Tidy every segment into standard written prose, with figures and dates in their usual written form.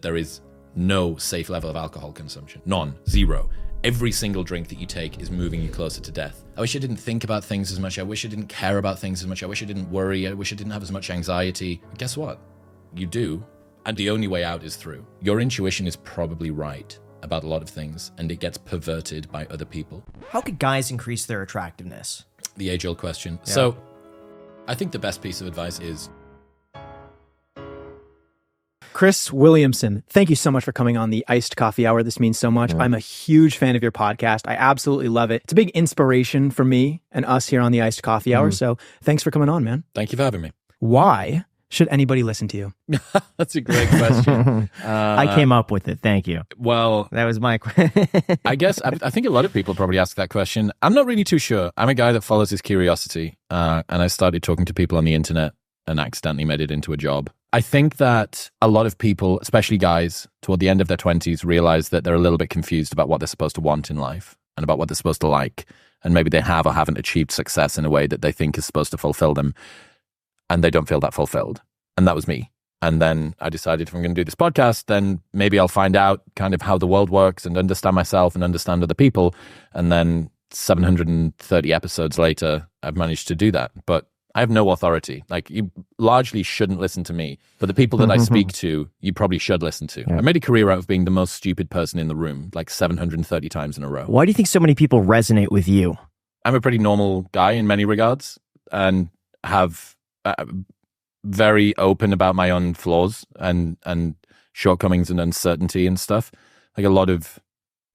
There is no safe level of alcohol consumption. None. Zero. Every single drink that you take is moving you closer to death. I wish I didn't think about things as much. I wish I didn't care about things as much. I wish I didn't worry. I wish I didn't have as much anxiety. But guess what? You do. And the only way out is through. Your intuition is probably right about a lot of things, and it gets perverted by other people. How could guys increase their attractiveness? The age-old question. Yeah. So I think the best piece of advice is... Chris Williamson, thank you so much for coming on the Iced Coffee Hour. This means so much. I'm a huge fan of your podcast. I absolutely love it. It's a big inspiration for me and us here on the Iced Coffee Hour. So thanks for coming on, man. Thank you for having me. Why should anybody listen to you? That's a great question. I came up with it. Thank you. Well, That was my question. I guess I think a lot of people probably ask that question. I'm not really too sure. I'm a guy that follows his curiosity, and I started talking to people on the internet and accidentally made it into a job. I think that a lot of people, especially guys, toward the end of their 20s, realize that they're a little bit confused about what they're supposed to want in life and about what they're supposed to like. And maybe they have or haven't achieved success in a way that they think is supposed to fulfill them. And they don't feel that fulfilled. And that was me. And then I decided if I'm going to do this podcast, then maybe I'll find out kind of how the world works and understand myself and understand other people. And then 730 episodes later, I've managed to do that. But I have no authority. Like, you largely shouldn't listen to me, but the people that I speak to, you probably should listen to. Yeah. I made a career out of being the most stupid person in the room, like 730 times in a row. Why do you think so many people resonate with you? I'm a pretty normal guy in many regards and have very open about my own flaws and shortcomings and uncertainty and stuff. Like a lot of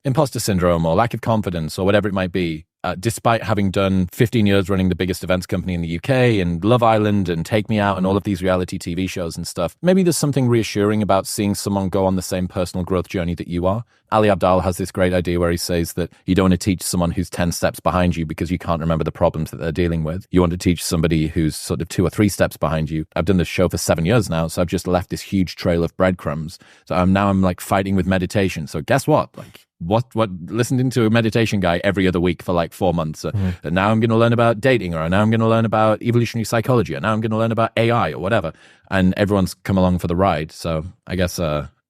imposter syndrome or lack of confidence or whatever it might be. Despite having done 15 years running the biggest events company in the UK and Love Island and Take Me Out and all of these reality TV shows and stuff, maybe there's something reassuring about seeing someone go on the same personal growth journey that you are. Ali Abdaal has this great idea where he says that you don't want to teach someone who's 10 steps behind you because you can't remember the problems that they're dealing with. You want to teach somebody who's sort of 2 or 3 steps behind you. I've done this show for 7 years now, so I've just left this huge trail of breadcrumbs. So I'm like fighting with meditation. So guess what? Like, what listening to a meditation guy every other week for like 4 months. And now I'm going to learn about dating, or now I'm going to learn about evolutionary psychology, or now I'm going to learn about AI or whatever. And everyone's come along for the ride. So I guess,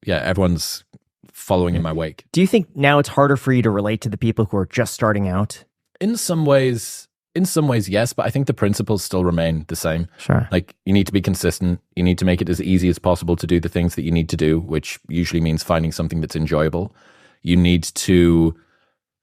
everyone's following in my wake. Do you think now it's harder for you to relate to the people who are just starting out? In some ways, yes, but I think the principles still remain the same. Sure. Like, you need to be consistent. You need to make it as easy as possible to do the things that you need to do, which usually means finding something that's enjoyable. You need to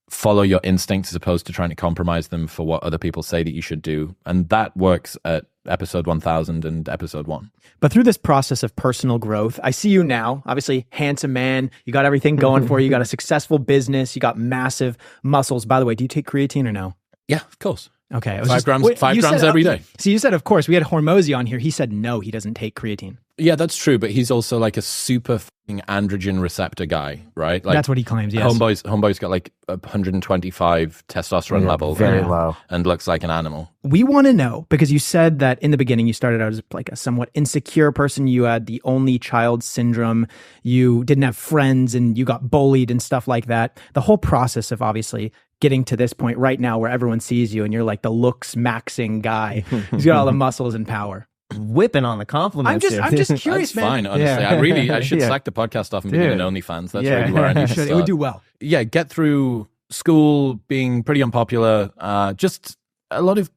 follow your instincts as opposed to trying to compromise them for what other people say that you should do. And that works at episode 1000 and episode 1. But through this process of personal growth, I see you now, obviously handsome man. You got everything going for you. You got a successful business. You got massive muscles. By the way, do you take creatine or no? Yeah, of course. Okay. 5 grams every day. So you said, of course, we had Hormozi on here. He said, no, he doesn't take creatine. Yeah, that's true. But he's also like a super fucking androgen receptor guy, right? Like, that's what he claims, yes. Homeboy's got like 125 testosterone levels. Very low. And looks like an animal. We want to know, because you said that in the beginning, you started out as like a somewhat insecure person. You had the only child syndrome. You didn't have friends and you got bullied and stuff like that. The whole process of obviously getting to this point right now where everyone sees you and you're like the looks maxing guy who's got all the muscles and power. Whipping on the compliments. I'm just curious, That's man. fine, honestly. Yeah. I should sack the podcast off and begin an OnlyFans. That's really where I need to start. It would do well. Yeah, get through school, being pretty unpopular. Just a lot of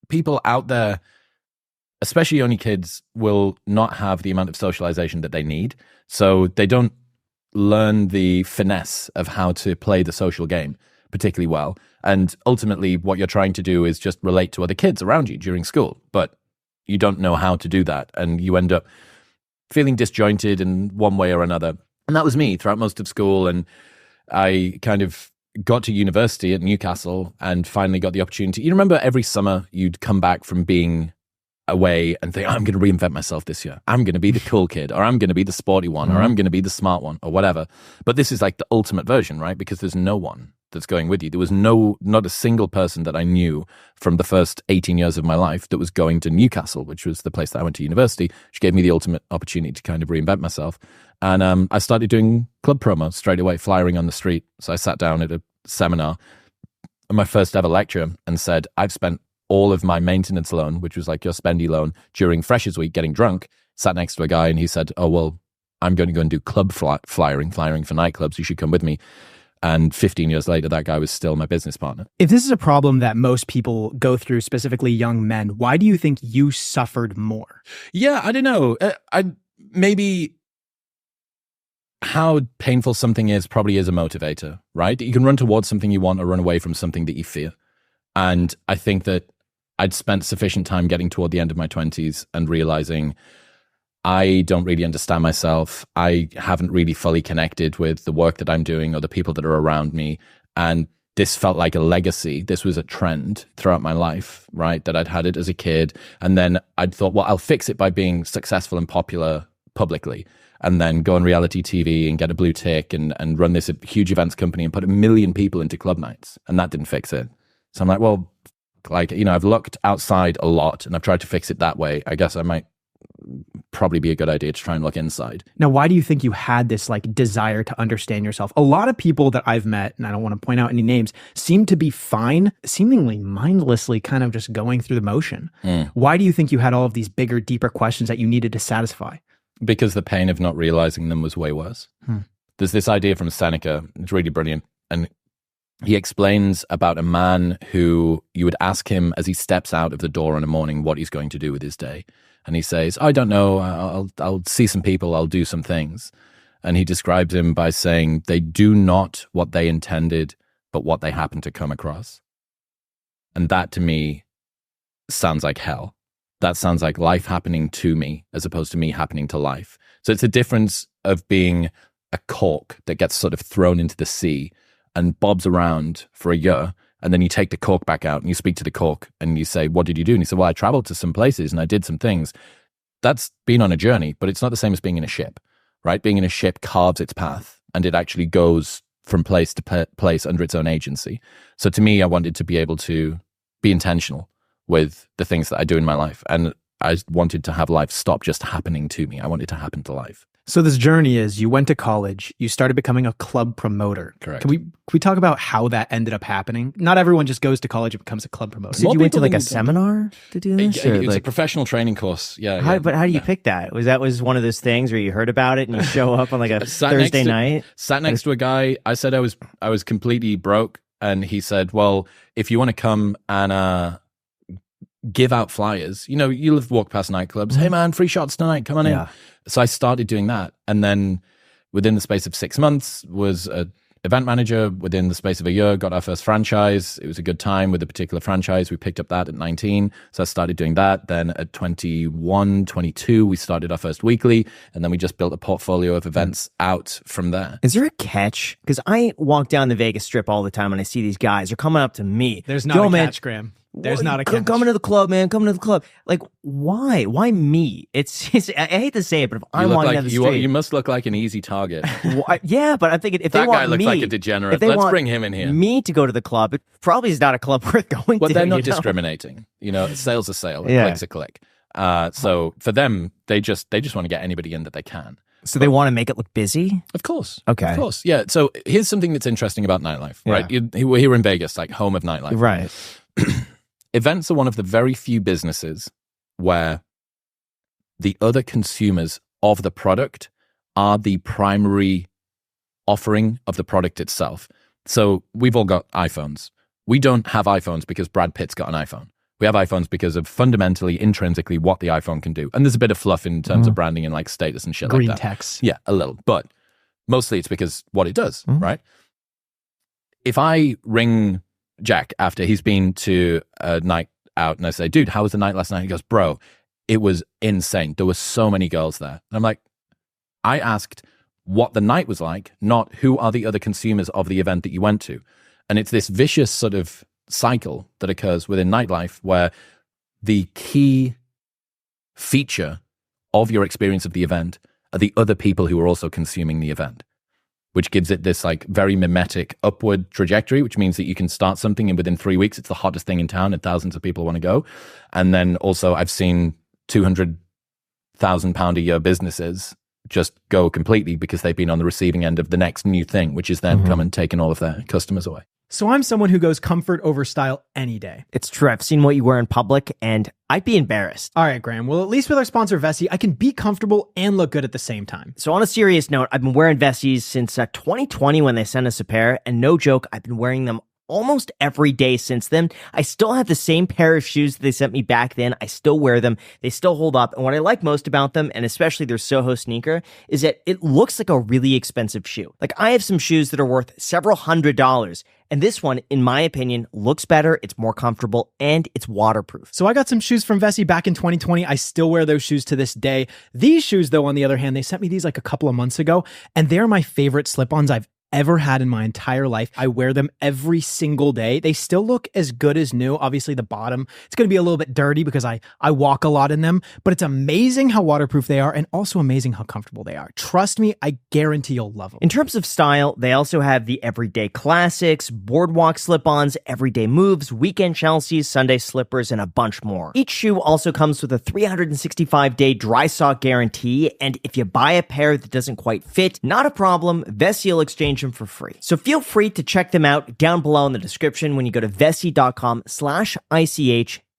people out there, especially only kids, will not have the amount of socialization that they need. So they don't learn the finesse of how to play the social game particularly well. And ultimately, what you're trying to do is just relate to other kids around you during school. But you don't know how to do that. And you end up feeling disjointed in one way or another. And that was me throughout most of school. And I kind of got to university at Newcastle and finally got the opportunity. You remember every summer you'd come back from being away and think, I'm going to reinvent myself this year. I'm going to be the cool kid, or I'm going to be the sporty one, or I'm going to be the smart one, or whatever. But this is like the ultimate version, right? Because there's no one that's going with you. There was not a single person that I knew from the first 18 years of my life that was going to Newcastle, which was the place that I went to university, which gave me the ultimate opportunity to kind of reinvent myself. And I started doing club promo straight away, flyering on the street. So I sat down at a seminar, my first ever lecture, and said, I've spent all of my maintenance loan, which was like your spendy loan, during Freshers Week getting drunk. Sat next to a guy and he said, oh, well, I'm going to go and do club flyering for nightclubs. You should come with me. And 15 years later, that guy was still my business partner. If this is a problem that most people go through, specifically young men, why do you think you suffered more? Yeah, I don't know. Maybe how painful something is probably is a motivator, right? You can run towards something you want or run away from something that you fear. And I think that I'd spent sufficient time getting toward the end of my 20s and realizing I don't really understand myself. I haven't really fully connected with the work that I'm doing or the people that are around me. And this felt like a legacy. This was a trend throughout my life, right? That I'd had it as a kid. And then I'd thought, well, I'll fix it by being successful and popular publicly, and then go on reality TV and get a blue tick and run this huge events company and put 1 million people into club nights. And that didn't fix it. So I'm like, well, I've looked outside a lot and I've tried to fix it that way. I guess I might probably be a good idea to try and look inside. Now, why do you think you had this desire to understand yourself? A lot of people that I've met, and I don't want to point out any names, seem to be fine, seemingly mindlessly kind of just going through the motion. Why do you think you had all of these bigger, deeper questions that you needed to satisfy? Because the pain of not realizing them was way worse. There's this idea from Seneca, it's really brilliant, and he explains about a man who you would ask him as he steps out of the door in the morning what he's going to do with his day. And he says, I don't know, I'll see some people, I'll do some things. And he describes him by saying, they do not what they intended, but what they happen to come across. And that to me sounds like hell. That sounds like life happening to me as opposed to me happening to life. So it's a difference of being a cork that gets sort of thrown into the sea and bobs around for a year. And then you take the cork back out and you speak to the cork and you say, what did you do? And he said, well, I traveled to some places and I did some things. That's being on a journey, but it's not the same as being in a ship, right? Being in a ship carves its path and it actually goes from place to place under its own agency. So to me, I wanted to be able to be intentional with the things that I do in my life. And I wanted to have life stop just happening to me. I wanted to happen to life. So this journey is you went to college, you started becoming a club promoter. Correct. Can we talk about how that ended up happening? Not everyone just goes to college and becomes a club promoter. So you went to a seminar to do this? It was a professional training course. Yeah. But how do you pick that? Was one of those things where you heard about it and you show up on a Thursday night? Sat next to a guy. I said I was completely broke. And he said, well, if you want to come and give out flyers, you'll have walked past nightclubs. Hey man, free shots tonight, come on in. So I started doing that. And then within the space of 6 months was an event manager. Within the space of a year, got our first franchise. It was a good time with a particular franchise. We picked up that at 19. So I started doing that. Then at 21, 22, we started our first weekly. And then we just built a portfolio of events out from there. Is there a catch? Because I walk down the Vegas Strip all the time and I see these guys. They're coming up to me. There's not a catch, Graham. There's not a catch. Coming to the club, man. Coming to the club. Like, why? Why me? It's I hate to say it, but if I'm walking down the street, you must look like an easy target. Yeah, but I'm thinking if they want that guy looks like a degenerate, let's bring him in here. Me to go to the club, it probably is not a club worth going to. Well, they're not discriminating. Sale's a sale, a click's a click. So for them, they just want to get anybody in that they can. So they want to make it look busy? Of course. Okay. Of course. Yeah. So here's something that's interesting about nightlife, right? We're here in Vegas, like home of nightlife. Right. Events are one of the very few businesses where the other consumers of the product are the primary offering of the product itself. So we've all got iPhones. We don't have iPhones because Brad Pitt's got an iPhone. We have iPhones because of fundamentally, intrinsically what the iPhone can do. And there's a bit of fluff in terms of branding and like status and shit Green like that. Green text. Yeah, a little. But mostly it's because what it does, right? If I ring Jack after he's been to a night out and I say, dude, how was the night last night? He goes, bro, it was insane. There were so many girls there. And I'm like, I asked what the night was like, not who are the other consumers of the event that you went to. And it's this vicious sort of cycle that occurs within nightlife where the key feature of your experience of the event are the other people who are also consuming the event, which gives it this like very mimetic upward trajectory, which means that you can start something and within 3 weeks, it's the hottest thing in town and thousands of people want to go. And then also I've seen £200,000 a year businesses just go completely because they've been on the receiving end of the next new thing, which is then come and taken all of their customers away. So I'm someone who goes comfort over style any day. It's true. I've seen what you wear in public, and I'd be embarrassed. All right, Graham. Well, at least with our sponsor, Vessi, I can be comfortable and look good at the same time. So on a serious note, I've been wearing Vessis since 2020 when they sent us a pair, and no joke, I've been wearing them almost every day since then. I still have the same pair of shoes that they sent me back then. I still wear them. They still hold up. And what I like most about them, and especially their Soho sneaker, is that it looks like a really expensive shoe. Like, I have some shoes that are worth several $100s. And this one, in my opinion, looks better, it's more comfortable, and it's waterproof. So I got some shoes from Vessi back in 2020. I still wear those shoes to this day. These shoes, though, on the other hand, they sent me these like a couple of months ago, and they're my favorite slip-ons I've ever had in my entire life. I wear them every single day. They still look as good as new. Obviously, the bottom, it's going to be a little bit dirty because I walk a lot in them, but it's amazing how waterproof they are and also amazing how comfortable they are. Trust me, I guarantee you'll love them. In terms of style, they also have the everyday classics, boardwalk slip-ons, everyday moves, weekend Chelseas, Sunday slippers, and a bunch more. Each shoe also comes with a 365-day dry sock guarantee, and if you buy a pair that doesn't quite fit, not a problem, Vessi will exchange them for free. So feel free to check them out down below in the description when you go to vessi.com/ICH.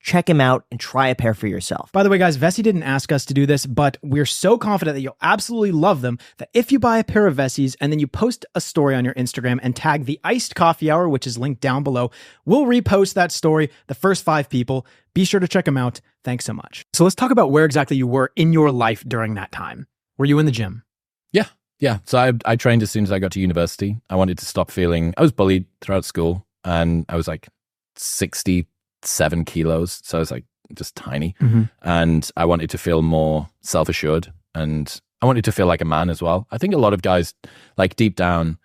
Check them out and try a pair for yourself. By the way, guys, Vessi didn't ask us to do this, but we're so confident that you'll absolutely love them that if you buy a pair of Vessis and then you post a story on your Instagram and tag the Iced Coffee Hour, which is linked down below, we'll repost that story, the first 5 people. Be sure to check them out. Thanks so much. So let's talk about where exactly you were in your life during that time. Were you in the gym? Yeah. So I trained as soon as I got to university. I wanted to stop feeling, I was bullied throughout school and I was like 67 kilos. So I was like just tiny. And I wanted to feel more self-assured and I wanted to feel like a man as well. I think a lot of guys, like deep down,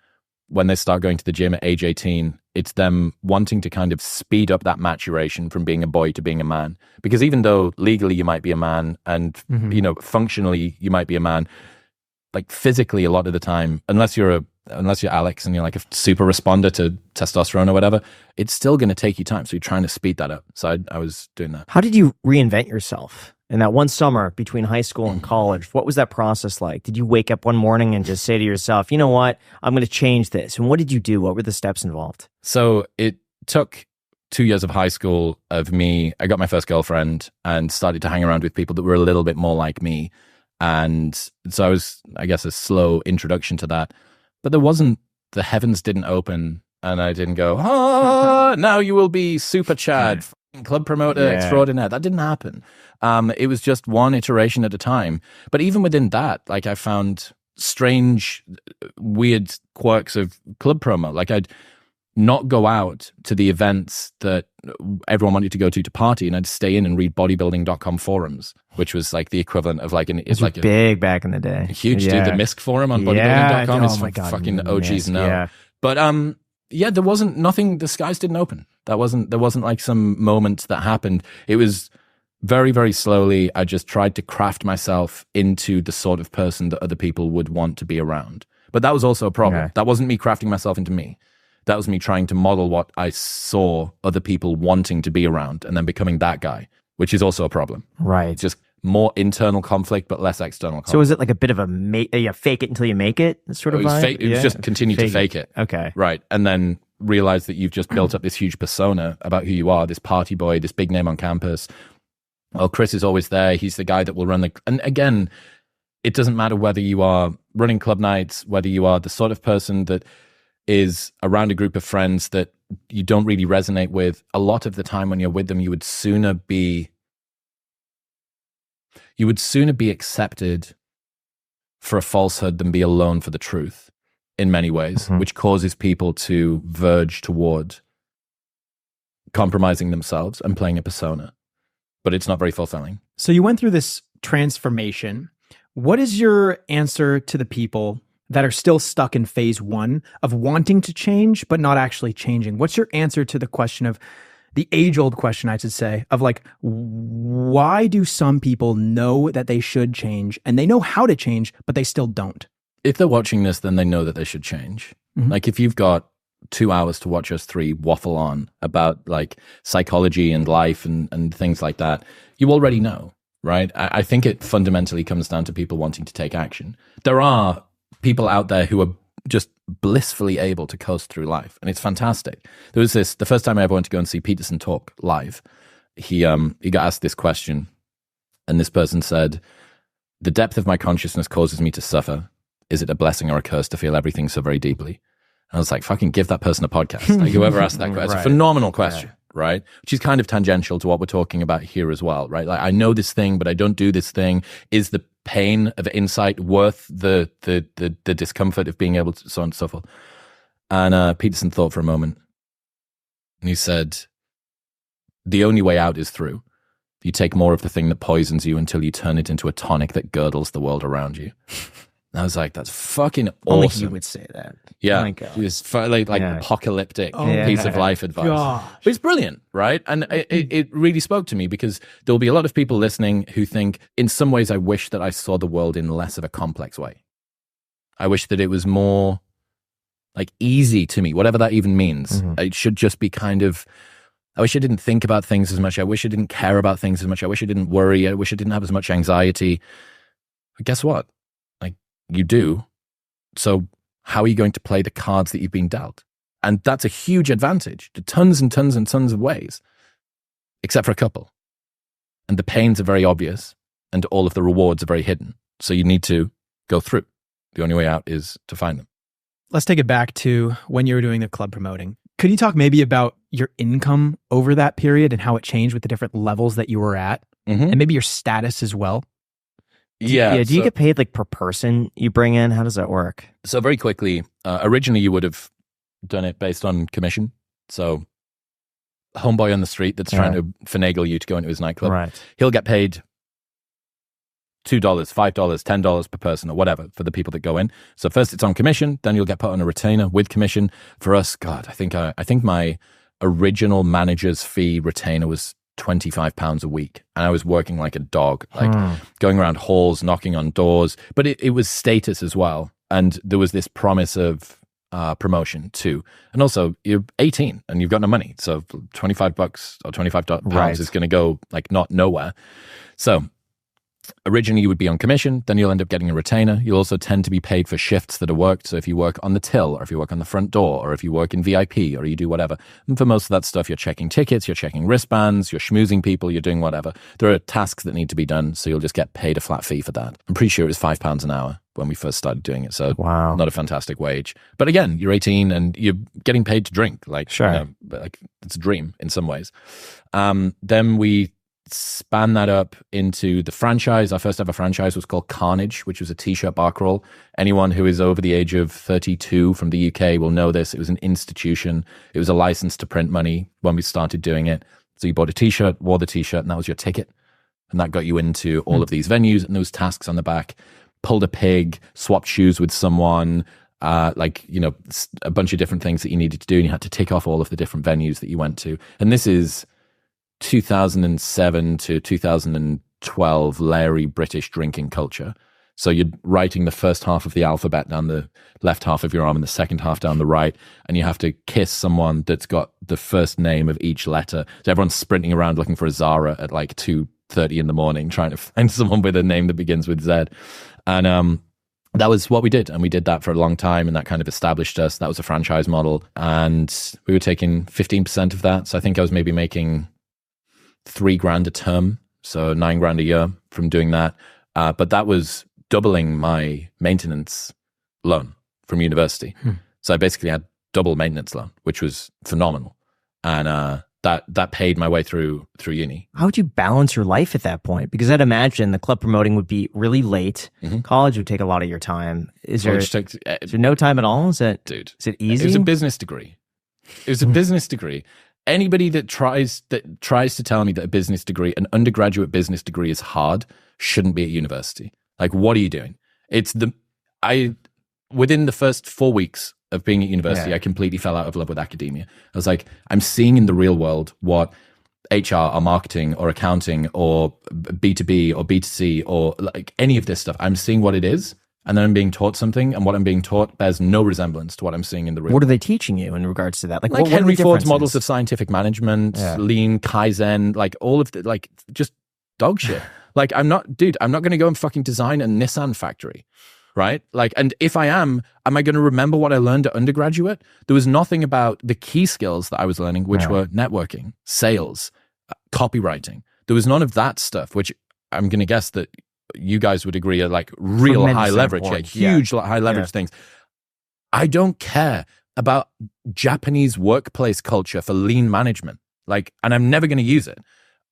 when they start going to the gym at age 18, it's them wanting to kind of speed up that maturation from being a boy to being a man. Because even though legally you might be a man and, you know, functionally you might be a man, like physically a lot of the time, unless you're Alex and you're like a super responder to testosterone or whatever, it's still going to take you time. So you're trying to speed that up. So I was doing that. How did you reinvent yourself in that one summer between high school and college? What was that process like? Did you wake up one morning and just say to yourself, you know what, I'm going to change this? And what did you do? What were the steps involved? So it took 2 years of high school of me. I got my first girlfriend and started to hang around with people that were a little bit more like me. And so I was, I guess, a slow introduction to that. But the heavens didn't open and I didn't go, now you will be super Chad, club promoter extraordinaire. That didn't happen. It was just one iteration at a time. But even within that, like I found strange, weird quirks of club promo. Like I'd not go out to the events that everyone wanted to go to party, and I'd stay in and read bodybuilding.com forums, which was like the equivalent of like it's like big back in the day. Huge, dude. The MISC forum on bodybuilding.com is fucking OGs MISC, now. yeah. But there wasn't nothing. The skies didn't open. There wasn't like some moment that happened. It was very, very slowly. I just tried to craft myself into the sort of person that other people would want to be around. But that was also a problem. Okay. That wasn't me crafting myself into me. That was me trying to model what I saw other people wanting to be around and then becoming that guy, which is also a problem. Right. Just more internal conflict, but less external conflict. So is it like a bit of a fake it until you make it sort of vibe? It was just continue to fake it. Okay. Right. And then realize that you've just built up this huge persona about who you are, this party boy, this big name on campus. Well, Chris is always there. He's the guy that will run and again, it doesn't matter whether you are running club nights, whether you are the sort of person that is around a group of friends that you don't really resonate with. A lot of the time when you're with them, you would sooner be accepted for a falsehood than be alone for the truth in many ways, which causes people to verge toward compromising themselves and playing a persona. But it's not very fulfilling. So you went through this transformation. What is your answer to the people that are still stuck in phase 1 of wanting to change, but not actually changing? What's your answer to the question of the age-old question, I should say, of like, why do some people know that they should change and they know how to change, but they still don't? If they're watching this, then they know that they should change. Like if you've got 2 hours to watch us 3 waffle on about like psychology and life and things like that, you already know, right? I think it fundamentally comes down to people wanting to take action. There are people out there who are just blissfully able to coast through life. And it's fantastic. There was the first time I ever went to go and see Peterson talk live, he got asked this question, and this person said, "The depth of my consciousness causes me to suffer. Is it a blessing or a curse to feel everything so very deeply?" And I was like, fucking give that person a podcast. Like, whoever asked that question. It's a phenomenal question, right? Which is kind of tangential to what we're talking about here as well, right? Like, I know this thing, but I don't do this thing. Is the pain of insight worth the discomfort of being able to, so on and so forth? And Peterson thought for a moment, and he said, "The only way out is through. You take more of the thing that poisons you until you turn it into a tonic that girdles the world around you." And I was like, that's fucking awesome. Only he would say that. Yeah. Oh my God. It's like apocalyptic piece of life advice. Gosh. But it's brilliant, right? And it really spoke to me, because there'll be a lot of people listening who think, in some ways, I wish that I saw the world in less of a complex way. I wish that it was more like easy to me, whatever that even means. It should just be kind of, I wish I didn't think about things as much. I wish I didn't care about things as much. I wish I didn't worry. I wish I didn't have as much anxiety. But guess what? Like, you do. So how are you going to play the cards that you've been dealt? And that's a huge advantage to tons and tons and tons of ways, except for a couple. And the pains are very obvious, and all of the rewards are very hidden. So you need to go through. The only way out is to find them. Let's take it back to when you were doing the club promoting. Could you talk maybe about your income over that period and how it changed with the different levels that you were at, and maybe your status as well? Yeah. Do you get paid like per person you bring in? How does that work? So very quickly, originally you would have done it based on commission. So homeboy on the street that's trying to finagle you to go into his nightclub, he'll get paid $2, $5, $10 per person or whatever for the people that go in. So first it's on commission, then you'll get put on a retainer with commission. For us, God, I think my original manager's fee retainer was £25 a week, and I was working like a dog, like going around halls, knocking on doors, but it was status as well. And there was this promise of promotion too. And also you're 18 and you've got no money. So $25 or £25 is going to go like not nowhere. So originally you would be on commission, then you'll end up getting a retainer. You'll also tend to be paid for shifts that are worked. So if you work on the till, or if you work on the front door, or if you work in VIP, or you do whatever. And for most of that stuff, you're checking tickets, you're checking wristbands, you're schmoozing people, you're doing whatever. There are tasks that need to be done, so you'll just get paid a flat fee for that. I'm pretty sure it was £5 an hour when we first started doing it. So not a fantastic wage. But again, you're 18 and you're getting paid to drink. Like, like it's a dream in some ways. Then we span that up into the franchise. Our first ever franchise was called Carnage, which was a t-shirt bar crawl. Anyone who is over the age of 32 from the UK will know this. It was an institution. It was a license to print money when we started doing it. So you bought a t-shirt, wore the t-shirt, and that was your ticket. And that got you into all of these venues, and those tasks on the back. Pulled a pig, swapped shoes with someone, a bunch of different things that you needed to do, and you had to tick off all of the different venues that you went to. And this is 2007 to 2012 Larry British drinking culture. So you're writing the first half of the alphabet down the left half of your arm and the second half down the right, and you have to kiss someone that's got the first name of each letter. So everyone's sprinting around looking for a Zara at like 2:30 in the morning, trying to find someone with a name that begins with Z. And that was what we did. And we did that for a long time, and that kind of established us. That was a franchise model. And we were taking 15% of that. So I think I was maybe making $3,000 a term, so $9,000 a year from doing that. But that was doubling my maintenance loan from university. So I basically had double maintenance loan, which was phenomenal. And that paid my way through uni. How would you balance your life at that point? Because I'd imagine the club promoting would be really late. College would take a lot of your time. Is there no time at all? Is it easy? It was a business degree. Anybody that tries to tell me that a business degree, an undergraduate business degree, is hard, shouldn't be at university. Like, what are you doing? Within the first 4 weeks of being at university, I completely fell out of love with academia. I was like, I'm seeing in the real world what HR or marketing or accounting or B2B or B2C or like any of this stuff. I'm seeing what it is, and then I'm being taught something, and what I'm being taught bears no resemblance to what I'm seeing in the real world. What are they teaching you in regarers to that? Like what Henry Ford's models of scientific management, lean, Kaizen, like all of the, like just dog shit. Like, I'm not going to go and fucking design a Nissan factory. right? Like, and if I am I going to remember what I learned at undergraduate? There was nothing about the key skills that I was learning, which were networking, sales, copywriting. There was none of that stuff, which I'm going to guess that you guys would agree are like real high leverage, huge high leverage things. I don't care about Japanese workplace culture for lean management. Like, and I'm never going to use it.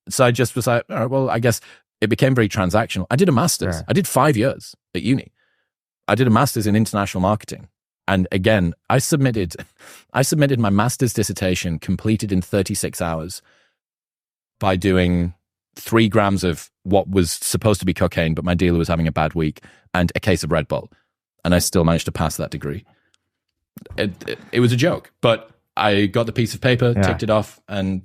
So I just was like, all right, well, I guess it became very transactional. I did a master's. Sure. I did 5 years at uni. I did a master's in international marketing. And again, I submitted my master's dissertation completed in 36 hours by doing 3 grams of what was supposed to be cocaine, but my dealer was having a bad week, and a case of Red Bull. And I still managed to pass that degree. It was a joke, but I got the piece of paper, ticked it off, and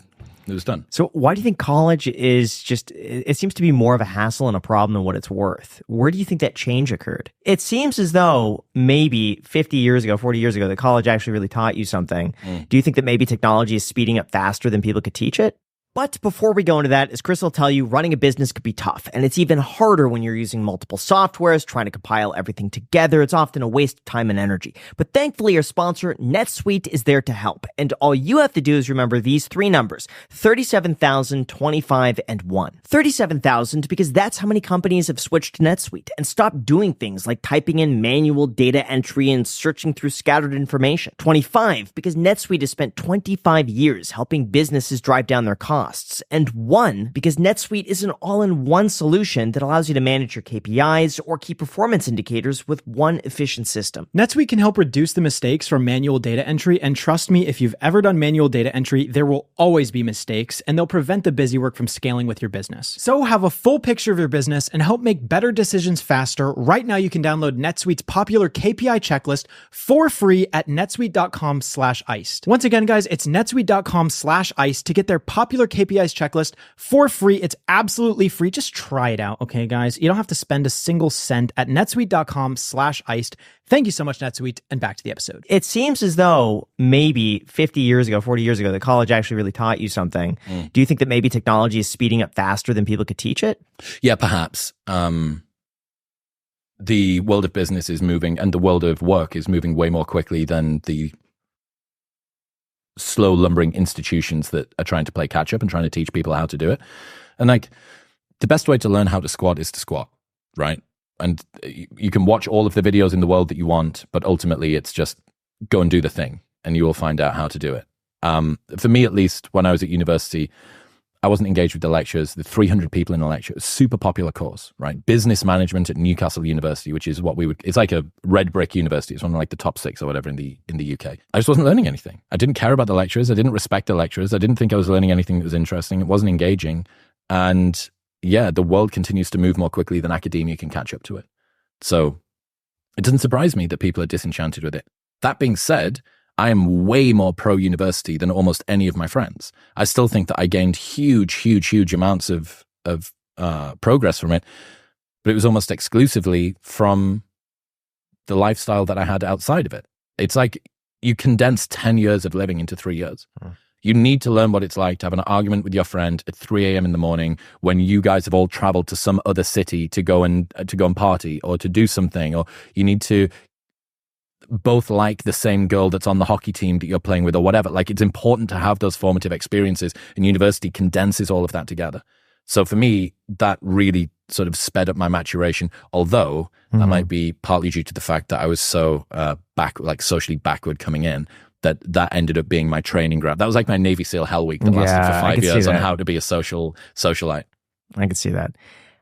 it was done. So why do you think college is just, it seems to be more of a hassle and a problem than what it's worth? Where do you think that change occurred? It seems as though maybe 50 years ago, 40 years ago, that college actually really taught you something. Do you think that maybe technology is speeding up faster than people could teach it? But before we go into that, as Chris will tell you, running a business could be tough, and it's even harder when you're using multiple softwares, trying to compile everything together. It's often a waste of time and energy. But thankfully, our sponsor, NetSuite, is there to help. And all you have to do is remember these 3 numbers, 37,000, 25, and 1. 37,000 because that's how many companies have switched to NetSuite and stopped doing things like typing in manual data entry and searching through scattered information. 25 because NetSuite has spent 25 years helping businesses drive down their costs. And 1, because NetSuite is an all-in-one solution that allows you to manage your KPIs or key performance indicators with one efficient system. NetSuite can help reduce the mistakes from manual data entry, and trust me, if you've ever done manual data entry, there will always be mistakes, and they'll prevent the busy work from scaling with your business. So have a full picture of your business and help make better decisions faster. Right now, you can download NetSuite's popular KPI checklist for free at netsuite.com/iced. Once again, guys, it's netsuite.com/iced to get their popular KPIs checklist for free. It's absolutely free. Just try it out, okay, guys? You don't have to spend a single cent at netsuite.com/iced. Thank you so much, NetSuite, and back to the episode. It seems as though maybe 50 years ago, 40 years ago, that college actually really taught you something. Do you think that maybe technology is speeding up faster than people could teach it? Yeah, perhaps. The world of business is moving, and the world of work is moving way more quickly than the slow lumbering institutions that are trying to play catch up and trying to teach people how to do it. And like, the best way to learn how to squat is to squat, right? And you can watch all of the videos in the world that you want, but ultimately it's just go and do the thing and you will find out how to do it. For me, at least, when I was at university, I wasn't engaged with the lectures. The 300 people in the lecture, it was a super popular course, right? Business management at Newcastle University, which is what it's like a red brick university. It's one of like the top 6 or whatever in the UK. I just wasn't learning anything. I didn't care about the lecturers. I didn't respect the lecturers. I didn't think I was learning anything that was interesting. It wasn't engaging. And yeah, the world continues to move more quickly than academia can catch up to it. So it doesn't surprise me that people are disenchanted with it. That being said, I am way more pro-university than almost any of my friends. I still think that I gained huge amounts of progress from it, but it was almost exclusively from the lifestyle that I had outside of it. It's like you condense 10 years of living into 3 years. You need to learn what it's like to have an argument with your friend at 3 a.m. in the morning when you guys have all traveled to some other city to go and party or to do something, or you need to both like the same girl that's on the hockey team that you're playing with or whatever. Like, it's important to have those formative experiences, and university condenses all of that together. So for me, that really sort of sped up my maturation, although that might be partly due to the fact that I was so socially backward coming in, that ended up being my training ground. That was like my Navy SEAL Hell Week that lasted for 5 years on how to be a socialite. I could see that.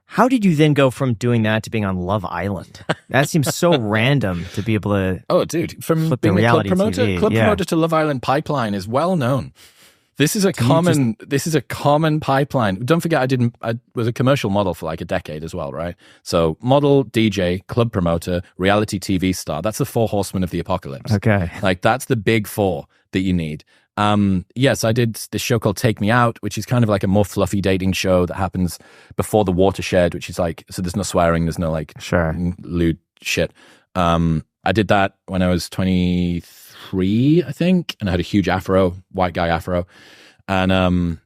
How did you then go from doing that to being on Love Island? That seems so random to be able to. Oh, dude, from being a club promoter to Love Island pipeline is well known. This is a common pipeline. Don't forget, I was a commercial model for like a decade as well, right? So model, DJ, club promoter, reality TV star. That's the 4 horsemen of the apocalypse. Okay. Like, that's the big 4 that you need. Yes, I did this show called Take Me Out, which is kind of like a more fluffy dating show that happens before the watershed, which is like, so there's no swearing, there's no like lewd shit. I did that when I was 23, I think, and I had a huge afro, white guy afro. And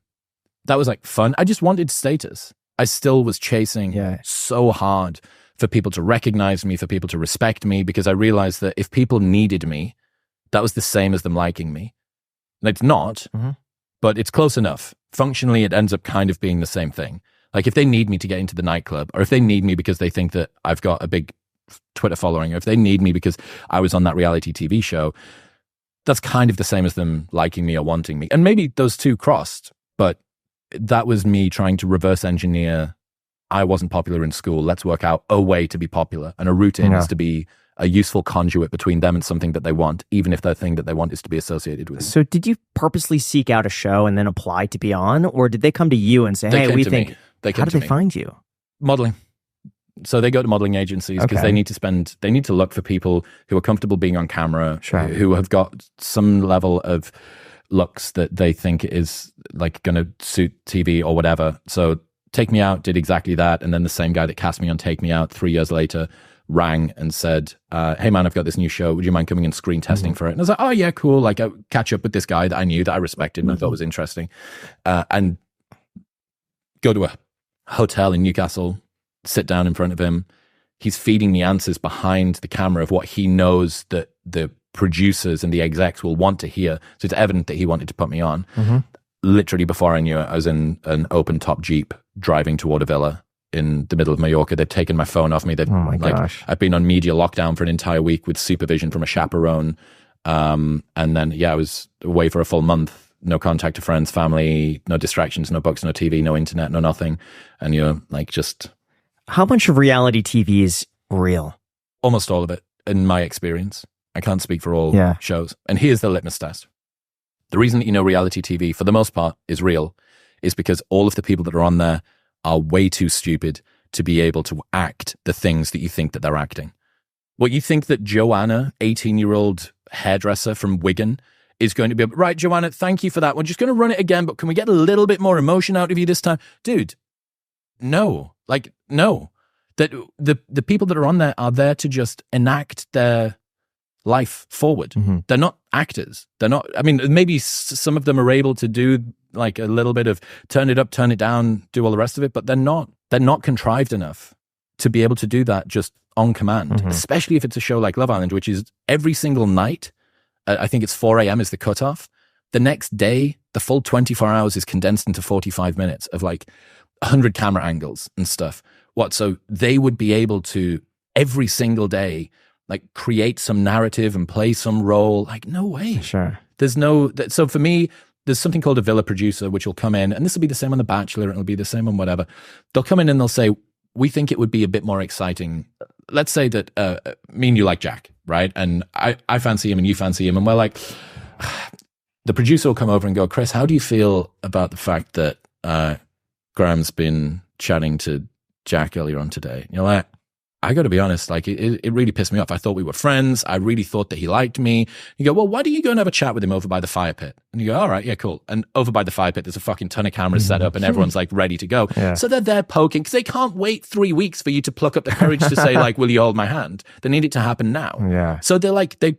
that was like fun. I just wanted status. I still was chasing so hard for people to recognize me, for people to respect me, because I realized that if people needed me, that was the same as them liking me. And it's not, but it's close enough. Functionally, it ends up kind of being the same thing. Like if they need me to get into the nightclub, or if they need me because they think that I've got a big Twitter following, or if they need me because I was on that reality TV show, that's kind of the same as them liking me or wanting me. And maybe those two crossed, but that was me trying to reverse engineer. I wasn't popular in school. Let's work out a way to be popular. And a route in is to be a useful conduit between them and something that they want, even if that thing that they want is to be associated with. So did you purposely seek out a show and then apply to be on? Or did they come to you and say, hey, we think, how did they find you? Modeling. So they go to modeling agencies because they need to look for people who are comfortable being on camera, who have got some level of looks that they think is like going to suit TV or whatever. So Take Me Out did exactly that. And then the same guy that cast me on Take Me Out 3 years later rang and said, hey man, I've got this new show. Would you mind coming and screen testing for it? And I was like, oh yeah, cool. Like I catch up with this guy that I knew, that I respected and I thought was interesting. And go to a hotel in Newcastle, sit down in front of him. He's feeding me answers behind the camera of what he knows that the producers and the execs will want to hear. So it's evident that he wanted to put me on. Literally before I knew it, I was in an open top Jeep driving toward a villa in the middle of Mallorca. They'd taken my phone off me. Gosh. I've been on media lockdown for an entire week with supervision from a chaperone. And then, I was away for a full month. No contact to friends, family, no distractions, no books, no TV, no internet, no nothing. And you're like just... How much of reality TV is real? Almost all of it, in my experience. I can't speak for all shows. And here's the litmus test. The reason that reality TV, for the most part, is real is because all of the people that are on there are way too stupid to be able to act the things that you think that they're acting. What you think that Joanna, 18-year-old hairdresser from Wigan, is going to be, right, Joanna, thank you for that. We're just going to run it again, but can we get a little bit more emotion out of you this time? Dude, no. Like, no. That the people that are on there are there to just enact their life forward. They're not actors. They're not, I mean, maybe some of them are able to do like a little bit of turn it up, turn it down, do all the rest of it, but they're not contrived enough to be able to do that just on command, especially if it's a show like Love Island, which is every single night. I think it's 4 a.m. is the cutoff. The next day, the full 24 hours is condensed into 45 minutes of like 100 camera angles and stuff. So they would be able to every single day like create some narrative and play some role. Like, no way. Sure. So for me, there's something called a villa producer, which will come in, and this will be the same on The Bachelor, and it'll be the same on whatever. They'll come in and they'll say, we think it would be a bit more exciting. Let's say that me and you like Jack, right? And I fancy him and you fancy him. And we're like, the producer will come over and go, Chris, how do you feel about the fact that Graham's been chatting to Jack earlier on today? And you're like, I got to be honest, like it really pissed me off. I thought we were friends. I really thought that he liked me. You go, well, why don't you go and have a chat with him over by the fire pit? And you go, all right, yeah, cool. And over by the fire pit, there's a fucking ton of cameras set up and everyone's like ready to go. Yeah. So they're there poking because they can't wait 3 weeks for you to pluck up the courage to say like, will you hold my hand? They need it to happen now. Yeah. So they're like, they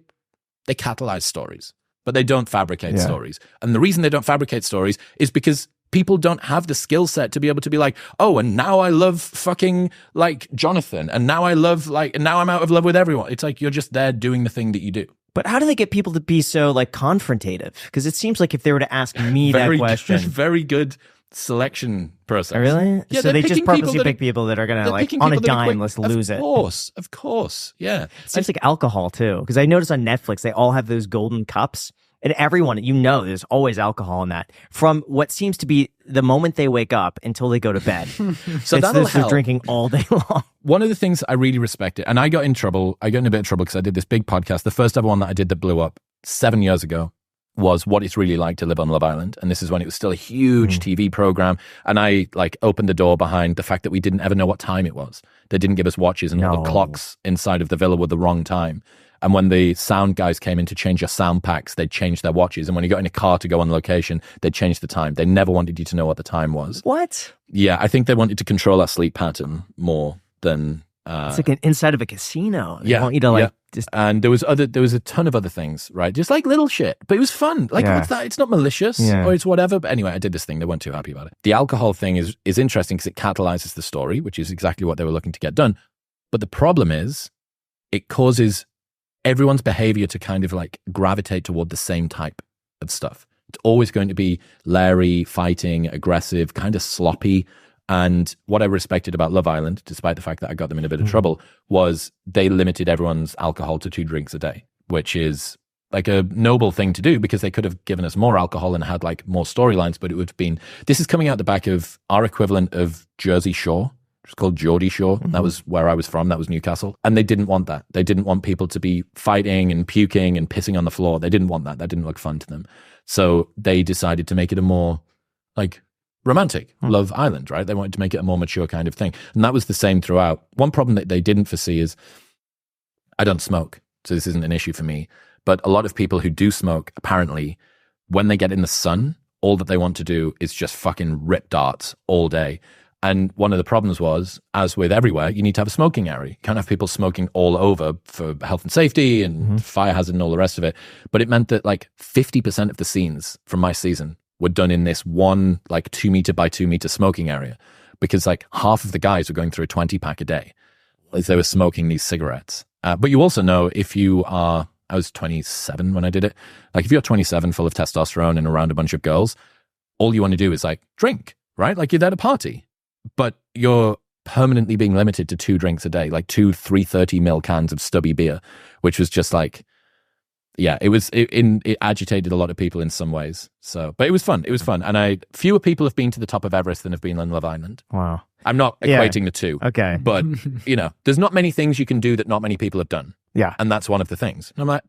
catalyze stories, but they don't fabricate stories. And the reason they don't fabricate stories is because people don't have the skill set to be able to be like, oh, and now I love fucking like Jonathan, and now I love like, and now I'm out of love with everyone. It's like you're just there doing the thing that you do. But how do they get people to be so like confrontative? Because it seems like if they were to ask me that question, very good selection process. Really? Yeah, so they just purposely pick people that are gonna like on a dime, let's lose it. Of course, yeah. It seems like alcohol too, because I noticed on Netflix they all have those golden cups. And everyone, there's always alcohol in that. From what seems to be the moment they wake up until they go to bed. So that'll help. They're drinking all day long. One of the things I really respected, and I got in a bit of trouble because I did this big podcast. The first ever one that I did that blew up 7 years ago was What It's Really Like to Live on Love Island. And this is when it was still a huge TV program. And I like opened the door behind the fact that we didn't ever know what time it was. They didn't give us watches and all the clocks inside of the villa were the wrong time. And when the sound guys came in to change your sound packs, they'd change their watches. And when you got in a car to go on location, they'd change the time. They never wanted you to know what the time was. What? Yeah, I think they wanted to control our sleep pattern more than... it's like an inside of a casino. They want you to like... Just... And there was a ton of other things, right? Just like little shit. But it was fun. Like, what's that? It's not malicious or it's whatever. But anyway, I did this thing. They weren't too happy about it. The alcohol thing is interesting because it catalyzes the story, which is exactly what they were looking to get done. But the problem is it causes everyone's behavior to kind of like gravitate toward the same type of stuff. It's always going to be Larry, fighting, aggressive, kind of sloppy. And what I respected about Love Island, despite the fact that I got them in a bit of trouble, was they limited everyone's alcohol to 2 drinks a day, which is like a noble thing to do because they could have given us more alcohol and had like more storylines, but it would have been, this is coming out the back of our equivalent of Jersey Shore. It's called Geordie Shore. That was where I was from. That was Newcastle. And they didn't want that. They didn't want people to be fighting and puking and pissing on the floor. They didn't want that. That didn't look fun to them. So they decided to make it a more like romantic Love Island, right? They wanted to make it a more mature kind of thing. And that was the same throughout. One problem that they didn't foresee is I don't smoke, so this isn't an issue for me. But a lot of people who do smoke, apparently, when they get in the sun, all that they want to do is just fucking rip darts all day. And one of the problems was, as with everywhere, you need to have a smoking area. You can't have people smoking all over for health and safety and fire hazard and all the rest of it. But it meant that like 50% of the scenes from my season were done in this one like 2 meter by 2 meter smoking area, because like half of the guys were going through a 20 pack a day as they were smoking these cigarettes. But you also know if you are, I was 27 when I did it. Like if you're 27 full of testosterone and around a bunch of girls, all you want to do is like drink, right? Like you're at a party, but you're permanently being limited to 2 drinks a day, like 2 330 ml cans of stubby beer, which was just like, yeah, it agitated a lot of people in some ways. So, but it was fun. It was fun. And fewer people have been to the top of Everest than have been on Love Island. Wow. I'm not equating the two. Okay. But, you know, there's not many things you can do that not many people have done. Yeah. And that's one of the things. And I'm like,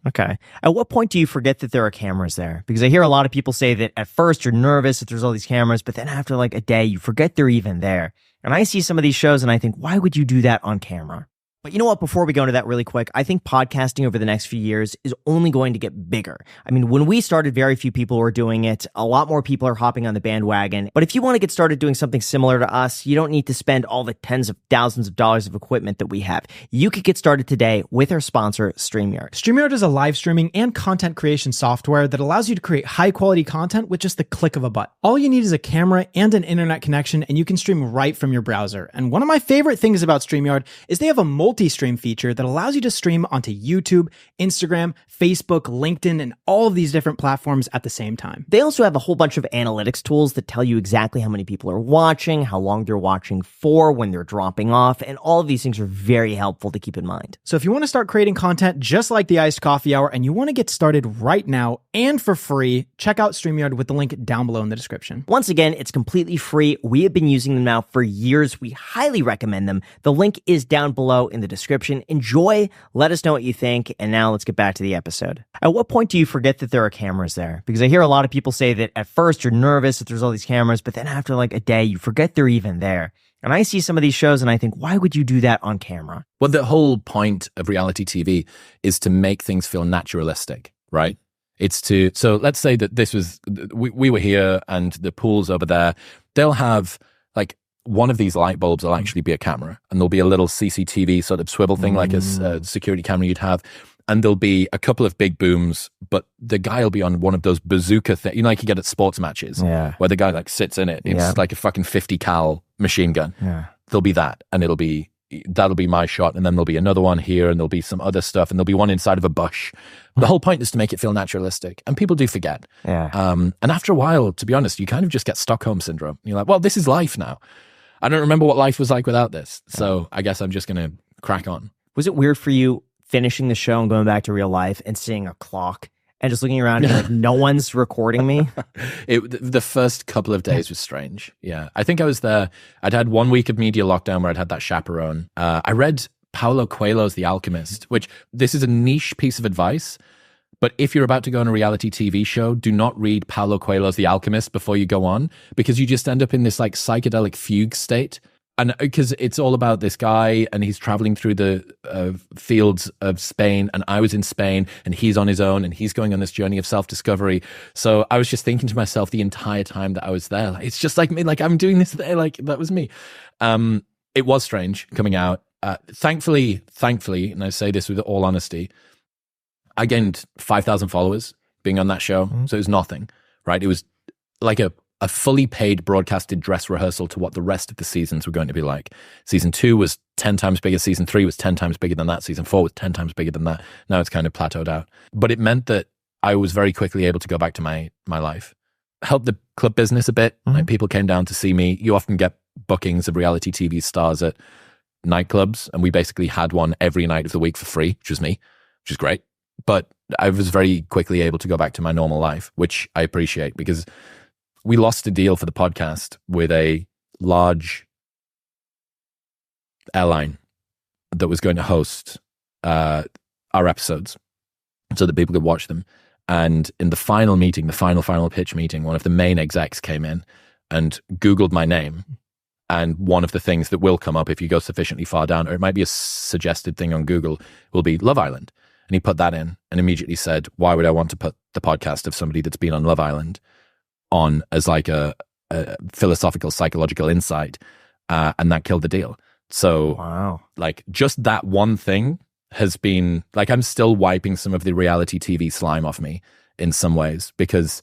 Okay. At what point do you forget that there are cameras there? Because I hear a lot of people say that at first you're nervous that there's all these cameras, but then after like a day, you forget they're even there. And I see some of these shows and I think, why would you do that on camera? But you know what? Before we go into that really quick, I think podcasting over the next few years is only going to get bigger. I mean, when we started, very few people were doing it. A lot more people are hopping on the bandwagon. But if you want to get started doing something similar to us, you don't need to spend all the tens of thousands of dollars of equipment that we have. You could get started today with our sponsor, StreamYard. StreamYard is a live streaming and content creation software that allows you to create high quality content with just the click of a button. All you need is a camera and an internet connection, and you can stream right from your browser. And one of my favorite things about StreamYard is they have a multi-stream feature that allows you to stream onto YouTube, Instagram, Facebook, LinkedIn, and all of these different platforms at the same time. They also have a whole bunch of analytics tools that tell you exactly how many people are watching, how long they're watching for, when they're dropping off, and all of these things are very helpful to keep in mind. So if you want to start creating content just like the Iced Coffee Hour and you want to get started right now and for free, check out StreamYard with the link down below in the description. Once again, it's completely free. We have been using them now for years. We highly recommend them. The link is down below in the description. Enjoy, let us know what you think, and now let's get back to the episode. At what point do you forget that there are cameras there? Because I hear a lot of people say that at first you're nervous that there's all these cameras, but then after like a day, you forget they're even there. And I see some of these shows and I think, why would you do that on camera? well, the whole point of reality TV is to make things feel naturalistic, right? It's to, so let's say that this was, we were here and the pool's over there. They'll have like one of these light bulbs will actually be a camera, and there'll be a little CCTV sort of swivel thing like a security camera you'd have. And there'll be a couple of big booms, but the guy will be on one of those bazooka things, you know, like you get at sports matches, where the guy like sits in it. It's like a fucking 50 cal machine gun. There'll be that, and that'll be my shot, and then there'll be another one here, and there'll be some other stuff, and there'll be one inside of a bush. The whole point is to make it feel naturalistic, and people do forget. And after a while, to be honest, you kind of just get Stockholm syndrome. You're like, well, this is life now. I don't remember what life was like without this, so I guess I'm just going to crack on. Was it weird for you finishing the show and going back to real life and seeing a clock and just looking around and like, no one's recording me? The first couple of days was strange. Yeah. I think I was there. I'd had 1 week of media lockdown where I'd had that chaperone. I read Paulo Coelho's The Alchemist, which this is a niche piece of advice. But if you're about to go on a reality TV show, do not read Paulo Coelho's The Alchemist before you go on, because you just end up in this like psychedelic fugue state. And because it's all about this guy and he's traveling through the fields of Spain, and I was in Spain and he's on his own and he's going on this journey of self-discovery. So I was just thinking to myself the entire time that I was there, like, it's just like me, like I'm doing this there, like that was me. It was strange coming out. Thankfully, and I say this with all honesty, I gained 5,000 followers being on that show. So it was nothing, right? It was like a a fully paid broadcasted dress rehearsal to what the rest of the seasons were going to be like. Season 2 was 10 times bigger. Season 3 was 10 times bigger than that. Season 4 was 10 times bigger than that. Now it's kind of plateaued out. But it meant that I was very quickly able to go back to my life. Helped the club business a bit. Like, people came down to see me. You often get bookings of reality TV stars at nightclubs, and we basically had one every night of the week for free, which was me, which is great. But I was very quickly able to go back to my normal life, which I appreciate, because we lost a deal for the podcast with a large airline that was going to host our episodes so that people could watch them. And in the final meeting, the final pitch meeting, one of the main execs came in and Googled my name. And one of the things that will come up if you go sufficiently far down, or it might be a suggested thing on Google, will be Love Island. And he put that in and immediately said, why would I want to put the podcast of somebody that's been on Love Island on as like a philosophical, psychological insight? And that killed the deal. So Wow. like just that one thing has been like, I'm still wiping some of the reality TV slime off me in some ways, because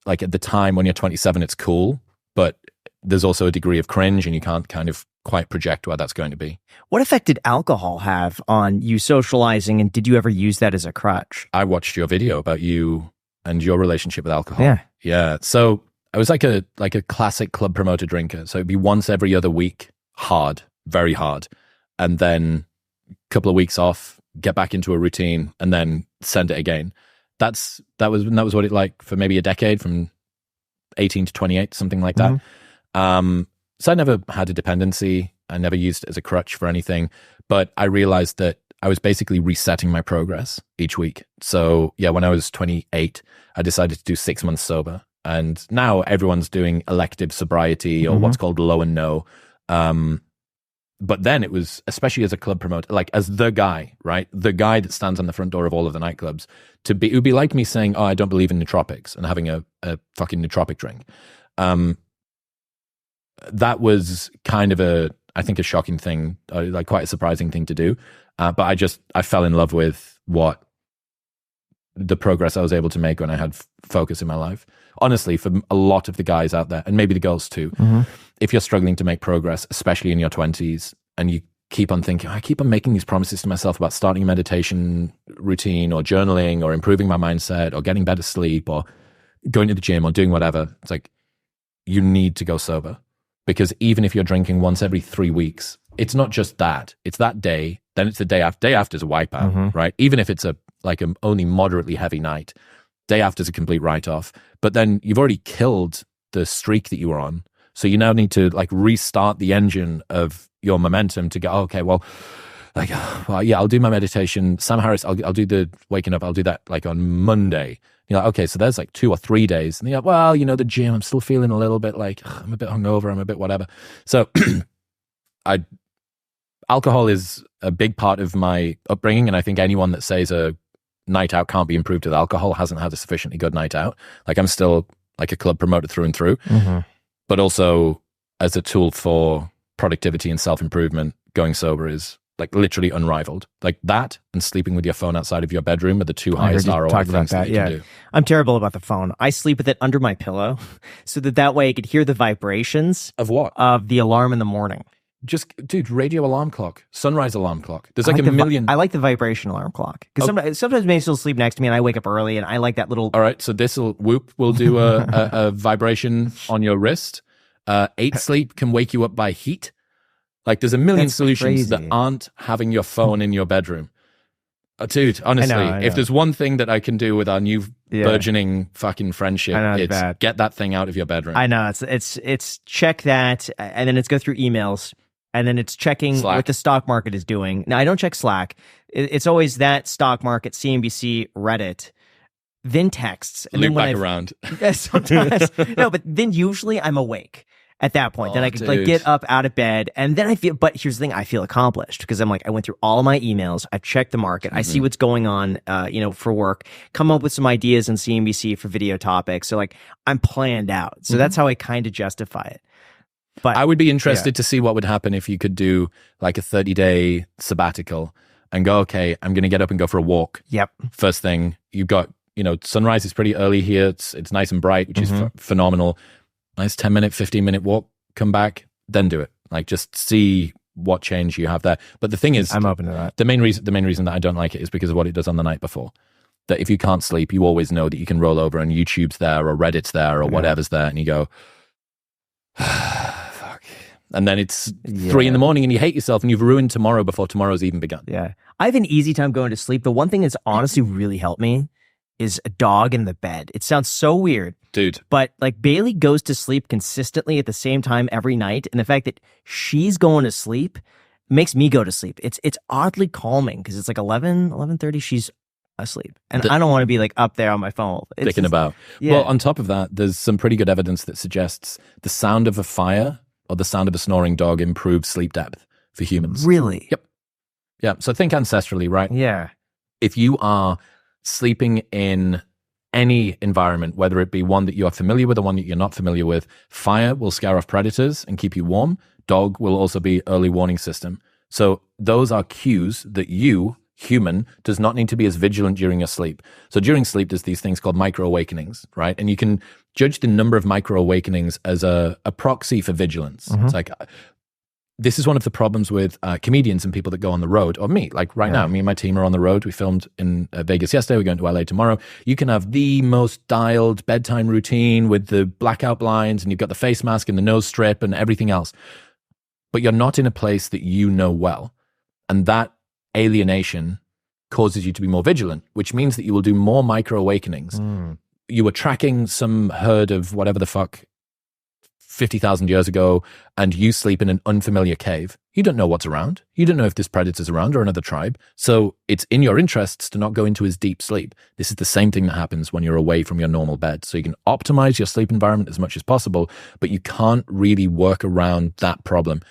like at the time when you're 27, it's cool, but there's also a degree of cringe and you can't kind of quite project where that's going to be. What effect did alcohol have on you socializing, and did you ever use that as a crutch? I watched your video about you and your relationship with alcohol. Yeah. Yeah. So I was like a classic club promoter drinker. So it'd be once every other week, hard, very hard. And then a couple of weeks off, get back into a routine, and then send it again. That was what it like for maybe a decade, from 18 to 28, something like that. So I never had a dependency. I never used it as a crutch for anything, but I realized that I was basically resetting my progress each week. So yeah, when I was 28, I decided to do 6 months sober. And now everyone's doing elective sobriety, or what's called low and no. But then it was, especially as a club promoter, like as the guy, right? The guy that stands on the front door of all of the nightclubs, it would be like me saying, oh, I don't believe in nootropics, and having a fucking nootropic drink. That was kind of I think a shocking thing, like quite a surprising thing to do. But I fell in love with the progress I was able to make when I had focus in my life. Honestly, for a lot of the guys out there, and maybe the girls too, if you're struggling to make progress, especially in your 20s, and you keep on thinking, I keep on making these promises to myself about starting a meditation routine, or journaling, or improving my mindset, or getting better sleep, or going to the gym, or doing whatever, it's like, you need to go sober. Because even if you're drinking once every 3 weeks, it's not just that. It's that day, then it's the day after. Day after is a wipeout, right? Even if it's like an only moderately heavy night, day after is a complete write-off. But then you've already killed the streak that you were on. So you now need to like restart the engine of your momentum to go, okay, well, yeah, I'll do my meditation. Sam Harris, I'll do the waking up. I'll do that like on Monday. You're like, okay, so there's like 2 or 3 days. And you're like, well, the gym, I'm still feeling a little bit like, I'm a bit hungover, I'm a bit whatever. So alcohol is a big part of my upbringing. And I think anyone that says a night out can't be improved with alcohol hasn't had a sufficiently good night out. Like, I'm still like a club promoter through and through, but also as a tool for productivity and self-improvement, going sober is like literally unrivaled. Like that and sleeping with your phone outside of your bedroom are the two highest ROI things that you can do. I'm terrible about the phone. I sleep with it under my pillow so that way I could hear the vibrations. Of what? Of the alarm in the morning. Just, dude, radio alarm clock, sunrise alarm clock. There's like a million. I like the vibration alarm clock. Because sometimes Mason will sleep next to me and I wake up early and I like that little. All right, so we'll do a vibration on your wrist. 8 sleep can wake you up by heat. Like, there's a million solutions that aren't having your phone in your bedroom. Dude, honestly, I know. If there's one thing that I can do with our new burgeoning fucking friendship, it's get that thing out of your bedroom. I know. It's check that, and then it's go through emails, and then it's checking what the stock market is doing. Now, I don't check Slack. It's always that stock market, CNBC, Reddit, then texts. And loop then back around. Sometimes. No, but then usually I'm awake. At that point, then I could like get up out of bed, and then I feel. But here's the thing: I feel accomplished because I'm like, I went through all of my emails, I checked the market, I see what's going on, for work, come up with some ideas on CNBC for video topics. So like, I'm planned out. So that's how I kind of justify it. But I would be interested to see what would happen if you could do like a 30-day sabbatical and go, okay, I'm going to get up and go for a walk. Yep. First thing, you've got sunrise is pretty early here. It's nice and bright, which is phenomenal. Nice 10-minute, 15-minute walk, come back, then do it. Like, just see what change you have there. But the thing is, I'm open to that. The main reason that I don't like it is because of what it does on the night before. That if you can't sleep, you always know that you can roll over and YouTube's there or Reddit's there or whatever's there, and you go, fuck. And then it's 3 a.m. and you hate yourself and you've ruined tomorrow before tomorrow's even begun. Yeah. I have an easy time going to sleep. The one thing that's honestly really helped me is a dog in the bed. It sounds so weird. Dude. But like, Bailey goes to sleep consistently at the same time every night. And the fact that she's going to sleep makes me go to sleep. It's oddly calming because it's like 11:30, she's asleep. And I don't want to be like up there on my phone. Thinking about. Yeah. Well, on top of that, there's some pretty good evidence that suggests the sound of a fire or the sound of a snoring dog improves sleep depth for humans. Really? Yep. Yeah. So think ancestrally, right? Yeah. If you are sleeping in any environment, whether it be one that you are familiar with or one that you're not familiar with, fire will scare off predators and keep you warm. Dog will also be early warning system. So those are cues that you, human, does not need to be as vigilant during your sleep. So during sleep, there's these things called micro awakenings, right? And you can judge the number of micro awakenings as a proxy for vigilance. It's like, this is one of the problems with comedians and people that go on the road, or me. Like right now, me and my team are on the road. We filmed in Vegas yesterday. We're going to LA tomorrow. You can have the most dialed bedtime routine with the blackout blinds, and you've got the face mask and the nose strip and everything else. But you're not in a place that you know well. And that alienation causes you to be more vigilant, which means that you will do more micro awakenings. You were tracking some herd of whatever the fuck 50,000 years ago, and you sleep in an unfamiliar cave. You don't know what's around. You don't know if this predator's around or another tribe. So it's in your interests to not go into his deep sleep. This is the same thing that happens when you're away from your normal bed. So you can optimize your sleep environment as much as possible, but you can't really work around that problem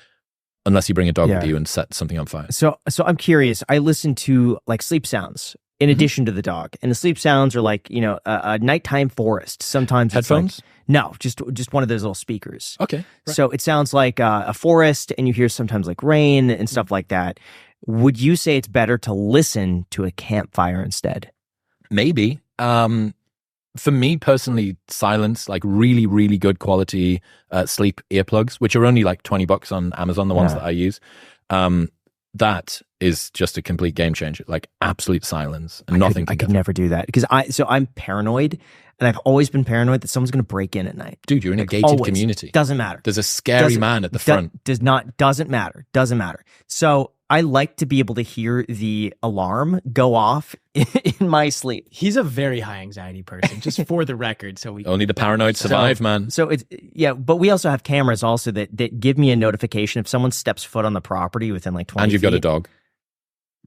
unless you bring a dog with you and set something on fire. So I'm curious. I listen to like sleep sounds in addition to the dog, and the sleep sounds are like, a nighttime forest. Sometimes headphones. It's like, no, just one of those little speakers. Okay. Right. So it sounds like a forest, and you hear sometimes like rain and stuff like that. Would you say it's better to listen to a campfire instead? Maybe. For me personally, silence, like really, really good quality sleep earplugs, which are only like $20 on Amazon, the ones that I use. That is just a complete game changer, like absolute silence and nothing. I could never do that because I'm paranoid, and I've always been paranoid that someone's going to break in at night. Dude, you're in a gated community. Doesn't matter. There's a scary man at the front. Doesn't matter. Doesn't matter. So I like to be able to hear the alarm go off in my sleep. He's a very high anxiety person, just for the record. So only the paranoid survive, man. So it's but we also have cameras also that give me a notification if someone steps foot on the property within like 20 And you've feet. got a dog.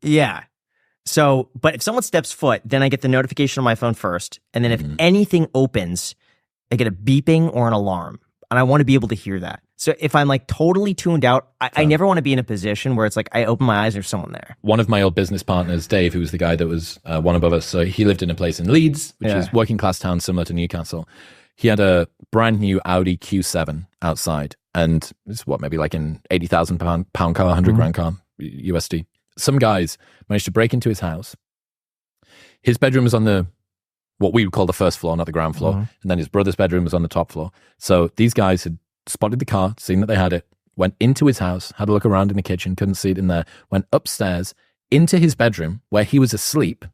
Yeah. So, but if someone steps foot, then I get the notification on my phone first, and then if anything opens, I get a beeping or an alarm, and I want to be able to hear that. So if I'm like totally tuned out, I never want to be in a position where it's like I open my eyes and there's someone there. One of my old business partners, Dave, who was the guy that was one above us, so he lived in a place in Leeds, which is working class town similar to Newcastle. He had a brand new Audi Q7 outside, and it's maybe like an £80,000 car, 100 grand car, USD. Some guys managed to break into his house. His bedroom was on what we would call the first floor, not the ground floor. And then his brother's bedroom was on the top floor. So these guys had spotted the car, seen that they had it, went into his house, had a look around in the kitchen, couldn't see it in there, went upstairs into his bedroom where he was asleep,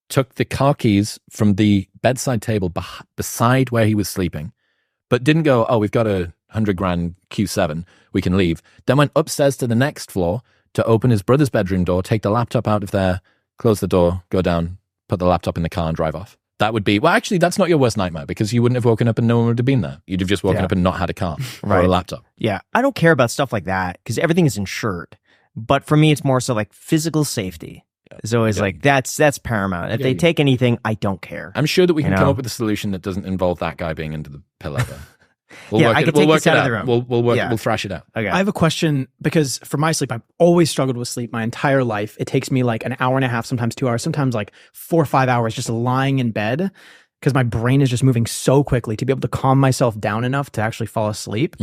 took the car keys from the bedside table beside where he was sleeping, but didn't go, oh, we've got a 100 grand Q7, we can leave. Then went upstairs to the next floor to open his brother's bedroom door, take the laptop out of there, close the door, go down, put the laptop in the car and drive off. That would be, well, actually, that's not your worst nightmare because you wouldn't have woken up and no one would have been there. You'd have just woken up and not had a car or a laptop. Yeah. I don't care about stuff like that because everything is insured. But for me, it's more so like physical safety. It's always like, that's paramount. If they take anything, I don't care. I'm sure that we can come up with a solution that doesn't involve that guy being under the pillow. I can take this out of the room. We'll thrash it out. Okay. I have a question because for my sleep, I've always struggled with sleep my entire life. It takes me like an hour and a half, sometimes 2 hours, sometimes like 4 or 5 hours just lying in bed because my brain is just moving so quickly to be able to calm myself down enough to actually fall asleep.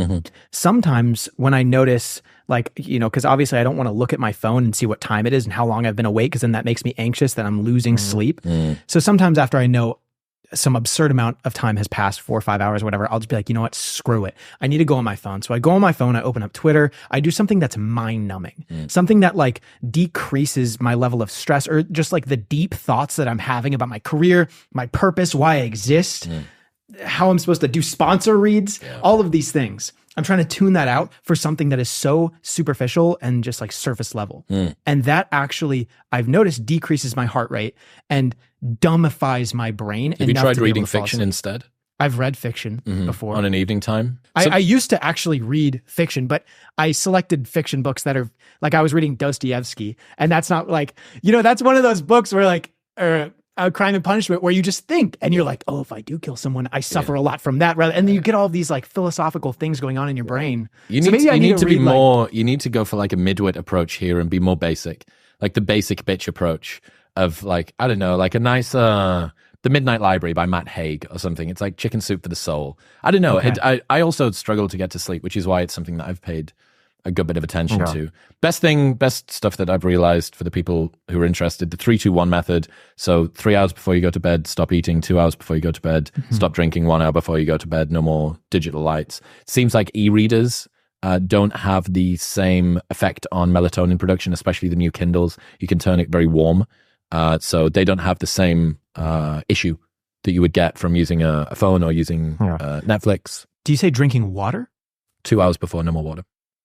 Sometimes when I notice, like, because obviously I don't want to look at my phone and see what time it is and how long I've been awake, because then that makes me anxious that I'm losing sleep. So sometimes after I know some absurd amount of time has passed, 4 or 5 hours, whatever, I'll just be like, you know what, screw it. I need to go on my phone. So I go on my phone, I open up Twitter, I do something that's mind numbing, something that like decreases my level of stress, or just like the deep thoughts that I'm having about my career, my purpose, why I exist, how I'm supposed to do sponsor reads, all of these things. I'm trying to tune that out for something that is so superficial and just like surface level. And that actually, I've noticed, decreases my heart rate and dumbifies my brain. Have you tried reading fiction instead? I've read fiction before. On an evening time? I used to actually read fiction, but I selected fiction books that are, like, I was reading Dostoevsky, and that's not like, that's one of those books where like, Crime and Punishment, where you just think and you're like, oh, if I do kill someone, I suffer a lot from that, rather, and then you get all these like philosophical things going on in your brain. You need to be more, you need to go for like a midwit approach here and be more basic, like the basic bitch approach of like, I don't know, like a nice The Midnight Library by Matt Haig or something. It's like chicken soup for the soul. I don't know. Okay. I also struggle to get to sleep, which is why it's something that I've paid a good bit of attention to. Best stuff that I've realized for the people who are interested, the 3-2-1 method. So 3 hours before you go to bed, stop eating. 2 hours before you go to bed, stop drinking. 1 hour before you go to bed, no more digital lights. It seems like e-readers don't have the same effect on melatonin production, especially the new Kindles. You can turn it very warm. So they don't have the same issue that you would get from using a phone or using Netflix. Do you say drinking water? 2 hours before, no more water.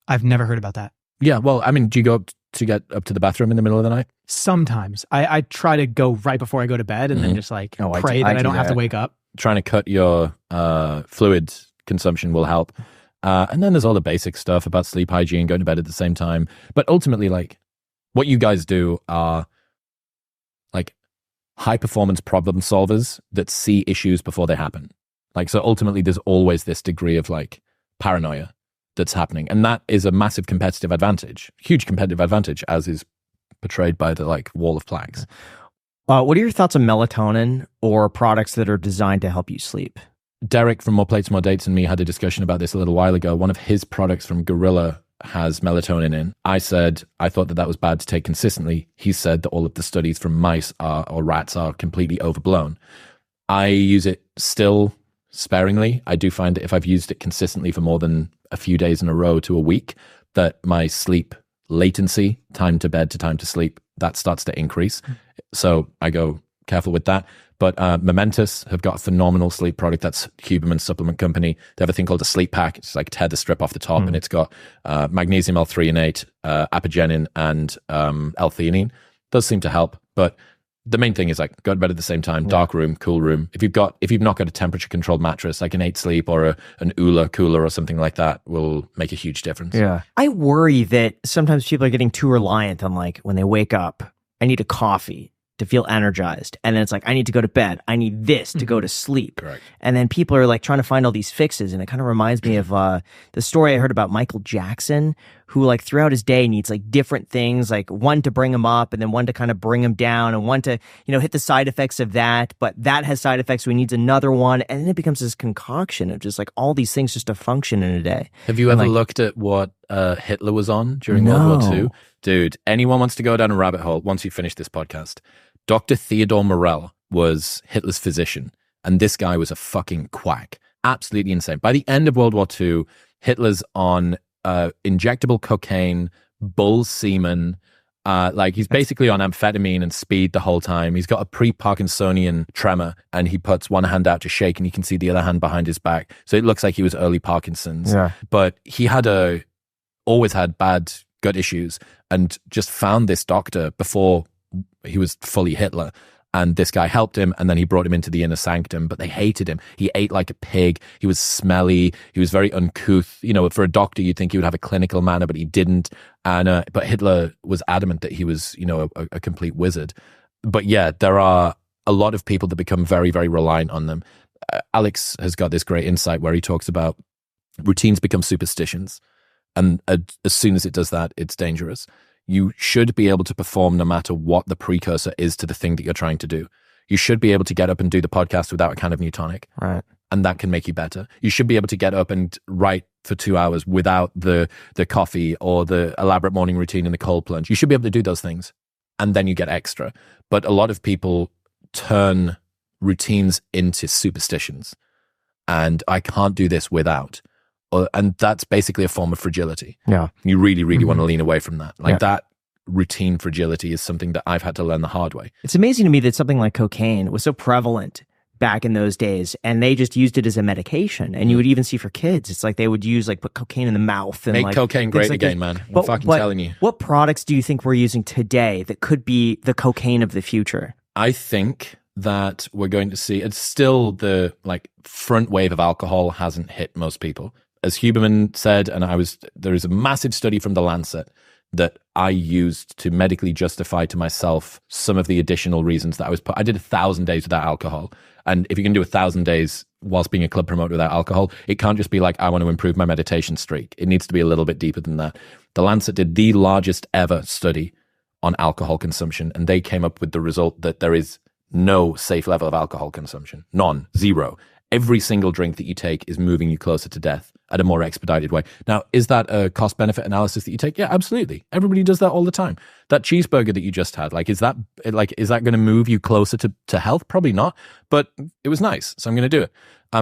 I've never heard about that. Yeah, well, I mean, do you go up to get up to the bathroom in the middle of the night? Sometimes. I try to go right before I go to bed and then just like pray that I don't have to wake up. Trying to cut your fluid consumption will help. And then there's all the basic stuff about sleep hygiene, going to bed at the same time. But ultimately, like, what you guys do are like high performance problem solvers that see issues before they happen. Like, so ultimately there's always this degree of like paranoia that's happening. And that is a massive competitive advantage, huge competitive advantage, as is portrayed by the like wall of plaques. What are your thoughts on melatonin or products that are designed to help you sleep? Derek from More Plates, More Dates and me had a discussion about this a little while ago. One of his products from Gorilla has melatonin in. I said I thought that was bad to take consistently. He said that all of the studies from mice or rats are completely overblown. I use it still sparingly. I do find that if I've used it consistently for more than a few days in a row to a week, that my sleep latency, time to bed to time to sleep, that starts to increase. So I go careful with that. But Momentous have got a phenomenal sleep product. That's Huberman Supplement Company. They have a thing called a sleep pack. It's like tear the strip off the top, and it's got magnesium L-threonate, apigenin, and L-theanine. Those seem to help, but the main thing is like go to bed at the same time, dark room, cool room. If you've not got a temperature controlled mattress, like an 8 Sleep or an Oola cooler or something like that, will make a huge difference. Yeah. I worry that sometimes people are getting too reliant on like when they wake up, I need a coffee to feel energized. And then it's like, I need to go to bed. I need this to go to sleep. Correct. And then people are like trying to find all these fixes. And it kind of reminds me of the story I heard about Michael Jackson, who like throughout his day needs like different things, like one to bring him up and then one to kind of bring him down and one to, hit the side effects of that. But that has side effects, so he needs another one. And then it becomes this concoction of just like all these things just to function in a day. Have you ever looked at what Hitler was on during World War II? Dude, anyone wants to go down a rabbit hole once you finish this podcast. Dr. Theodore Morell was Hitler's physician, and this guy was a fucking quack. Absolutely insane. By the end of World War II, Hitler's on injectable cocaine, bull semen, he's basically on amphetamine and speed the whole time. He's got a pre-Parkinsonian tremor, and he puts one hand out to shake, and you can see the other hand behind his back. So it looks like he was early Parkinson's. Yeah. But he had always had bad gut issues, and just found this doctor before he was fully Hitler, and this guy helped him, and then he brought him into the inner sanctum, but they hated him. He ate like a pig. He was smelly. He was very uncouth. For a doctor, you'd think he would have a clinical manner, but he didn't. And but Hitler was adamant that he was, a complete wizard. But yeah, there are a lot of people that become very, very reliant on them. Alex has got this great insight where he talks about routines become superstitions, and as soon as it does that, it's dangerous. You should be able to perform no matter what the precursor is to the thing that you're trying to do. You should be able to get up and do the podcast without a can of new tonic. Right. And that can make you better. You should be able to get up and write for 2 hours without the coffee or the elaborate morning routine and the cold plunge. You should be able to do those things, and then you get extra. But a lot of people turn routines into superstitions, and I can't do this without. And that's basically a form of fragility. Yeah. You really, really want to lean away from that. Like that routine fragility is something that I've had to learn the hard way. It's amazing to me that something like cocaine was so prevalent back in those days, and they just used it as a medication. And you would even see for kids, it's like they would use put cocaine in the mouth and make cocaine great again, man. I'm fucking telling you. What products do you think we're using today that could be the cocaine of the future? I think that we're going to see, it's still the front wave of alcohol hasn't hit most people. As Huberman said, and there is a massive study from the Lancet that I used to medically justify to myself some of the additional reasons that I did 1,000 days without alcohol. And if you can do 1,000 days whilst being a club promoter without alcohol, it can't just be like, I want to improve my meditation streak. It needs to be a little bit deeper than that. The Lancet did the largest ever study on alcohol consumption, and they came up with the result that there is no safe level of alcohol consumption. None. Zero. Every single drink that you take is moving you closer to death at a more expedited way. Now, is that a cost-benefit analysis that you take? Yeah, absolutely. Everybody does that all the time. That cheeseburger that you just had, is that going to move you closer to health? Probably not, but it was nice, so I'm going to do it.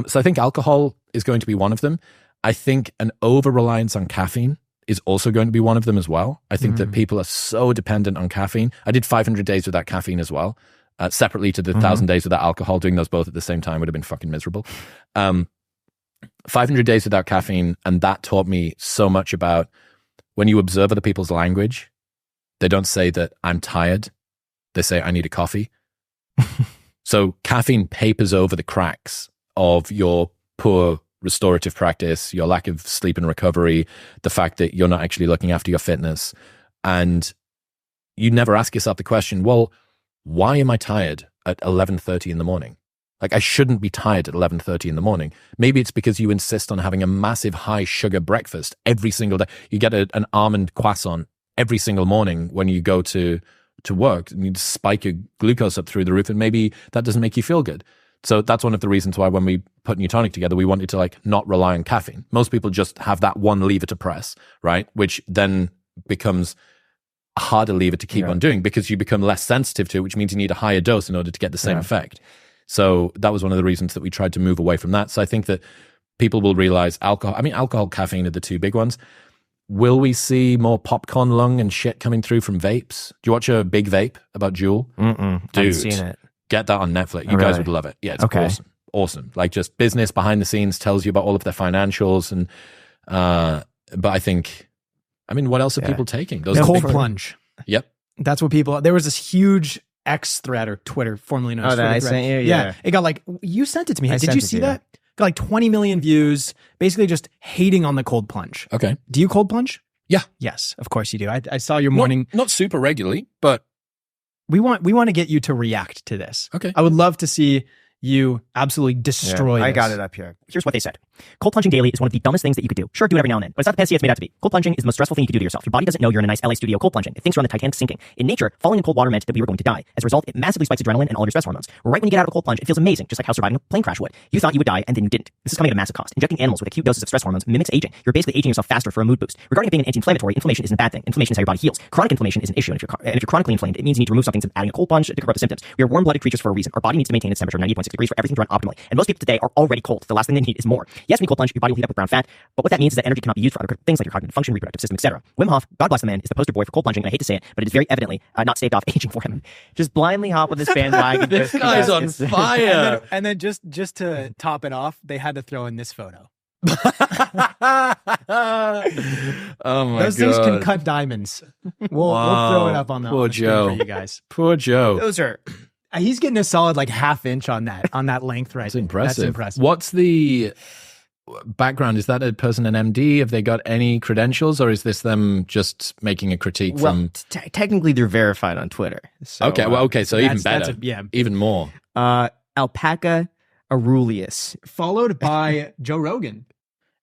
So I think alcohol is going to be one of them. I think an over-reliance on caffeine is also going to be one of them as well. I think that people are so dependent on caffeine. I did 500 days without caffeine as well. Separately to the 1,000 days without alcohol. Doing those both at the same time would have been fucking miserable. 500 days without caffeine, and that taught me so much about when you observe other people's language, they don't say that I'm tired. They say, I need a coffee. So caffeine papers over the cracks of your poor restorative practice, your lack of sleep and recovery, the fact that you're not actually looking after your fitness. And you never ask yourself the question, well, why am I tired at 11:30 in the morning? I shouldn't be tired at 11:30 in the morning. Maybe it's because you insist on having a massive high sugar breakfast every single day. You get an almond croissant every single morning when you go to work, and you spike your glucose up through the roof, and maybe that doesn't make you feel good. So that's one of the reasons why when we put new tonic together, we wanted to not rely on caffeine. Most people just have that one lever to press, right? Which then becomes a harder lever to keep on doing because you become less sensitive to it, which means you need a higher dose in order to get the same effect. So that was one of the reasons that we tried to move away from that. So I think that people will realize alcohol, caffeine are the two big ones. Will we see more popcorn lung and shit coming through from vapes? Do you watch a Big Vape about Juul? Dude, I've seen it. Get that on Netflix. You guys would love it. Yeah, it's awesome. Just business behind the scenes, tells you about all of their financials. And but I think, what else are people taking? Those cold plunge. Yep. That's what there was this huge X thread or Twitter, formerly known as Twitter that I thread. sent you? Yeah. It got you sent it to me. Did you see that? Got 20 million views, basically just hating on the cold plunge. Okay. Do you cold plunge? Yeah. Yes, of course you do. I saw your morning. Not super regularly, but we want to get you to react to this. Okay. I would love to see you absolutely destroy I this. got it up here. Here's what they said. Cold plunging daily is one of the dumbest things that you could do. Sure, do it every now and then, but it's not the fancy it's made out to be. Cold plunging is the most stressful thing you could do to yourself. Your body doesn't know you're in a nice LA studio cold plunging. If things are on the Titanic sinking. In nature, falling in cold water meant that we were going to die. As a result, it massively spikes adrenaline and all of your stress hormones. Right when you get out of a cold plunge, it feels amazing, just like how surviving a plane crash would. You thought you would die, and then you didn't. This is coming at a massive cost. Injecting animals with acute doses of stress hormones mimics aging. You're basically aging yourself faster for a mood boost. Regarding it being an anti-inflammatory, inflammation isn't a bad thing. Inflammation is how your body heals. Chronic inflammation is an issue, and if you're chronically inflamed, it means you need to remove something. So adding a cold plunge to cover up the symptoms. We are warm-blooded creatures for a reason. Our body needs to maintain its temperature of 98.6 degrees for everything to run optimally. And most people today are already cold. The last thing they need is more. Yes, when you cold plunge, your body will heat up with brown fat, but what that means is that energy cannot be used for other things like your cognitive function, reproductive system, etc. Wim Hof, God bless the man, is the poster boy for cold plunging, and I hate to say it, but it is very evidently not staved off aging for him. Just blindly hop with this bandwagon. This guy's on fire. And then just to top it off, they had to throw in this photo. Oh my Those things can cut diamonds. We'll throw it up on the Poor Joe. for you guys. Poor Joe. Those are. He's getting a solid half inch on that length right That's there. impressive. That's impressive. What's the background? Is that a person an MD? Have they got any credentials, or is this them just making a critique from? Technically, they're verified on Twitter. So, okay. So even better. Even more. Alpaca Aurelius, followed by Joe Rogan.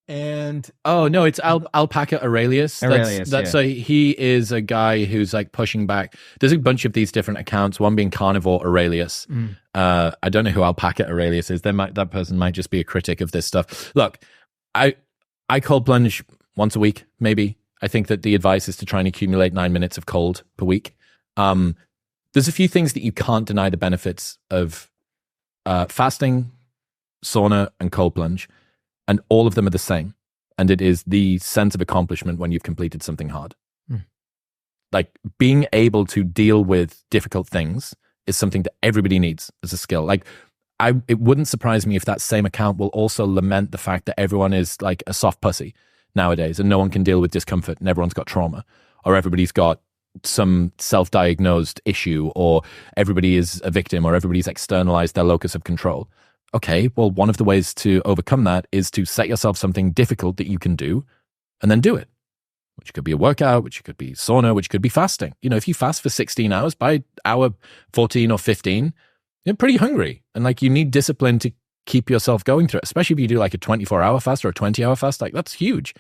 And oh no, it's Alpaca Aurelius. Aurelius, That's so he is a guy who's like pushing back. There's a bunch of these different accounts. One being Carnivore Aurelius. I don't know who Alpaca Aurelius is. That person might just be a critic of this stuff. Look, I cold plunge once a week, maybe. I think that the advice is to try and accumulate 9 minutes of cold per week. There's a few things that you can't deny the benefits of fasting, sauna, and cold plunge. And all of them are the same. And it is the sense of accomplishment when you've completed something hard. Like being able to deal with difficult things is something that everybody needs as a skill. Like it wouldn't surprise me if that same account will also lament the fact that everyone is like a soft pussy nowadays and no one can deal with discomfort and everyone's got trauma or everybody's got some self-diagnosed issue or everybody is a victim or everybody's externalized their locus of control. Okay, well, one of the ways to overcome that is to set yourself something difficult that you can do and then do it, which could be a workout, which could be sauna, which could be fasting. You know, if you fast for 16 hours, by hour 14 or 15, you're pretty hungry. And like you need discipline to keep yourself going through it, especially if you do like a 24-hour fast or a 20-hour fast, like that's huge.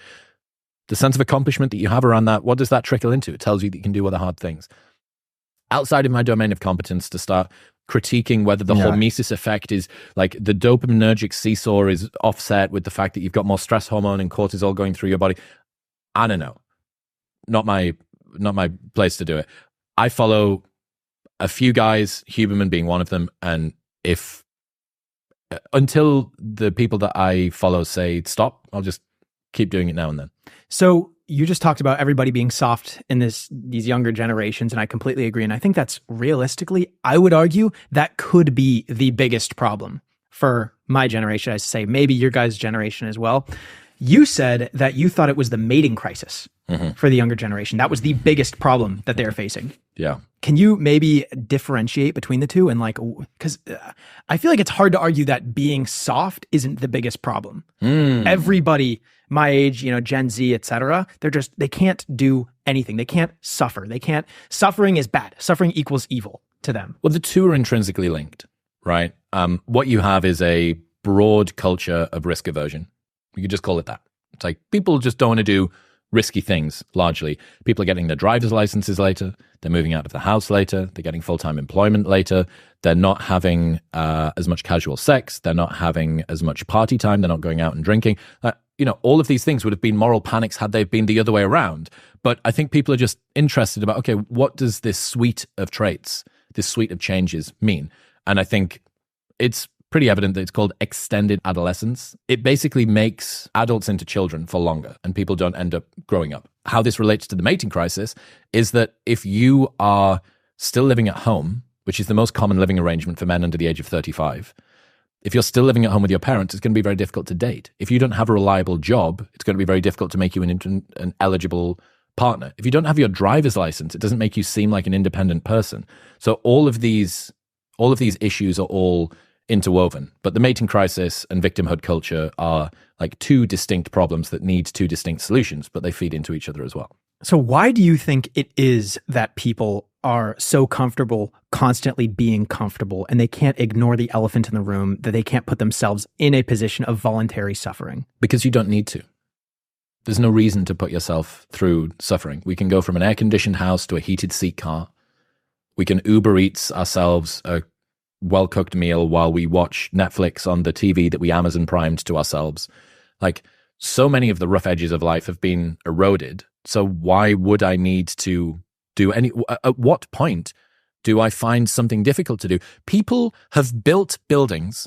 The sense of accomplishment that you have around that, what does that trickle into? It tells you that you can do other hard things. Outside of my domain of competence to start critiquing whether the hormesis effect is like the dopaminergic seesaw is offset with the fact that you've got more stress hormone and cortisol going through your body. I don't know. Not my place to do it. I follow a few guys, Huberman being one of them, and until the people that I follow say stop, I'll just keep doing it now and then. So you just talked about everybody being soft in these younger generations, and I completely agree. And I think that's realistically, I would argue that could be the biggest problem for my generation. I say maybe your guys' generation as well. You said that you thought it was the mating crisis for the younger generation. That was the biggest problem that they're facing. Yeah. Can you maybe differentiate between the two? And like, because I feel like it's hard to argue that being soft isn't the biggest problem. Everybody my age, Gen Z, etc., they can't do anything. They can't suffer. Suffering is bad. Suffering equals evil to them. Well, the two are intrinsically linked, right? What you have is a broad culture of risk aversion. You could just call it that. It's like people just don't want to do risky things, largely. People are getting their driver's licenses later. They're moving out of the house later. They're getting full-time employment later. They're not having as much casual sex. They're not having as much party time. They're not going out and drinking. All of these things would have been moral panics had they been the other way around. But I think people are just interested about, okay, what does this suite of traits, this suite of changes mean? And I think it's pretty evident that it's called extended adolescence. It basically makes adults into children for longer and people don't end up growing up. How this relates to the mating crisis is that if you are still living at home, which is the most common living arrangement for men under the age of 35, if you're still living at home with your parents, it's going to be very difficult to date. If you don't have a reliable job, it's going to be very difficult to make you an eligible partner. If you don't have your driver's license, it doesn't make you seem like an independent person. So all of these issues are all interwoven. But the mating crisis and victimhood culture are like two distinct problems that need two distinct solutions, but they feed into each other as well. So why do you think it is that people are so comfortable constantly being comfortable and they can't ignore the elephant in the room, that they can't put themselves in a position of voluntary suffering? Because you don't need to. There's no reason to put yourself through suffering. We can go from an air-conditioned house to a heated seat car. We can Uber Eats ourselves a well-cooked meal while we watch Netflix on the TV that we Amazon primed to ourselves. Like, so many of the rough edges of life have been eroded. So why would I need to do at what point do I find something difficult to do? People have built buildings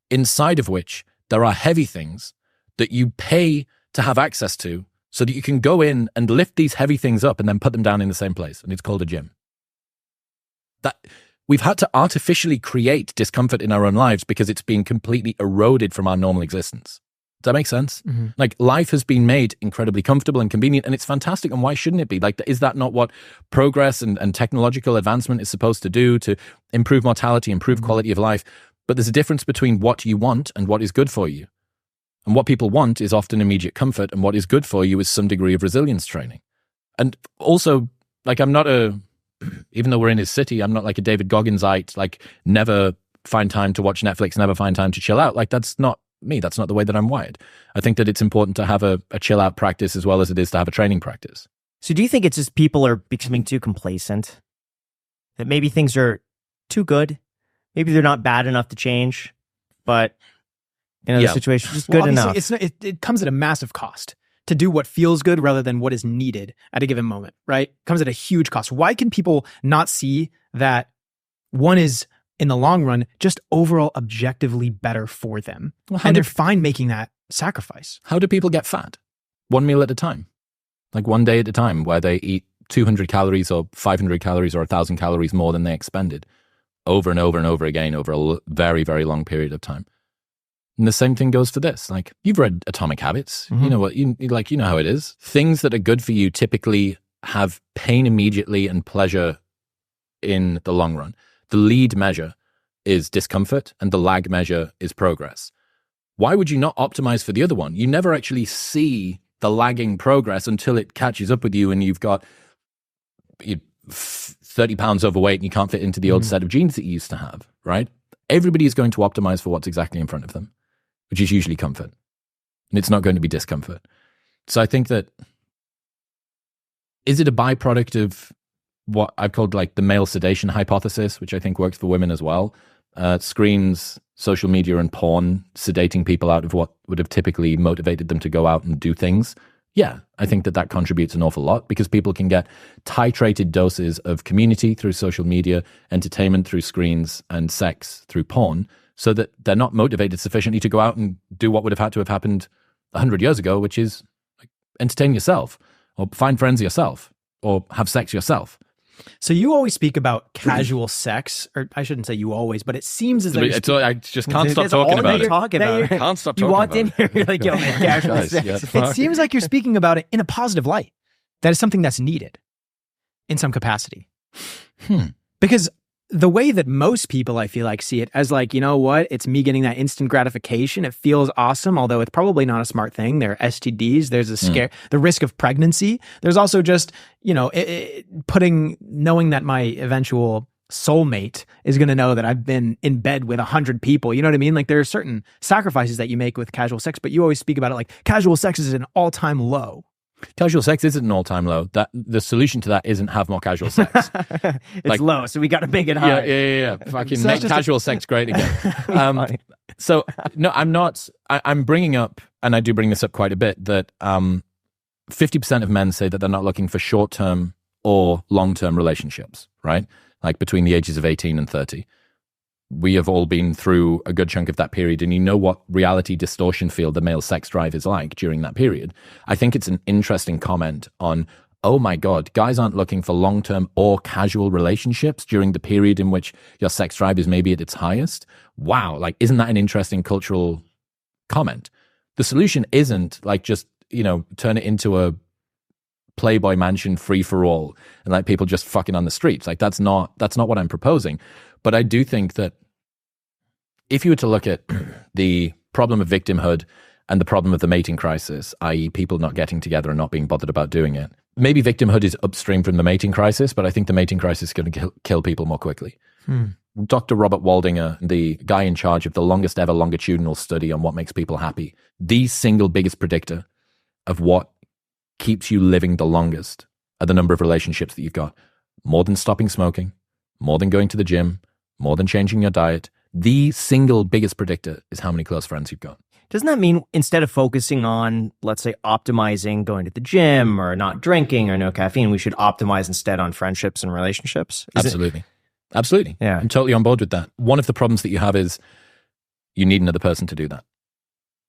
inside of which there are heavy things that you pay to have access to so that you can go in and lift these heavy things up and then put them down in the same place. And it's called a gym. That we've had to artificially create discomfort in our own lives because it's been completely eroded from our normal existence. Does that make sense? Mm-hmm. Like, life has been made incredibly comfortable and convenient, and it's fantastic. And why shouldn't it be? Like, is that not what progress and technological advancement is supposed to do, to improve mortality, improve quality of life? But there's a difference between what you want and what is good for you. And what people want is often immediate comfort, and what is good for you is some degree of resilience training. And also, like, I'm not even though we're in his city, I'm not like a David Gogginsite, like, never find time to watch Netflix, never find time to chill out. Like, that's not me. That's not the way that I'm wired. I think that it's important to have a chill out practice as well as it is to have a training practice. So do you think it's just people are becoming too complacent? That maybe things are too good? Maybe they're not bad enough to change, but the situation is just good enough. It comes at a massive cost to do what feels good rather than what is needed at a given moment, right? It comes at a huge cost. Why can people not see that one is, in the long run, just overall objectively better for them? And they're fine making that sacrifice. How do people get fat? One meal at a time. Like one day at a time, where they eat 200 calories or 500 calories or 1,000 calories more than they expended over and over and over again over a very, very long period of time. And the same thing goes for this. Like, you've read Atomic Habits. You know what, you know how it is. Things that are good for you typically have pain immediately and pleasure in the long run. The lead measure is discomfort and the lag measure is progress. Why would you not optimize for the other one? You never actually see the lagging progress until it catches up with you and you've got 30 pounds overweight and you can't fit into the old set of jeans that you used to have, right? Everybody is going to optimize for what's exactly in front of them, which is usually comfort. And it's not going to be discomfort. So I think that, is it a byproduct of what I've called like the male sedation hypothesis, which I think works for women as well? Screens, social media, and porn sedating people out of what would have typically motivated them to go out and do things. Yeah, I think that contributes an awful lot because people can get titrated doses of community through social media, entertainment through screens, and sex through porn, so that they're not motivated sufficiently to go out and do what would have had to have happened 100 years ago, which is like, entertain yourself or find friends yourself or have sex yourself. So you always speak about casual sex, or I shouldn't say you always, but it seems as though I just can't stop talking about it. Can't stop talking about it. You walked in here, you're like, yo, man, casual sex. It seems like you're speaking about it in a positive light. That is something that's needed in some capacity. Because the way that most people, I feel like, see it as like, you know what, it's me getting that instant gratification. It feels awesome, although it's probably not a smart thing. There are STDs. There's a the risk of pregnancy. There's also just, knowing that my eventual soulmate is going to know that I've been in bed with 100 people. You know what I mean? Like, there are certain sacrifices that you make with casual sex, but you always speak about it like casual sex is an all-time low. Casual sex isn't an all-time low. That the solution to that isn't have more casual sex. It's low, so we got to make it high. Yeah. Fucking make casual sex great again. So no, I'm not. I'm bringing up, and I do bring this up quite a bit, that 50% of men say that they're not looking for short-term or long-term relationships. Right, like between the ages of 18 and 30. We have all been through a good chunk of that period, and you know what reality distortion field the male sex drive is like during that period. I think it's an interesting comment on, oh my God, guys aren't looking for long-term or casual relationships during the period in which your sex drive is maybe at its highest. Wow, like, isn't that an interesting cultural comment? The solution isn't like just, turn it into a Playboy Mansion free-for-all and like people just fucking on the streets. Like, that's not what I'm proposing. But I do think that if you were to look at the problem of victimhood and the problem of the mating crisis, i.e. people not getting together and not being bothered about doing it, maybe victimhood is upstream from the mating crisis, but I think the mating crisis is going to kill people more quickly. Dr. Robert Waldinger, the guy in charge of the longest ever longitudinal study on what makes people happy, the single biggest predictor of what keeps you living the longest are the number of relationships that you've got. More than stopping smoking, more than going to the gym, more than changing your diet. The single biggest predictor is how many close friends you've got. Doesn't that mean instead of focusing on, let's say, optimizing going to the gym or not drinking or no caffeine, we should optimize instead on friendships and relationships? Absolutely. Yeah. I'm totally on board with that. One of the problems that you have is you need another person to do that.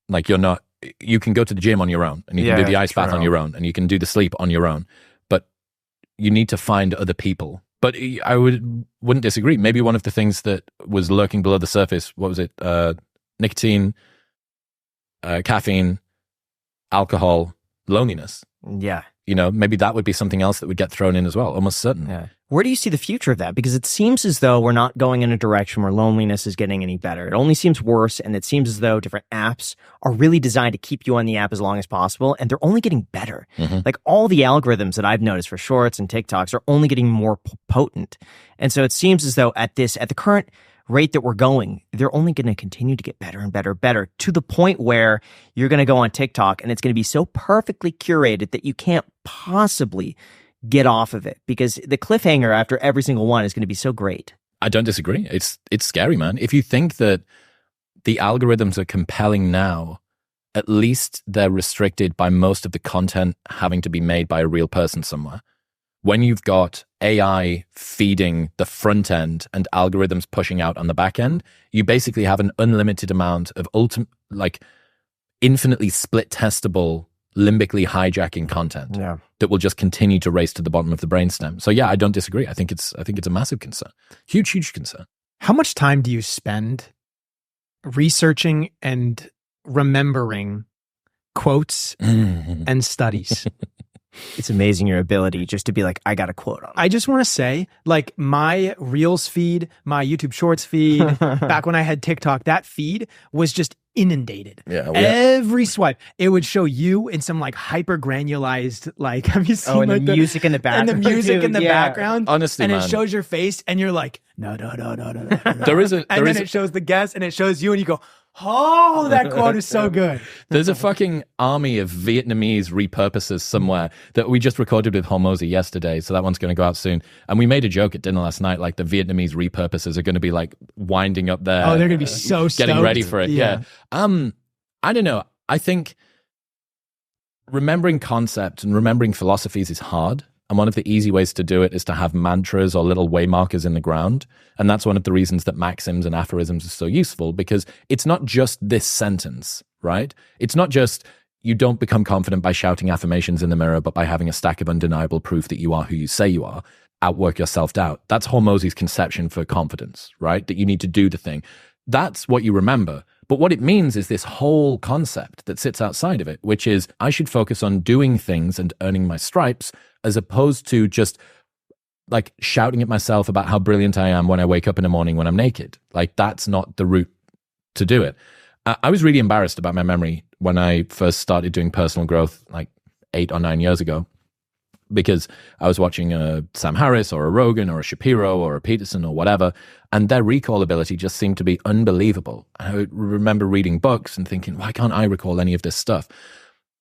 Like, you can go to the gym on your own and you can do the ice bath on your own and you can do the sleep on your own, but you need to find other people. But I wouldn't disagree. Maybe one of the things that was lurking below the surface, what was it? Nicotine, caffeine, alcohol, loneliness. Yeah. Maybe that would be something else that would get thrown in as well. Almost certain. Yeah. Where do you see the future of that? Because it seems as though we're not going in a direction where loneliness is getting any better. It only seems worse, and it seems as though different apps are really designed to keep you on the app as long as possible, and they're only getting better. Like, all the algorithms that I've noticed for shorts and TikToks are only getting more potent. And so it seems as though at the current rate that we're going, they're only going to continue to get better and better and better, to the point where you're going to go on TikTok and it's going to be so perfectly curated that you can't possibly get off of it, because the cliffhanger after every single one is going to be so great. I don't disagree. It's scary, man. If you think that the algorithms are compelling now, at least they're restricted by most of the content having to be made by a real person somewhere. When you've got AI feeding the front end and algorithms pushing out on the back end, you basically have an unlimited amount of infinitely split testable, limbically hijacking content that will just continue to race to the bottom of the brainstem. So yeah, I don't disagree. I think it's a massive concern. Huge concern. How much time do you spend researching and remembering quotes and studies? It's amazing your ability just to be like, I got a quote on it. I just want to say, like, my Reels feed, my YouTube Shorts feed, back when I had TikTok, that feed was just inundated. Every swipe, it would show you in some like hyper granulized, like, have you seen and the music in the background? And the music in the background. Honestly, and man. It shows your face and you're like, no. And then it shows the guest and it shows you and you go, oh, that quote is so good. There's a fucking army of Vietnamese repurposers somewhere that we just recorded with Hormozi yesterday. So that one's going to go out soon. And we made a joke at dinner last night, like the Vietnamese repurposers are going to be like winding up their... Oh, they're going to be so stoked. Getting ready for it. Yeah. I don't know. I think remembering concepts and remembering philosophies is hard. And one of the easy ways to do it is to have mantras or little waymarkers in the ground. And that's one of the reasons that maxims and aphorisms are so useful, because it's not just this sentence, right? It's not just you don't become confident by shouting affirmations in the mirror, but by having a stack of undeniable proof that you are who you say you are. Outwork your self-doubt. That's Hormozi's conception for confidence, right? That you need to do the thing. That's what you remember. But what it means is this whole concept that sits outside of it, which is I should focus on doing things and earning my stripes, as opposed to just like shouting at myself about how brilliant I am when I wake up in the morning when I'm naked. Like, that's not the route to do it. I was really embarrassed about my memory when I first started doing personal growth like 8 or 9 years ago, because I was watching a Sam Harris or a Rogan or a Shapiro or a Peterson or whatever, and their recall ability just seemed to be unbelievable. I would remember reading books and thinking, why can't I recall any of this stuff?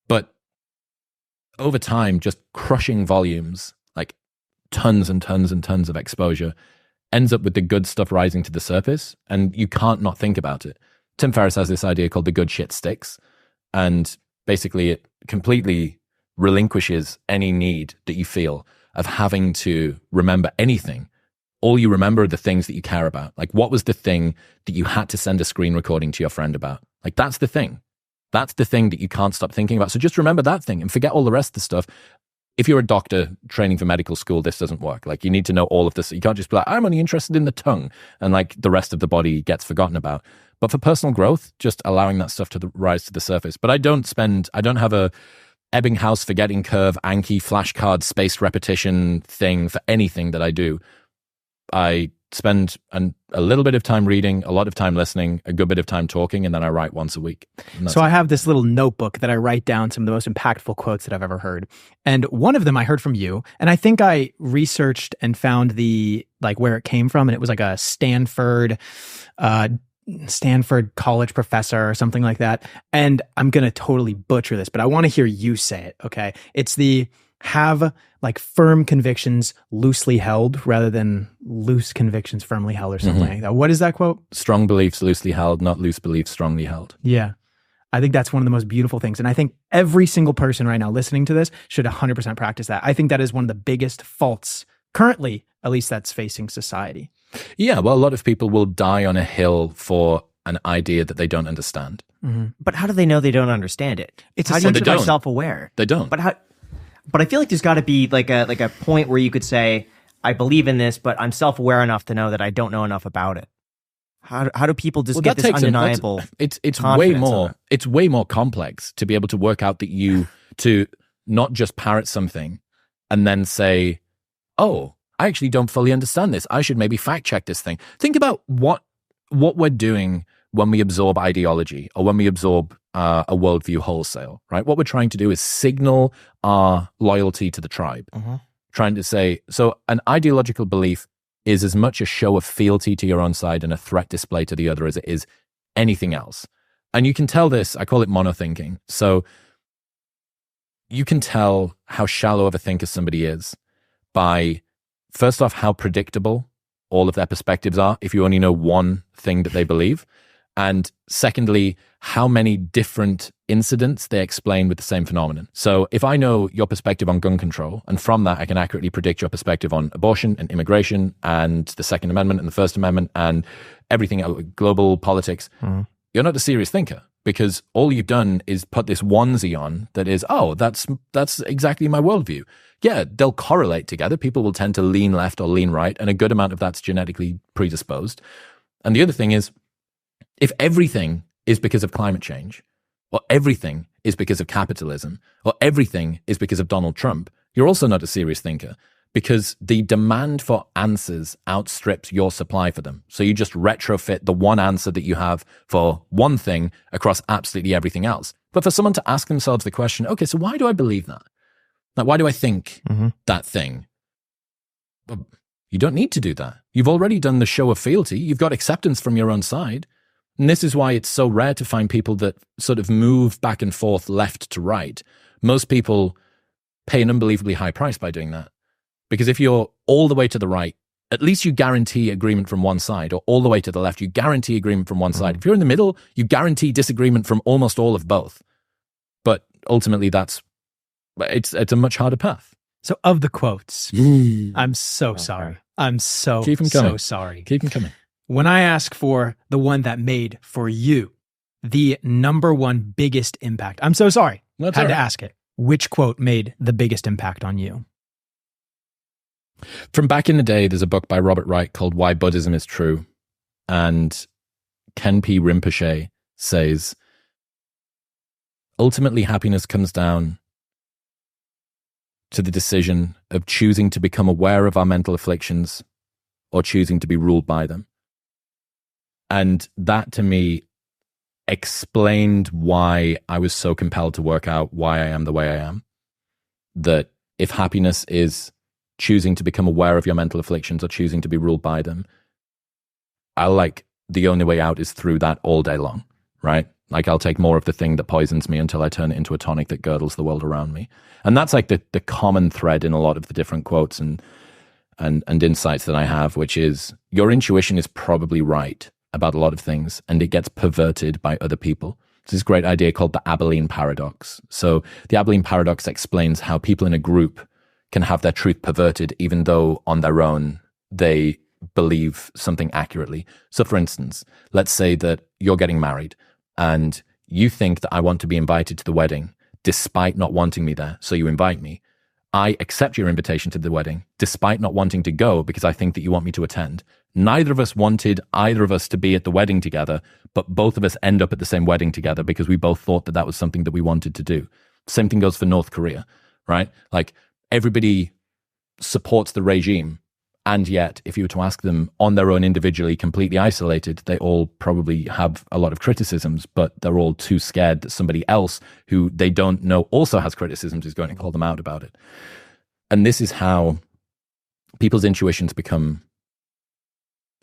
But over time, just crushing volumes, like tons and tons and tons of exposure, ends up with the good stuff rising to the surface, and you can't not think about it. Tim Ferriss has this idea called the good shit sticks, and basically it completely relinquishes any need that you feel of having to remember anything. All you remember are the things that you care about. Like, what was the thing that you had to send a screen recording to your friend about? Like, that's the thing. That's the thing that you can't stop thinking about. So just remember that thing and forget all the rest of the stuff. If you're a doctor training for medical school, this doesn't work. Like, you need to know all of this. You can't just be like, I'm only interested in the tongue, and like the rest of the body gets forgotten about. But for personal growth, just allowing that stuff to rise to the surface. But I don't have a Ebbinghaus forgetting curve, Anki flashcard spaced repetition thing for anything that I do. I spend a little bit of time reading, a lot of time listening, a good bit of time talking, and then I write once a week. So I have this little notebook that I write down some of the most impactful quotes that I've ever heard. And one of them I heard from you, and I think I researched and found where it came from, and it was like a Stanford college professor or something like that. And I'm going to totally butcher this, but I want to hear you say it. Okay. It's the have like firm convictions loosely held rather than loose convictions firmly held or something like that. What is that quote? Strong beliefs loosely held, not loose beliefs strongly held. Yeah. I think that's one of the most beautiful things. And I think every single person right now listening to this should 100% practice that. I think that is one of the biggest faults currently, at least that's facing society. Yeah, well, a lot of people will die on a hill for an idea that they don't understand. Mm-hmm. But how do they know they don't understand it? It's how do you become self-aware? They don't. But I feel like there's got to be like a point where you could say, I believe in this, but I'm self-aware enough to know that I don't know enough about it. How do people just get this undeniable? It's way more. It's way more complex to be able to work out that you to not just parrot something and then say, oh, I actually don't fully understand this. I should maybe fact check this thing. Think about what we're doing when we absorb ideology or when we absorb a worldview wholesale, right? What we're trying to do is signal our loyalty to the tribe. Trying to say, so an ideological belief is as much a show of fealty to your own side and a threat display to the other as it is anything else. And you can tell this, I call it monothinking. So you can tell how shallow of a thinker somebody is by, first off, how predictable all of their perspectives are if you only know one thing that they believe. And secondly, how many different incidents they explain with the same phenomenon. So if I know your perspective on gun control, and from that I can accurately predict your perspective on abortion and immigration and the Second Amendment and the First Amendment and everything else, global politics, you're not a serious thinker, because all you've done is put this onesie on that is, oh, that's exactly my worldview. Yeah, they'll correlate together. People will tend to lean left or lean right, and a good amount of that's genetically predisposed. And the other thing is, if everything is because of climate change, or everything is because of capitalism, or everything is because of Donald Trump, you're also not a serious thinker, because the demand for answers outstrips your supply for them. So you just retrofit the one answer that you have for one thing across absolutely everything else. But for someone to ask themselves the question, okay, so why do I believe that? Like, why do I think that thing? Well, you don't need to do that. You've already done the show of fealty. You've got acceptance from your own side. And this is why it's so rare to find people that sort of move back and forth left to right. Most people pay an unbelievably high price by doing that. Because if you're all the way to the right, at least you guarantee agreement from one side, or all the way to the left, you guarantee agreement from one side. If you're in the middle, you guarantee disagreement from almost all of both. But ultimately, it's a much harder path. So of the quotes, I'm so sorry. I'm so sorry. Keep them coming. When I ask for the one that made for you the number one biggest impact, I'm so sorry. That's Had all to right. ask it. Which quote made the biggest impact on you? From back in the day, there's a book by Robert Wright called Why Buddhism is True. And Ken P. Rinpoche says, ultimately, happiness comes down to the decision of choosing to become aware of our mental afflictions or choosing to be ruled by them. And that, to me, explained why I was so compelled to work out why I am the way I am. That if happiness is choosing to become aware of your mental afflictions or choosing to be ruled by them, the only way out is through that all day long, right? Like, I'll take more of the thing that poisons me until I turn it into a tonic that girdles the world around me. And that's like the common thread in a lot of the different quotes and insights that I have, which is your intuition is probably right about a lot of things, and it gets perverted by other people. There's this great idea called the Abilene paradox. So the Abilene paradox explains how people in a group can have their truth perverted, even though on their own they believe something accurately. So for instance, let's say that you're getting married and you think that I want to be invited to the wedding despite not wanting me there. So you invite me. I accept your invitation to the wedding despite not wanting to go because I think that you want me to attend. Neither of us wanted either of us to be at the wedding together, but both of us end up at the same wedding together because we both thought that that was something that we wanted to do. Same thing goes for North Korea, right? Like, everybody supports the regime, and yet if you were to ask them on their own individually, completely isolated, they all probably have a lot of criticisms, but they're all too scared that somebody else who they don't know also has criticisms is going to call them out about it. And this is how people's intuitions become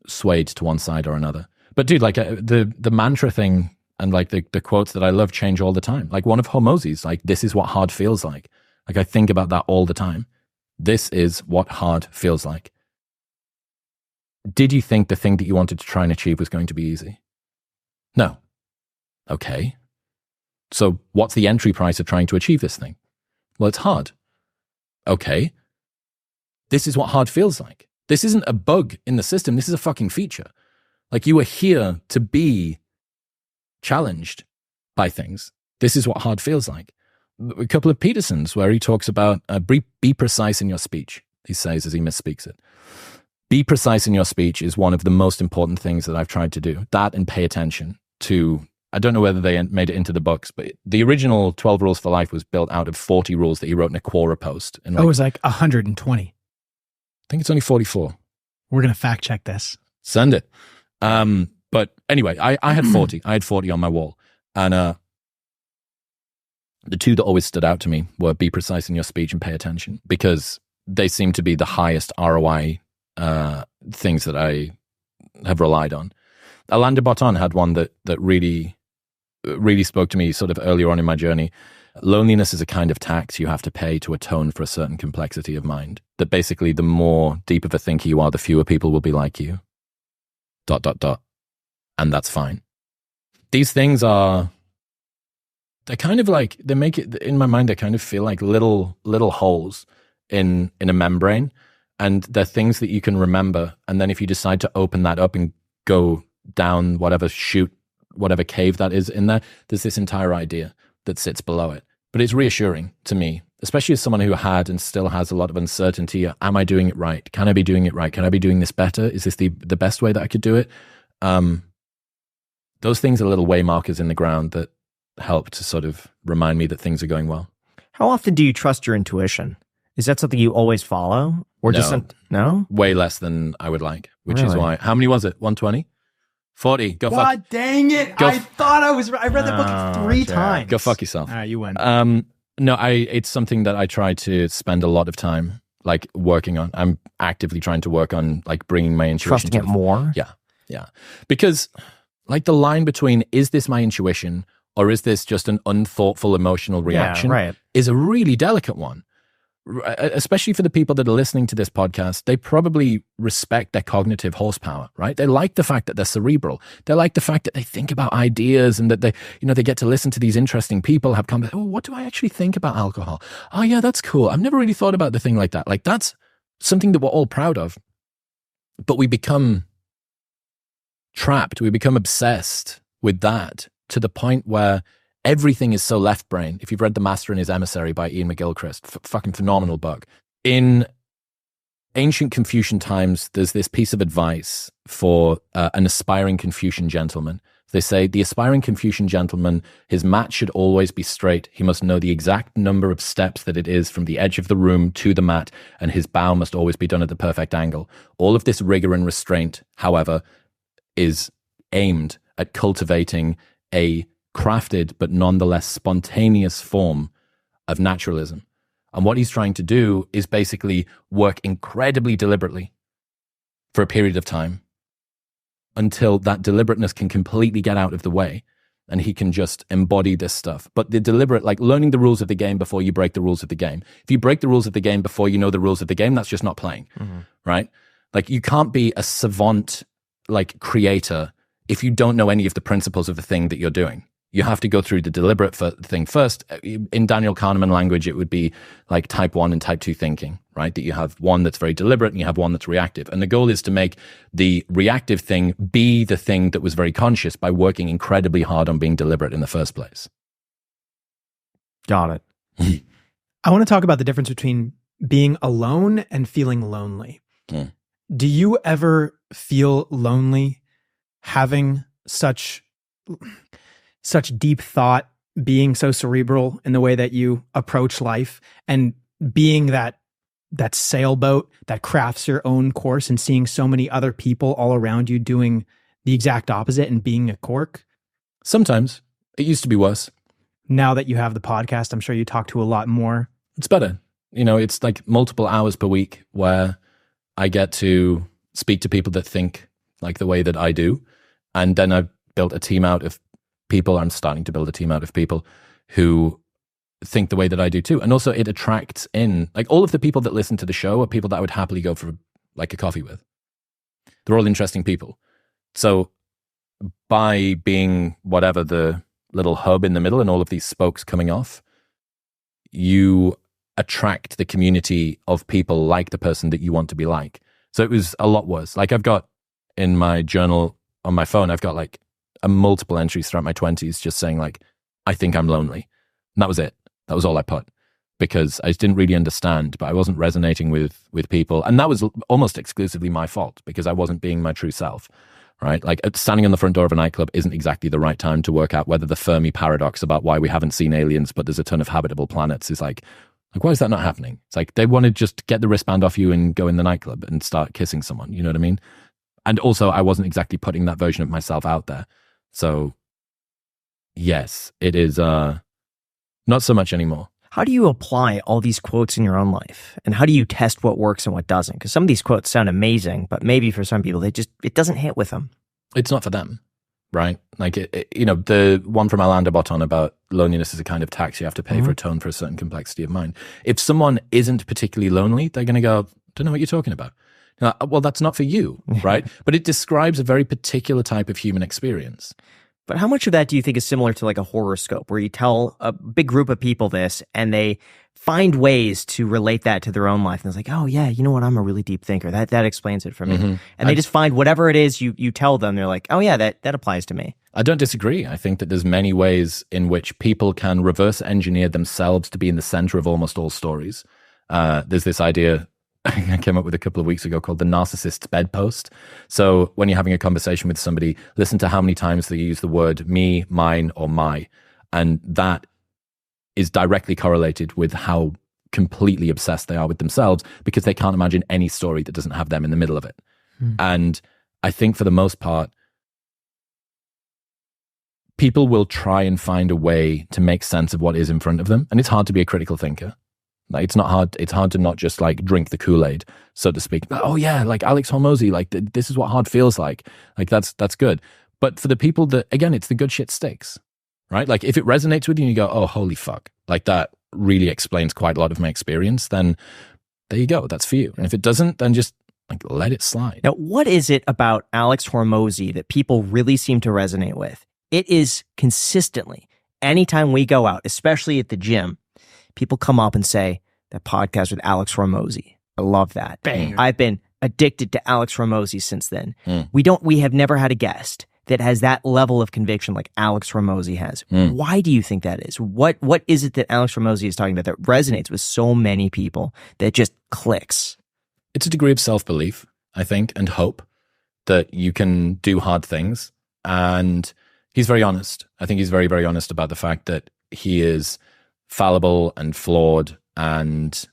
swayed to one side or another. But dude, like the mantra thing and like the quotes that I love change all the time. Like one of Hormozi's, like, this is what hard feels like. Like, I think about that all the time. This is what hard feels like. Did you think the thing that you wanted to try and achieve was going to be easy? No. Okay. So what's the entry price of trying to achieve this thing? Well, it's hard. Okay. This is what hard feels like. This isn't a bug in the system. This is a fucking feature. Like, you are here to be challenged by things. This is what hard feels like. A couple of Petersons where he talks about be precise in your speech, he says as he misspeaks it. Be precise in your speech is one of the most important things that I've tried to do. That and pay attention to, I don't know whether they made it into the books, but the original 12 Rules for Life was built out of 40 rules that he wrote in a Quora post. And It was like 120. I think it's only 44. We're going to fact check this. Send it. But anyway, I had 40. I had 40 on my wall. And the two that always stood out to me were be precise in your speech and pay attention, because they seem to be the highest ROI things that I have relied on. Alain de Botton had one that really spoke to me sort of earlier on in my journey. Loneliness is a kind of tax you have to pay to atone for a certain complexity of mind. That basically the more deep of a thinker you are, the fewer people will be like you. ... And that's fine. These things they're kind of like, they make it, in my mind, they kind of feel like little holes in a membrane. And they're things that you can remember. And then if you decide to open that up and go down whatever chute, whatever cave that is in there, there's this entire idea that sits below it. But it's reassuring to me, especially as someone who had and still has a lot of uncertainty. Am I doing it right? Can I be doing it right? Can I be doing this better? Is this the best way that I could do it? Those things are little way markers in the ground that help to sort of remind me that things are going well. How often do you trust your intuition? Is that something you always follow? Or just no? Way less than I would like, which Really? is why. How many was it? 120? 40. Go fuck. God dang it. I thought I was right. I read that book 3 times. Go fuck yourself. All right, you win. No, it's something that I try to spend a lot of time like working on. I'm actively trying to work on like bringing my intuition Trusting it more? Yeah. Because like the line between is this my intuition or is this just an unthoughtful emotional reaction right. is a really delicate one. Especially for the people that are listening to this podcast, they probably respect their cognitive horsepower, right? They like the fact that they're cerebral. They like the fact that they think about ideas and that they get to listen to these interesting people have come, oh, what do I actually think about alcohol? Oh yeah, that's cool. I've never really thought about the thing like that. Like that's something that we're all proud of, but we become trapped. We become obsessed with that to the point where everything is so left brain. If you've read The Master and His Emissary by Ian McGilchrist, fucking phenomenal book. In ancient Confucian times, there's this piece of advice for an aspiring Confucian gentleman. They say, the aspiring Confucian gentleman, his mat should always be straight. He must know the exact number of steps that it is from the edge of the room to the mat, and his bow must always be done at the perfect angle. All of this rigor and restraint, however, is aimed at cultivating a crafted but nonetheless spontaneous form of naturalism. And what he's trying to do is basically work incredibly deliberately for a period of time until that deliberateness can completely get out of the way and he can just embody this stuff. But the deliberate, like learning the rules of the game before you break the rules of the game. If you break the rules of the game before you know the rules of the game, that's just not playing, right? Like you can't be a savant like creator if you don't know any of the principles of the thing that you're doing. You have to go through the deliberate thing first. In Daniel Kahneman language, it would be like type 1 and type 2 thinking, right? That you have one that's very deliberate and you have one that's reactive. And the goal is to make the reactive thing be the thing that was very conscious by working incredibly hard on being deliberate in the first place. Got it. I want to talk about the difference between being alone and feeling lonely. Do you ever feel lonely having such deep thought, being so cerebral in the way that you approach life, and being that sailboat that crafts your own course and seeing so many other people all around you doing the exact opposite and being a cork? Sometimes. It used to be worse. Now that you have the podcast, I'm sure you talk to a lot more. It's better. It's like multiple hours per week where I get to speak to people that think like the way that I do. And then I've built a team out of people. I'm starting to build a team out of people who think the way that I do too. And also it attracts in, like all of the people that listen to the show are people that I would happily go for like a coffee with. They're all interesting people. So by being whatever the little hub in the middle and all of these spokes coming off, you attract the community of people like the person that you want to be like. So it was a lot worse. Like I've got in my journal on my phone, I've got like a multiple entries throughout my 20s just saying like, I think I'm lonely. And that was it. That was all I put because I didn't really understand, but I wasn't resonating with people. And that was almost exclusively my fault because I wasn't being my true self, right? Like standing on the front door of a nightclub isn't exactly the right time to work out whether the Fermi paradox about why we haven't seen aliens, but there's a ton of habitable planets is like, why is that not happening? It's like they want to just get the wristband off you and go in the nightclub and start kissing someone. You know what I mean? And also I wasn't exactly putting that version of myself out there. So yes, it is not so much anymore. How do you apply all these quotes in your own life? And how do you test what works and what doesn't? Because some of these quotes sound amazing, but maybe for some people, it doesn't hit with them. It's not for them, right? Like, the one from Alain de Botton about loneliness is a kind of tax you have to pay for a tone for a certain complexity of mind. If someone isn't particularly lonely, they're going to go, don't know what you're talking about. Well, that's not for you, right? But it describes a very particular type of human experience. But how much of that do you think is similar to like a horoscope where you tell a big group of people this and they find ways to relate that to their own life? And it's like, oh yeah, you know what? I'm a really deep thinker. That explains it for me. And they just find whatever it is you tell them. They're like, oh yeah, that applies to me. I don't disagree. I think that there's many ways in which people can reverse engineer themselves to be in the center of almost all stories. There's this idea I came up with a couple of weeks ago called the narcissist's bedpost. So when you're having a conversation with somebody, listen to how many times they use the word me, mine, or my. And that is directly correlated with how completely obsessed they are with themselves, because they can't imagine any story that doesn't have them in the middle of it. And I think for the most part, people will try and find a way to make sense of what is in front of them. And it's hard to be a critical thinker. Like, it's not hard. It's hard to not just like drink the Kool-Aid, so to speak. Oh yeah, like Alex Hormozi, like this is what hard feels like. Like that's good. But for the people that, again, it's the good shit sticks, right? Like if it resonates with you and you go, oh, holy fuck, like that really explains quite a lot of my experience, then there you go. That's for you. And if it doesn't, then just like let it slide. Now, what is it about Alex Hormozi that people really seem to resonate with? It is consistently, anytime we go out, especially at the gym, people come up and say, that podcast with Alex Hormozi. I love that. Banger. I've been addicted to Alex Hormozi since then. We have never had a guest that has that level of conviction like Alex Hormozi has. Why do you think that is? What is it that Alex Hormozi is talking about that resonates with so many people that just clicks? It's a degree of self-belief, I think, and hope that you can do hard things. And he's very honest. I think he's very, very honest about the fact that he is fallible and flawed, and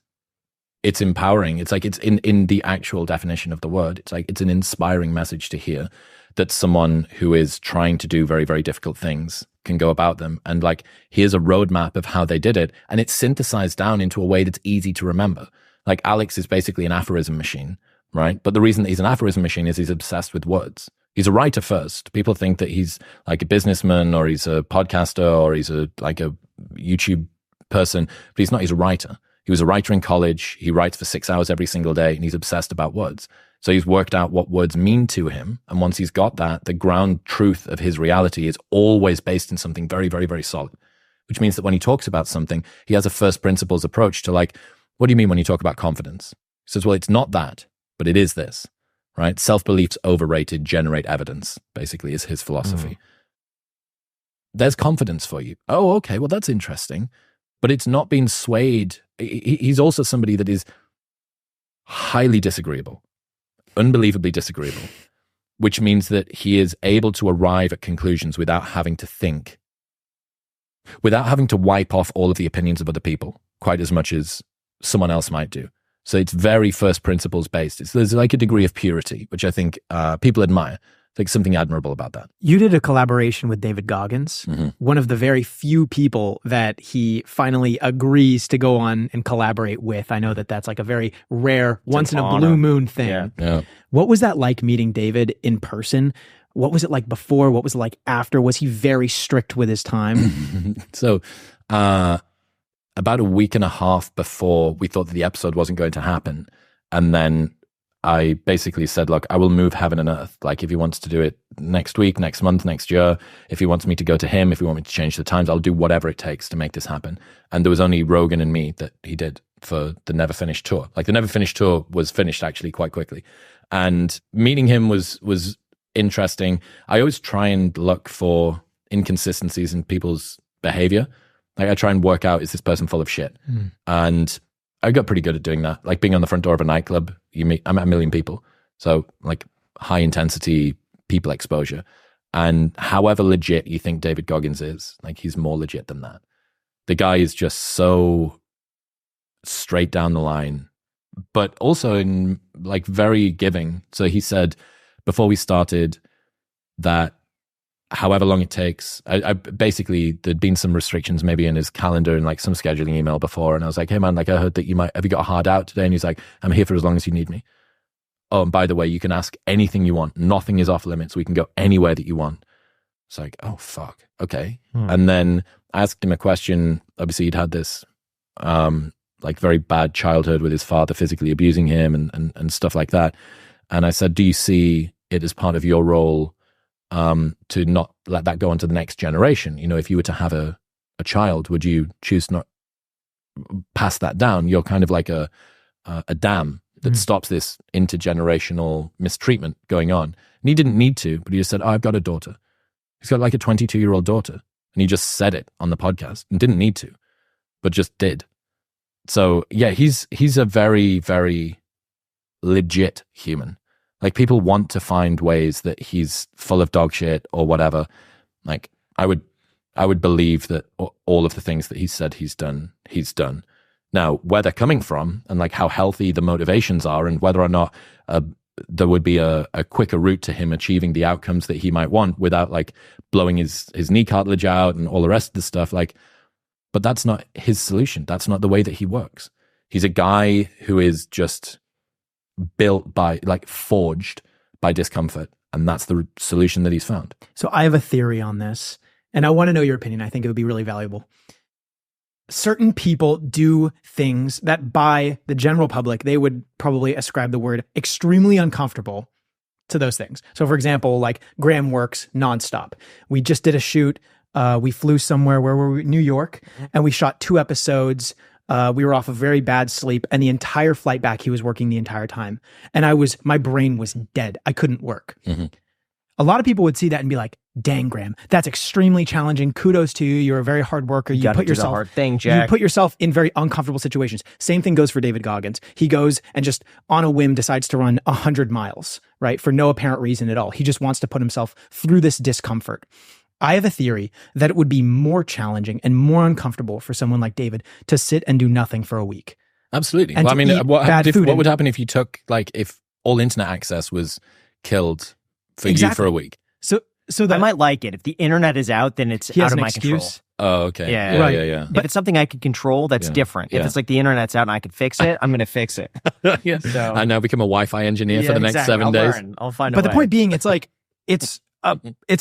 it's empowering. It's like, it's in the actual definition of the word. It's like, it's an inspiring message to hear that someone who is trying to do very, very difficult things can go about them. And like, here's a roadmap of how they did it. And it's synthesized down into a way that's easy to remember. Like Alex is basically an aphorism machine, right? But the reason that he's an aphorism machine is he's obsessed with words. He's a writer first. People think that he's like a businessman, or he's a podcaster, or he's a YouTube person, but he's not. He's a writer. He was a writer in college. He writes for 6 hours every single day, and he's obsessed about words. So he's worked out what words mean to him. And once he's got that, the ground truth of his reality is always based in something very, very, very solid, which means that when he talks about something, he has a first principles approach to like, what do you mean when you talk about confidence? He says, well, it's not that, but it is this, right? Self-belief's overrated, generate evidence, basically, is his philosophy. There's confidence for you. Oh, okay, well, that's interesting. But it's not been swayed. He's also somebody that is highly disagreeable, unbelievably disagreeable, which means that he is able to arrive at conclusions without having to think, without having to wipe off all of the opinions of other people quite as much as someone else might do. So it's very first principles based. There's like a degree of purity, which I think people admire. Like something admirable about that. You did a collaboration with David Goggins, one of the very few people that he finally agrees to go on and collaborate with. I know that that's like a very rare, once in a blue moon thing. Yeah. What was that like meeting David in person? What was it like before? What was it like after? Was he very strict with his time? So about a week and a half before we thought that the episode wasn't going to happen, and then I basically said, look, I will move heaven and earth. Like if he wants to do it next week, next month, next year, if he wants me to go to him, if he wants me to change the times, I'll do whatever it takes to make this happen. And there was only Rogan and me that he did for the Never Finished tour. Like the Never Finished tour was finished actually quite quickly. And meeting him was interesting. I always try and look for inconsistencies in people's behavior. Like I try and work out, is this person full of shit? And I got pretty good at doing that. Like being on the front door of a nightclub, I met a million people. So like high intensity people exposure. And however legit you think David Goggins is, like he's more legit than that. The guy is just so straight down the line, but also in like very giving. So he said before we started that however long it takes. I basically, there'd been some restrictions maybe in his calendar and like some scheduling email before. And I was like, hey man, like I heard that have you got a hard out today? And he's like, I'm here for as long as you need me. Oh, and by the way, you can ask anything you want. Nothing is off limits. We can go anywhere that you want. It's like, oh fuck. Okay. And then I asked him a question. Obviously he'd had this, like very bad childhood with his father physically abusing him and stuff like that. And I said, do you see it as part of your role to not let that go on to the next generation? You know, if you were to have a child, would you choose not pass that down? You're kind of like a dam that stops this intergenerational mistreatment going on. And he didn't need to, but he just said, oh, I've got a daughter. He's got like a 22-year-old daughter. And he just said it on the podcast and didn't need to, but just did. So yeah, he's a very, very legit human. Like people want to find ways that he's full of dog shit or whatever. Like I would believe that all of the things that he said he's done. Now, where they're coming from and like how healthy the motivations are and whether or not there would be a quicker route to him achieving the outcomes that he might want without like blowing his knee cartilage out and all the rest of the stuff. Like, but that's not his solution. That's not the way that he works. He's a guy who is just built by, like forged by discomfort. And that's the solution that he's found. So I have a theory on this and I want to know your opinion. I think it would be really valuable. Certain people do things that by the general public, they would probably ascribe the word extremely uncomfortable to those things. So for example, like Graham works nonstop. We just did a shoot. We flew somewhere, where were we? New York. And we shot 2 episodes. We were off of very bad sleep and the entire flight back, he was working the entire time. And my brain was dead. I couldn't work. Mm-hmm. A lot of people would see that and be like, dang, Graham, that's extremely challenging. Kudos to you. You're a very hard worker. You put yourself, hard thing, Jack. You put yourself in very uncomfortable situations. Same thing goes for David Goggins. He goes and just on a whim decides to run 100 miles, right? For no apparent reason at all. He just wants to put himself through this discomfort. I have a theory that it would be more challenging and more uncomfortable for someone like David to sit and do nothing for a week. Absolutely. Well, I mean, what would happen if you took, like, if all internet access was killed for you for a week? So I might like it. If the internet is out, then it's out of my control. Oh, okay. Yeah. Right. Yeah. But if it's something I can control, that's different. If it's like the internet's out and I can fix it, I'm going to fix it. Yeah. So, I now become a Wi-Fi engineer for the next 7 days. I'll find a way. But the point being, it's like, it's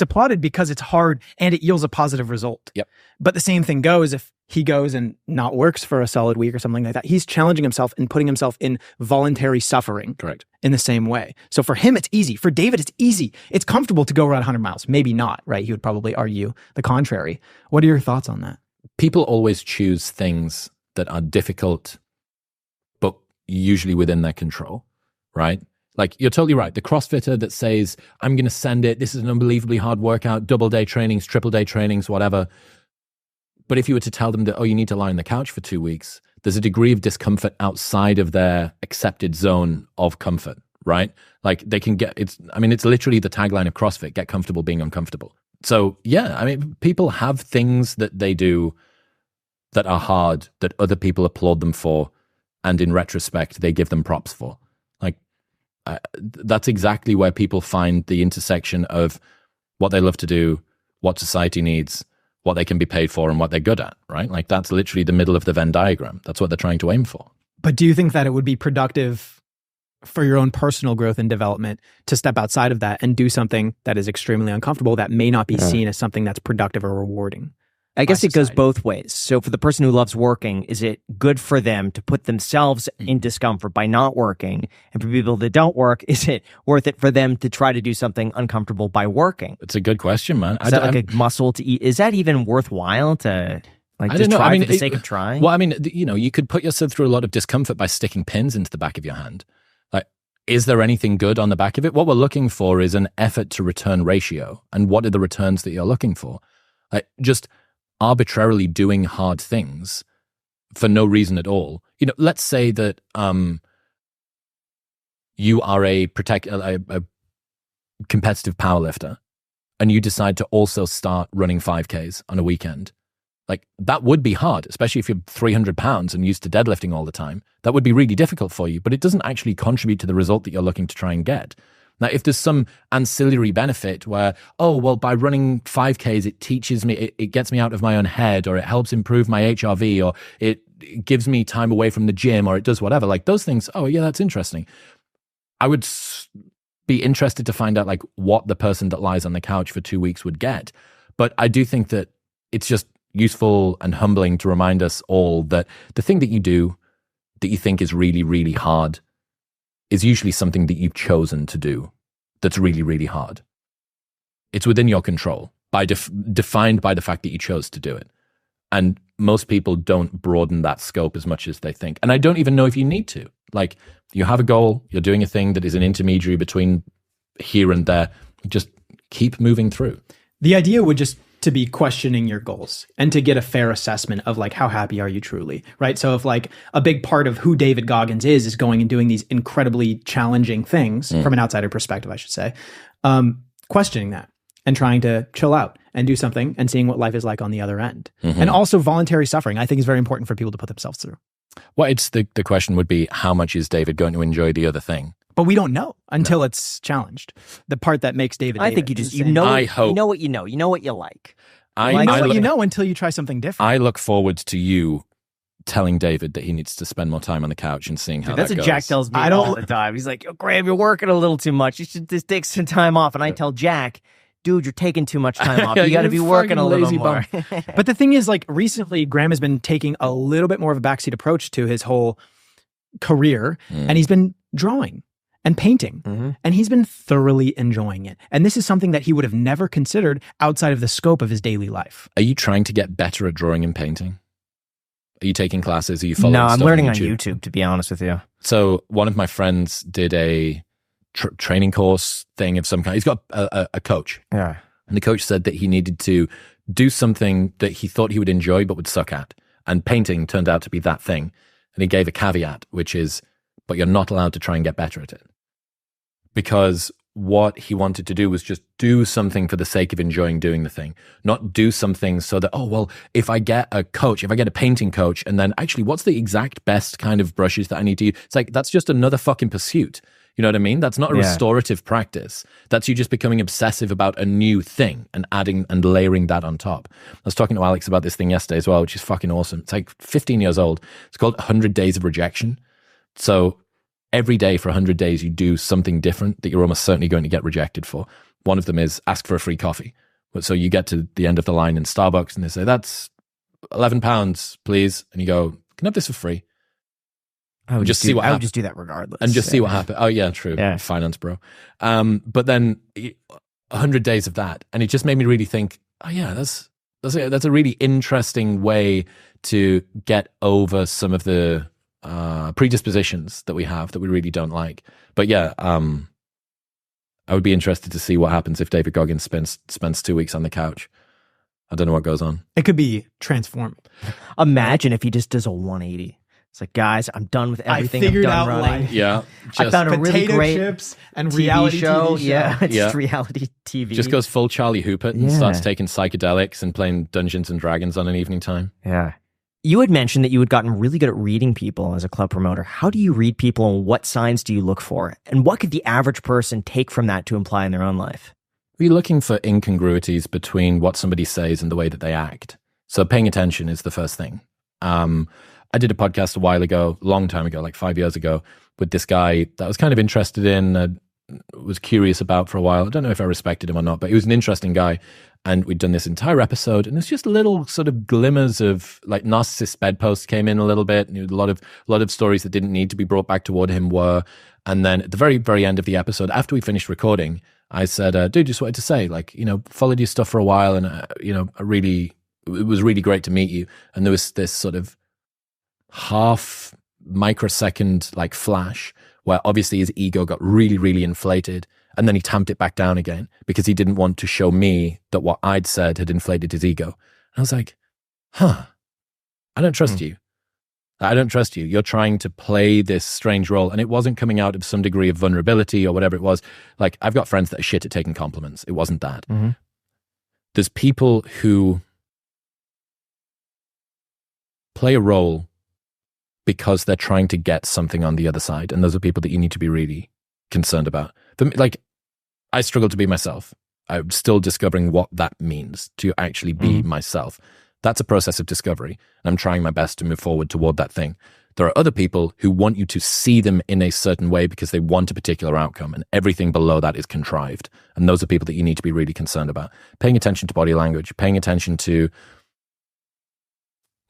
applauded because it's hard and it yields a positive result. Yep. But the same thing goes if he goes and not works for a solid week or something like that. He's challenging himself and putting himself in voluntary suffering. Correct. In the same way. So for him, it's easy. For David, it's easy. It's comfortable to go around 100 miles. Maybe not, right? He would probably argue the contrary. What are your thoughts on that? People always choose things that are difficult, but usually within their control, right? Like, you're totally right. The CrossFitter that says, I'm going to send it, this is an unbelievably hard workout, double day trainings, triple day trainings, whatever. But if you were to tell them that, oh, you need to lie on the couch for 2 weeks, there's a degree of discomfort outside of their accepted zone of comfort, right? Like they can it's literally the tagline of CrossFit, get comfortable being uncomfortable. So yeah, I mean, people have things that they do that are hard, that other people applaud them for. And in retrospect, they give them props for. Like that's exactly where people find the intersection of what they love to do, what society needs, what they can be paid for, and what they're good at, right? Like that's literally the middle of the Venn diagram. That's what they're trying to aim for. But do you think that it would be productive for your own personal growth and development to step outside of that and do something that is extremely uncomfortable that may not be seen as something that's productive or rewarding? I guess it goes both ways. So for the person who loves working, is it good for them to put themselves in discomfort by not working? And for people that don't work, is it worth it for them to try to do something uncomfortable by working? It's a good question, man. Is that like a muscle to eat? Is that even worthwhile to just try for the sake of trying? Well, I mean, you could put yourself through a lot of discomfort by sticking pins into the back of your hand. Like, is there anything good on the back of it? What we're looking for is an effort to return ratio. And what are the returns that you're looking for? Like, just arbitrarily doing hard things for no reason at all. Let's say that you are a competitive powerlifter and you decide to also start running 5Ks on a weekend. Like that would be hard, especially if you're 300 pounds and used to deadlifting all the time. That would be really difficult for you, but it doesn't actually contribute to the result that you're looking to try and get. Now, if there's some ancillary benefit where, oh, well, by running 5Ks, it teaches me, it gets me out of my own head, or it helps improve my HRV, or it gives me time away from the gym, or it does whatever, like those things, oh yeah, that's interesting. I would be interested to find out like what the person that lies on the couch for 2 weeks would get. But I do think that it's just useful and humbling to remind us all that the thing that you do that you think is really, really hard is usually something that you've chosen to do that's really, really hard. It's within your control, defined by the fact that you chose to do it. And most people don't broaden that scope as much as they think. And I don't even know if you need to. Like, you have a goal, you're doing a thing that is an intermediary between here and there. Just keep moving through. The idea would just to be questioning your goals and to get a fair assessment of like, how happy are you truly, right? So if like a big part of who David Goggins is going and doing these incredibly challenging things from an outsider perspective, I should say, questioning that and trying to chill out and do something and seeing what life is like on the other end. And also voluntary suffering, I think is very important for people to put themselves through. Well, it's the question would be, how much is David going to enjoy the other thing? But we don't know until it's challenged. The part that makes David. I think you just you know what you know. You know what you like. You know until you try something different. I look forward to you telling David that he needs to spend more time on the couch and seeing how that goes. That's what Jack tells me all the time. He's like, "Oh, Graham, you're working a little too much. You should just take some time off." And I tell Jack, dude, you're taking too much time off. You got to be working a little more. But the thing is, like, recently, Graham has been taking a little bit more of a backseat approach to his whole career, and he's been drawing and painting, and he's been thoroughly enjoying it. And this is something that he would have never considered outside of the scope of his daily life. Are you trying to get better at drawing and painting? Are you taking classes? Are you following No, I'm stuff learning on YouTube, to be honest with you. So one of my friends did a training course thing of some kind. He's got a coach. Yeah. And the coach said that he needed to do something that he thought he would enjoy but would suck at. And painting turned out to be that thing. And he gave a caveat, which is, but you're not allowed to try and get better at it. Because what he wanted to do was just do something for the sake of enjoying doing the thing, not do something so that, oh, well, if I get a coach, if I get a painting coach, and then actually what's the exact best kind of brushes that I need to use? It's like, that's just another fucking pursuit. You know what I mean? That's not a restorative practice. That's you just becoming obsessive about a new thing and adding and layering that on top. I was talking to Alex about this thing yesterday as well, which is fucking awesome. It's like 15 years old. It's called 100 Days of Rejection. So every day for 100 days, you do something different that you're almost certainly going to get rejected for. One of them is ask for a free coffee. So you get to the end of the line in Starbucks and they say, that's £11, please. And you go, can I have this for free? I would just do that regardless. And just see what happens. Oh yeah, true. Yeah. Finance bro. But then 100 days of that. And it just made me really think, oh yeah, that's a really interesting way to get over some of the predispositions that we have that we really don't like. But yeah, I would be interested to see what happens if David Goggins spends 2 weeks on the couch. I don't know what goes on. It could be transformative. Imagine if he just does a 180. It's like, guys, I'm done with everything. I figured I'm done out running. life. Yeah, I found a really great chips and TV reality show. TV show. Yeah, it's just reality TV. Just goes full Charlie Hooper and starts taking psychedelics and playing Dungeons and Dragons on an evening time. Yeah. You had mentioned that you had gotten really good at reading people as a club promoter. How do you read people and what signs do you look for? And what could the average person take from that to apply in their own life? We're looking for incongruities between what somebody says and the way that they act. So paying attention is the first thing. I did a podcast a while ago, long time ago, like 5 years ago, with this guy that I was kind of interested in, was curious about for a while. I don't know if I respected him or not, but he was an interesting guy. And we'd done this entire episode, and there's just little sort of glimmers of like narcissist bedposts came in a little bit, and a lot of stories that didn't need to be brought back toward him were. And then at the very, very end of the episode, after we finished recording, I said, dude, just wanted to say, like, followed your stuff for a while, and it was really great to meet you. And there was this sort of half microsecond like flash where obviously his ego got really, really inflated. And then he tamped it back down again because he didn't want to show me that what I'd said had inflated his ego. And I was like, I don't trust you. I don't trust you. You're trying to play this strange role. And it wasn't coming out of some degree of vulnerability or whatever it was. Like, I've got friends that are shit at taking compliments. It wasn't that. Mm-hmm. There's people who play a role because they're trying to get something on the other side. And those are people that you need to be really concerned about. Like, I struggle to be myself. I'm still discovering what that means to actually be myself. That's a process of discovery. And I'm trying my best to move forward toward that thing. There are other people who want you to see them in a certain way because they want a particular outcome, and everything below that is contrived. And those are people that you need to be really concerned about. Paying attention to body language, paying attention to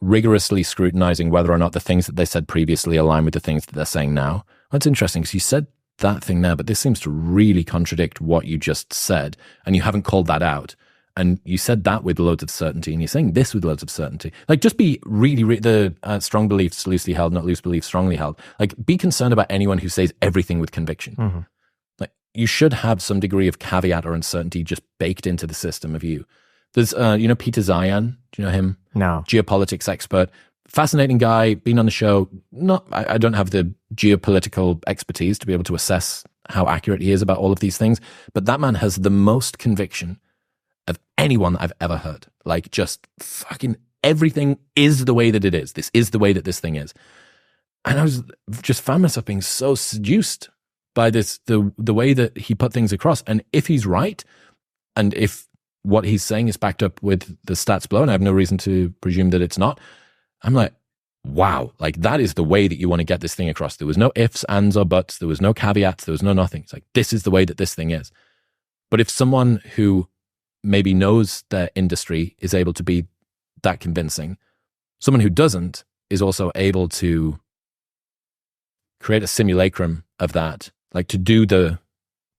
rigorously scrutinizing whether or not the things that they said previously align with the things that they're saying now. That's interesting because you said that thing there, but this seems to really contradict what you just said, and you haven't called that out. And you said that with loads of certainty, and you're saying this with loads of certainty. Like, just be really the strong beliefs loosely held, not loose beliefs strongly held. Like, be concerned about anyone who says everything with conviction. Like, you should have some degree of caveat or uncertainty just baked into the system of you. There's, Peter Zayan. Do you know him? No. Geopolitics expert. Fascinating guy, been on the show. I don't have the geopolitical expertise to be able to assess how accurate he is about all of these things, but that man has the most conviction of anyone that I've ever heard. Like, just fucking everything is the way that it is. This is the way that this thing is. And I was just found myself being so seduced by this, the way that he put things across. And if he's right, and if what he's saying is backed up with the stats below, and I have no reason to presume that it's not, I'm like, wow, like that is the way that you want to get this thing across. There was no ifs, ands, or buts. There was no caveats. There was no nothing. It's like, this is the way that this thing is. But if someone who maybe knows their industry is able to be that convincing, someone who doesn't is also able to create a simulacrum of that, like to do the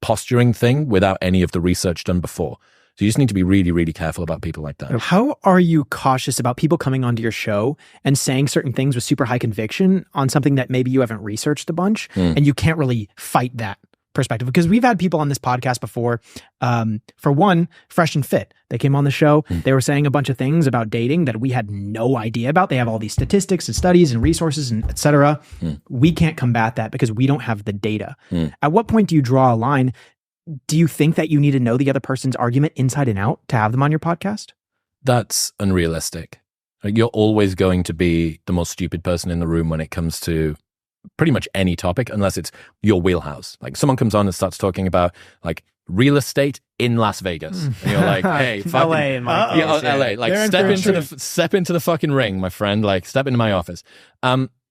posturing thing without any of the research done before. So you just need to be really, really careful about people like that. How are you cautious about people coming onto your show and saying certain things with super high conviction on something that maybe you haven't researched a bunch and you can't really fight that perspective? Because we've had people on this podcast before, for one, Fresh and Fit. They came on the show. They were saying a bunch of things about dating that we had no idea about. They have all these statistics and studies and resources and et cetera. We can't combat that because we don't have the data. At what point do you draw a line? Do you think that you need to know the other person's argument inside and out to have them on your podcast? That's unrealistic. Like, you're always going to be the most stupid person in the room when it comes to pretty much any topic, unless it's your wheelhouse. Like, someone comes on and starts talking about like real estate in Las Vegas, and you're like, "Hey, fucking, LA in my case, LA, like step into the fucking ring, my friend. Like, step into my office."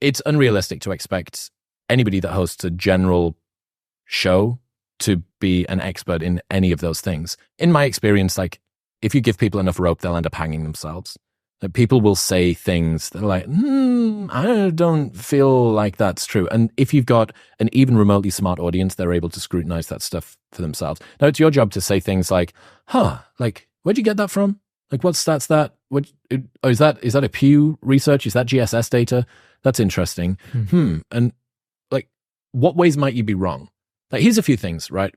It's unrealistic to expect anybody that hosts a general show to be an expert in any of those things. In my experience, like, if you give people enough rope, they'll end up hanging themselves. Like, people will say things that are like, I don't feel like that's true. And if you've got an even remotely smart audience, they're able to scrutinize that stuff for themselves. Now, it's your job to say things like, like, where'd you get that from? Like, what stats that? Is that a Pew research? Is that GSS data? That's interesting. And like, what ways might you be wrong? Like, here's a few things, right?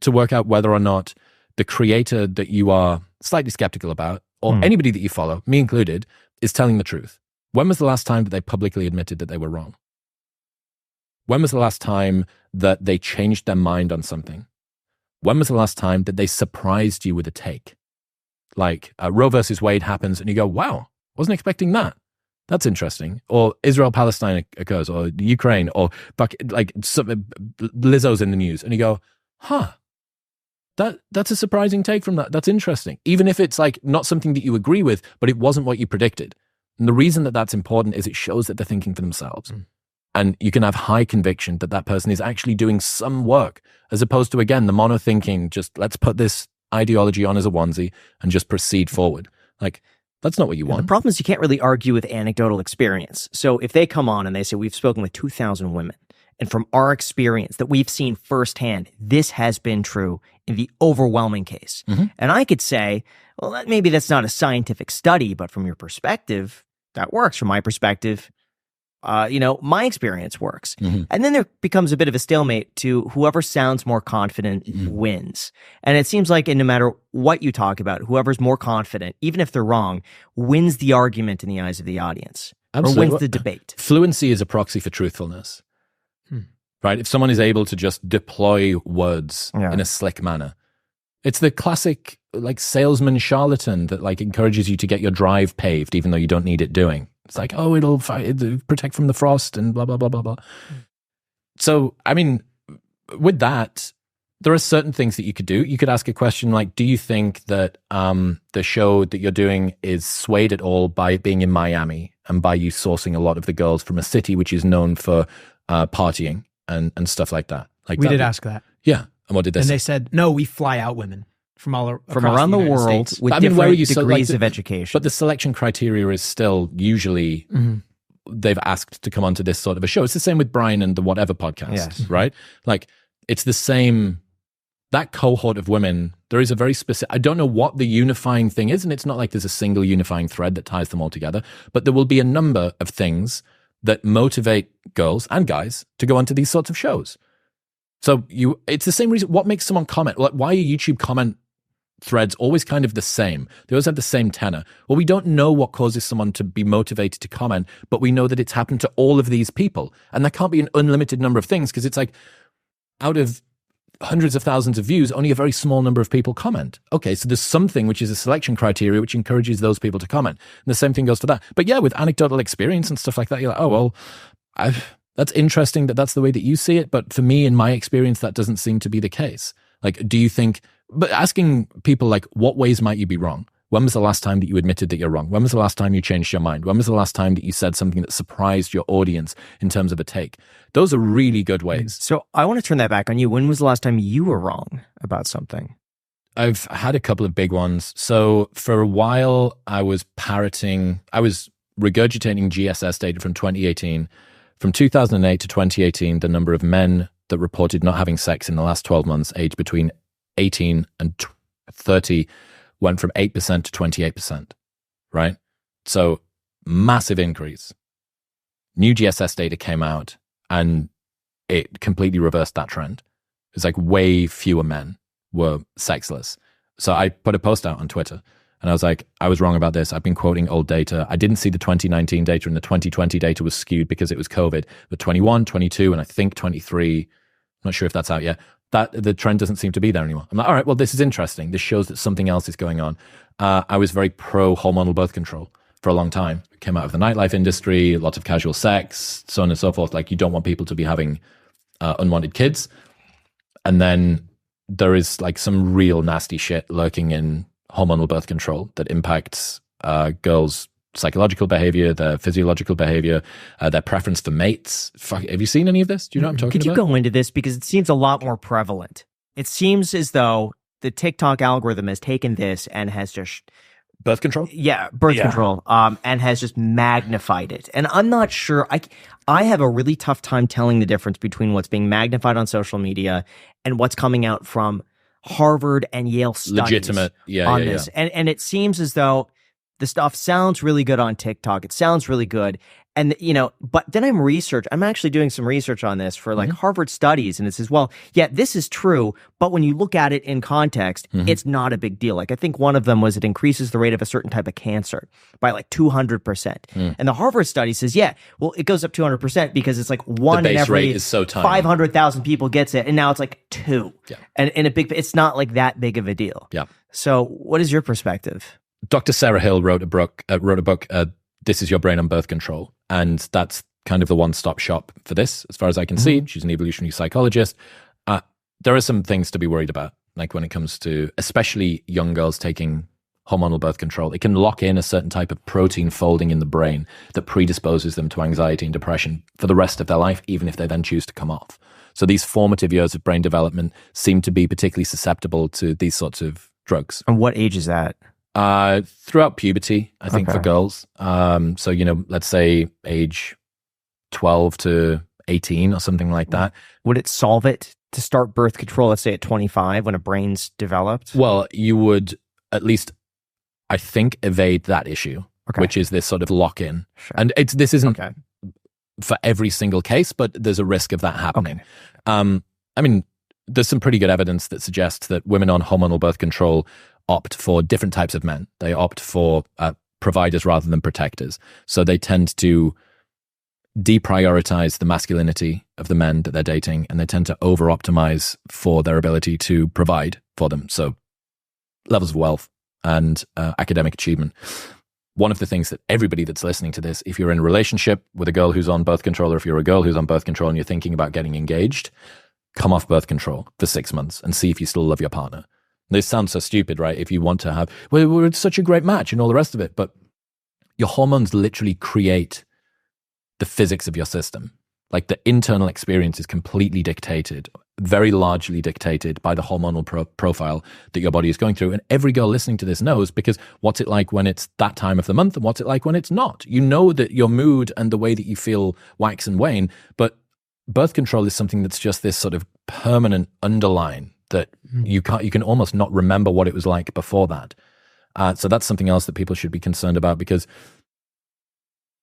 To work out whether or not the creator that you are slightly skeptical about, or anybody that you follow, me included, is telling the truth. When was the last time that they publicly admitted that they were wrong? When was the last time that they changed their mind on something? When was the last time that they surprised you with a take? Like, Roe versus Wade happens and you go, wow, wasn't expecting that. That's interesting. Or Israel-Palestine occurs, or Ukraine, or like Lizzo's in the news, and you go, that's a surprising take from that. That's interesting. Even if it's like not something that you agree with, but it wasn't what you predicted. And the reason that that's important is it shows that they're thinking for themselves. And you can have high conviction that that person is actually doing some work, as opposed to, again, the mono thinking, just let's put this ideology on as a onesie and just proceed forward. Like, that's not what you want. The problem is you can't really argue with anecdotal experience. So if they come on and they say, we've spoken with 2,000 women, and from our experience that we've seen firsthand, this has been true in the overwhelming case. And I could say, well, maybe that's not a scientific study, but from your perspective, that works. From my perspective, my experience works. And then there becomes a bit of a stalemate to whoever sounds more confident wins. And it seems like no matter what you talk about, whoever's more confident, even if they're wrong, wins the argument in the eyes of the audience. Absolutely. Or wins the debate. Fluency is a proxy for truthfulness. Right? If someone is able to just deploy words in a slick manner, it's the classic like salesman charlatan that like encourages you to get your drive paved even though you don't need it doing. It's like, oh, it'll protect from the frost and blah, blah, blah, blah, blah. So, I mean, with that, there are certain things that you could do. You could ask a question like, do you think that the show that you're doing is swayed at all by it being in Miami and by you sourcing a lot of the girls from a city which is known for partying and stuff like that? Like we did ask that. Yeah. And what did they say? And they said, no, we fly out women from around the United world States. with I mean, different where are you degrees like, of education. But the selection criteria is still usually they've asked to come onto this sort of a show. It's the same with Brian and the Whatever podcast, Yes. right? Like it's the same. That cohort of women, there is a very specific, I don't know what the unifying thing is, and it's not like there's a single unifying thread that ties them all together, but there will be a number of things that motivate girls and guys to go onto these sorts of shows. So it's the same reason, what makes someone comment? Like, why are YouTube comment threads always kind of the same? They always have the same tenor. Well, we don't know what causes someone to be motivated to comment, but we know that it's happened to all of these people. And there can't be an unlimited number of things, because it's like, out of hundreds of thousands of views, only a very small number of people comment. Okay, so there's something which is a selection criteria which encourages those people to comment. And the same thing goes for that. But yeah, with anecdotal experience and stuff like that, you're like, oh, well, that's interesting that that's the way that you see it. But for me, in my experience, that doesn't seem to be the case. Like, do you think, but asking people like, what ways might you be wrong? When was the last time that you admitted that you're wrong? When was the last time you changed your mind? When was the last time that you said something that surprised your audience in terms of a take? Those are really good ways. So I want to turn that back on you. When was the last time you were wrong about something? I've had a couple of big ones. So for a while, I was regurgitating GSS data from 2018. From 2008 to 2018, the number of men that reported not having sex in the last 12 months, aged between 18 and 30, went from 8% to 28%, right? So massive increase. New GSS data came out and it completely reversed that trend. It's like way fewer men were sexless. So I put a post out on Twitter and I was like, I was wrong about this. I've been quoting old data. I didn't see the 2019 data, and the 2020 data was skewed because it was COVID. But 21, 22, and I think 23, I'm not sure if that's out yet, that the trend doesn't seem to be there anymore. I'm like, all right, well, this is interesting. This shows that something else is going on. I was very pro hormonal birth control for a long time. Came out of the nightlife industry, lots of casual sex, so on and so forth. Like, you don't want people to be having unwanted kids. And then there is like some real nasty shit lurking in hormonal birth control that impacts girls' psychological behavior, their physiological behavior, their preference for mates. Have you seen any of this? Do you know what I'm talking about? Could you go into this? Because it seems a lot more prevalent. It seems as though the TikTok algorithm has taken this and has just... Birth control? Yeah, birth control, and has just magnified it. And I'm not sure, I have a really tough time telling the difference between what's being magnified on social media and what's coming out from Harvard and Yale studies. Legitimate, on this. And it seems as though the stuff sounds really good on TikTok. It sounds really good. And, but then I'm actually doing some research on this for like Harvard studies. And it says, well, yeah, this is true. But when you look at it in context, it's not a big deal. Like, I think one of them was it increases the rate of a certain type of cancer by like 200%. And the Harvard study says, yeah, well, it goes up 200% because it's like one in every 500,000 people gets it. And now it's like 2. Yeah. And it's not like that big of a deal. Yeah. So what is your perspective? Dr. Sarah Hill wrote a book, This Is Your Brain on Birth Control. And that's kind of the one-stop shop for this, as far as I can see. She's an evolutionary psychologist. There are some things to be worried about, like when it comes to especially young girls taking hormonal birth control. It can lock in a certain type of protein folding in the brain that predisposes them to anxiety and depression for the rest of their life, even if they then choose to come off. So these formative years of brain development seem to be particularly susceptible to these sorts of drugs. And what age is that? Throughout puberty, I think, for girls. So, let's say age 12 to 18 or something like that. Would it solve it to start birth control, let's say at 25 when a brain's developed? Well, you would at least, I think, evade that issue, which is this sort of lock-in. Sure. And this isn't for every single case, but there's a risk of that happening. I mean, there's some pretty good evidence that suggests that women on hormonal birth control opt for different types of men. They opt for providers rather than protectors. So they tend to deprioritize the masculinity of the men that they're dating, and they tend to over-optimize for their ability to provide for them. So levels of wealth and academic achievement. One of the things that everybody that's listening to this, if you're in a relationship with a girl who's on birth control, or if you're a girl who's on birth control and you're thinking about getting engaged, come off birth control for 6 months and see if you still love your partner. This sounds so stupid, right? If you want to have, well, we're such a great match and all the rest of it, but your hormones literally create the physics of your system. Like the internal experience is completely dictated, very largely dictated by the hormonal profile that your body is going through. And every girl listening to this knows, because what's it like when it's that time of the month and what's it like when it's not? You know that your mood and the way that you feel wax and wane, but birth control is something that's just this sort of permanent underline that you can almost not remember what it was like before that. So that's something else that people should be concerned about, because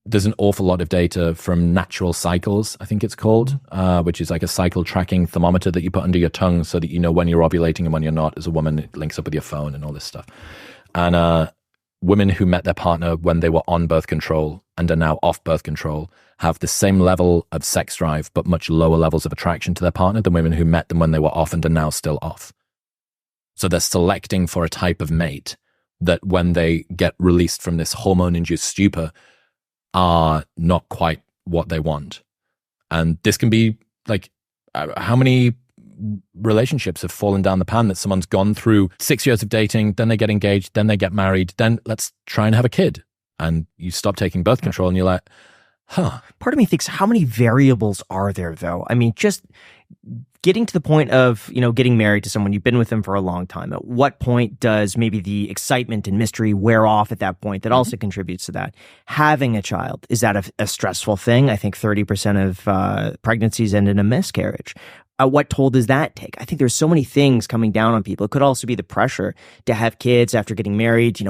there's an awful lot of data from Natural Cycles, I think it's called, which is like a cycle tracking thermometer that you put under your tongue so that you know when you're ovulating and when you're not. As a woman, it links up with your phone and all this stuff. And women who met their partner when they were on birth control and are now off birth control have the same level of sex drive, but much lower levels of attraction to their partner than women who met them when they were off and are now still off. So they're selecting for a type of mate that when they get released from this hormone-induced stupor are not quite what they want. And this can be like, how many relationships have fallen down the pan that someone's gone through 6 years of dating, then they get engaged, then they get married, then let's try and have a kid. And you stop taking birth control and you're like, huh. Part of me thinks, how many variables are there though? I mean, just getting to the point of, getting married to someone, you've been with them for a long time. At what point does maybe the excitement and mystery wear off at that point? That also contributes to that. Having a child, is that a stressful thing? I think 30% of pregnancies end in a miscarriage. What toll does that take? I think there's so many things coming down on people. It could also be the pressure to have kids after getting married,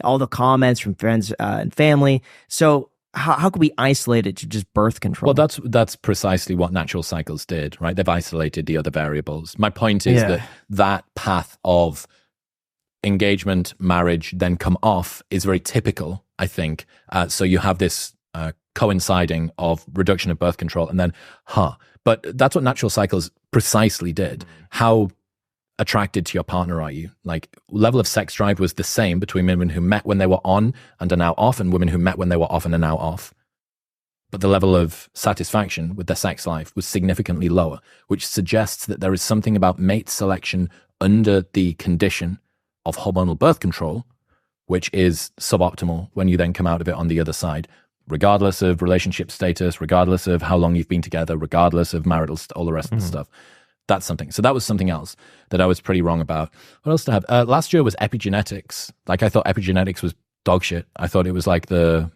all the comments from friends and family. So how could we isolate it to just birth control? Well, that's precisely what Natural Cycles did, right? They've isolated the other variables. My point is that path of engagement, marriage, then come off is very typical, I think. So you have this coinciding of reduction of birth control and then, But that's what Natural Cycles precisely did. How attracted to your partner are you? Like, level of sex drive was the same between women who met when they were on and are now off, and women who met when they were off and are now off. But the level of satisfaction with their sex life was significantly lower, which suggests that there is something about mate selection under the condition of hormonal birth control, which is suboptimal when you then come out of it on the other side, regardless of relationship status, regardless of how long you've been together, regardless of marital, all the rest of the stuff. That's something. So that was something else that I was pretty wrong about. What else to have? Last year was epigenetics. Like, I thought epigenetics was dog shit. I thought it was like the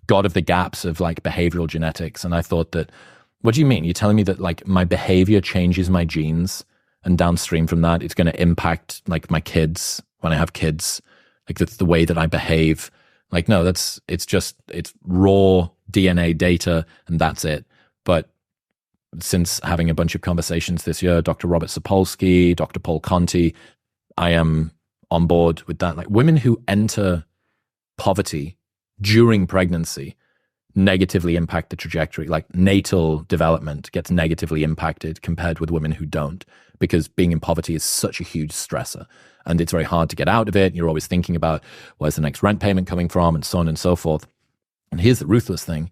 god of the gaps of like behavioral genetics. And I thought that, what do you mean? You're telling me that like my behavior changes my genes, and downstream from that, it's going to impact like my kids when I have kids, like the way that I behave. Like, no, it's raw DNA data and that's it. But since having a bunch of conversations this year, Dr. Robert Sapolsky, Dr. Paul Conti, I am on board with that. Like, women who enter poverty during pregnancy negatively impact the trajectory. Like, natal development gets negatively impacted compared with women who don't, because being in poverty is such a huge stressor and it's very hard to get out of it. You're always thinking about where's the next rent payment coming from and so on and so forth. And here's the ruthless thing.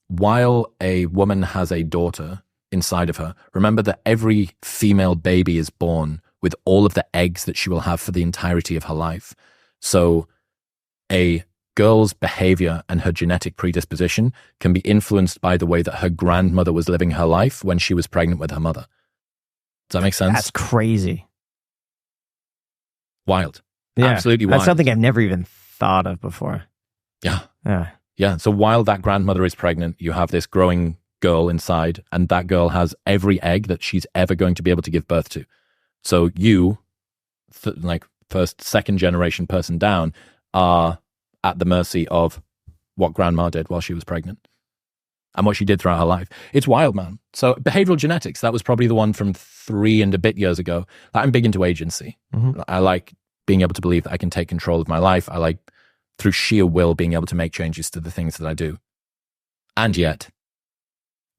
While a woman has a daughter inside of her, remember that every female baby is born with all of the eggs that she will have for the entirety of her life. So a girl's behavior and her genetic predisposition can be influenced by the way that her grandmother was living her life when she was pregnant with her mother. Does that make sense? That's crazy. Wild. Yeah. Absolutely wild. That's something I've never even thought of before. Yeah. Yeah. Yeah. So while that grandmother is pregnant, you have this growing girl inside, and that girl has every egg that she's ever going to be able to give birth to. So you, like first, second generation person down, are at the mercy of what grandma did while she was pregnant and what she did throughout her life. It's wild, man. So behavioral genetics, that was probably the one from 3 and a bit years ago. I'm big into agency. I like being able to believe that I can take control of my life. I like, through sheer will, being able to make changes to the things that I do. And yet,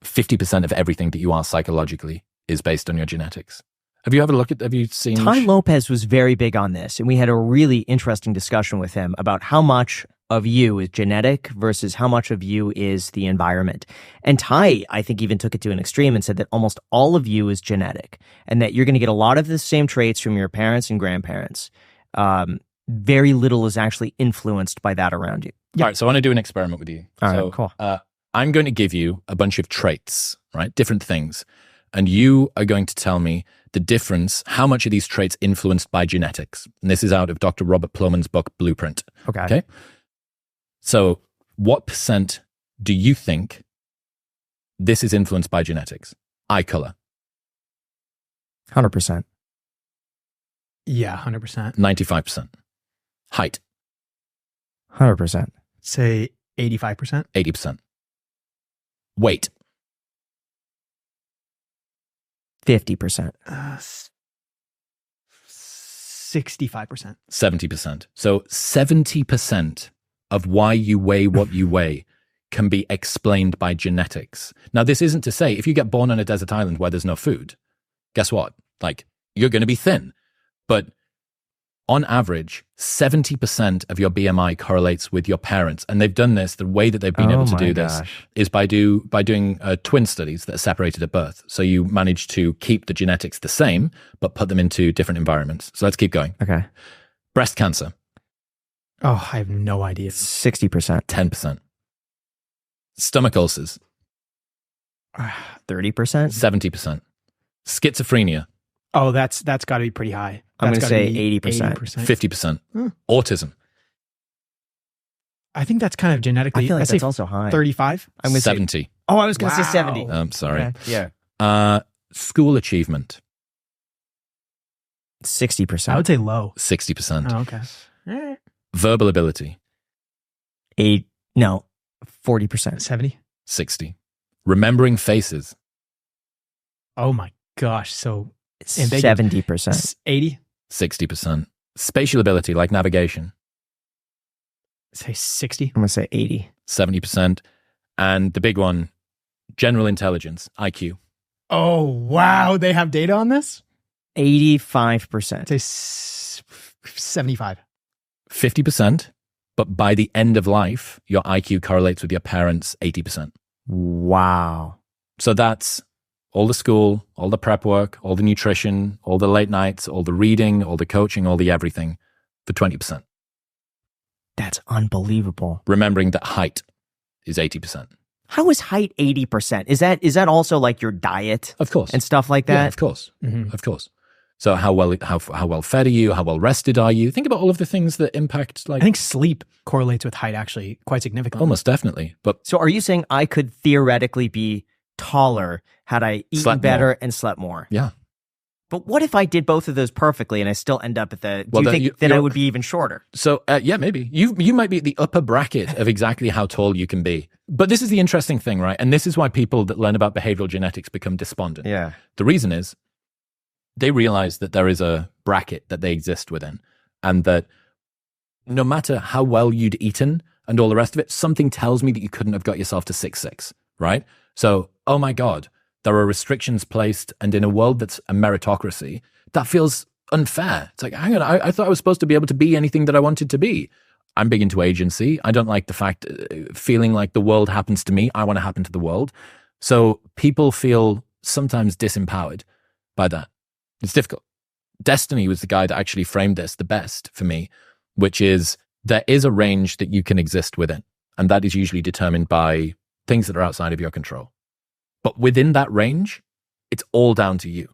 50% of everything that you are psychologically is based on your genetics. Have you seen? Ty Lopez was very big on this, and we had a really interesting discussion with him about how much of you is genetic versus how much of you is the environment. And Ty, I think, even took it to an extreme and said that almost all of you is genetic and that you're going to get a lot of the same traits from your parents and grandparents. Very little is actually influenced by that around you. Yep. All right, so I want to do an experiment with you. All right, cool. I'm going to give you a bunch of traits, right? Different things. And you are going to tell me the difference, how much of these traits influenced by genetics. And this is out of Dr. Robert Plomin's book, Blueprint. Okay? So what % do you think this is influenced by genetics? Eye color. 100%. Yeah, 100%. 95%. Height. 100%. Say 85%. 80%. Weight. 50%. 65%. 70%. So 70% of why you weigh what you weigh can be explained by genetics. Now, this isn't to say if you get born on a desert island where there's no food, guess what? Like, you're going to be thin. But on average, 70% of your BMI correlates with your parents. And they've done this, the way that they've been able to do this is by doing twin studies that are separated at birth. So you manage to keep the genetics the same, but put them into different environments. So let's keep going. Okay. Breast cancer. Oh, I have no idea. 60%. 10%. Stomach ulcers. 30%. 70%. Schizophrenia. Oh, that's got to be pretty high. I'm going to say 80%. 50%. Autism. I think that's kind of genetically. I feel like that's also high. 35. I'm going to 70. Say, oh, I was going to say 70. I'm sorry. Okay. Yeah. School achievement. 60%. I would say low. 60%. Oh, okay. All right. Verbal ability. 40%. 70. 60. Remembering faces. Oh my gosh. So 70%. 80. 60%. Spatial ability, like navigation. Say 60. I'm going to say 80. 70%. And the big one, general intelligence, IQ. Oh, wow. They have data on this? 85%. Say 75. 50%. But by the end of life, your IQ correlates with your parents' 80%. Wow. So that's all the school, all the prep work, all the nutrition, all the late nights, all the reading, all the coaching, all the everything for 20%. That's unbelievable. Remembering that height is 80%. How is height 80%? Is that also like your diet? Of course. And stuff like that? Yeah, of course. Mm-hmm. Of course. So how well fed are you? How well rested are you? Think about all of the things that impact, like, I think sleep correlates with height actually quite significantly. Almost definitely. But so are you saying I could theoretically be taller had I eaten better and slept more? Yeah. But what if I did both of those perfectly and I still end up at the... Do you think then I would be even shorter? So, yeah, maybe. You might be at the upper bracket of exactly how tall you can be. But this is the interesting thing, right? And this is why people that learn about behavioral genetics become despondent. Yeah. The reason is they realize that there is a bracket that they exist within, and that no matter how well you'd eaten and all the rest of it, something tells me that you couldn't have got yourself to 6'6", right? So, oh my God, there are restrictions placed, and in a world that's a meritocracy, that feels unfair. It's like, hang on, I thought I was supposed to be able to be anything that I wanted to be. I'm big into agency. I don't like the fact, feeling like the world happens to me. I want to happen to the world. So people feel sometimes disempowered by that. It's difficult. Destiny was the guy that actually framed this the best for me, which is there is a range that you can exist within. And that is usually determined by things that are outside of your control. But within that range, it's all down to you,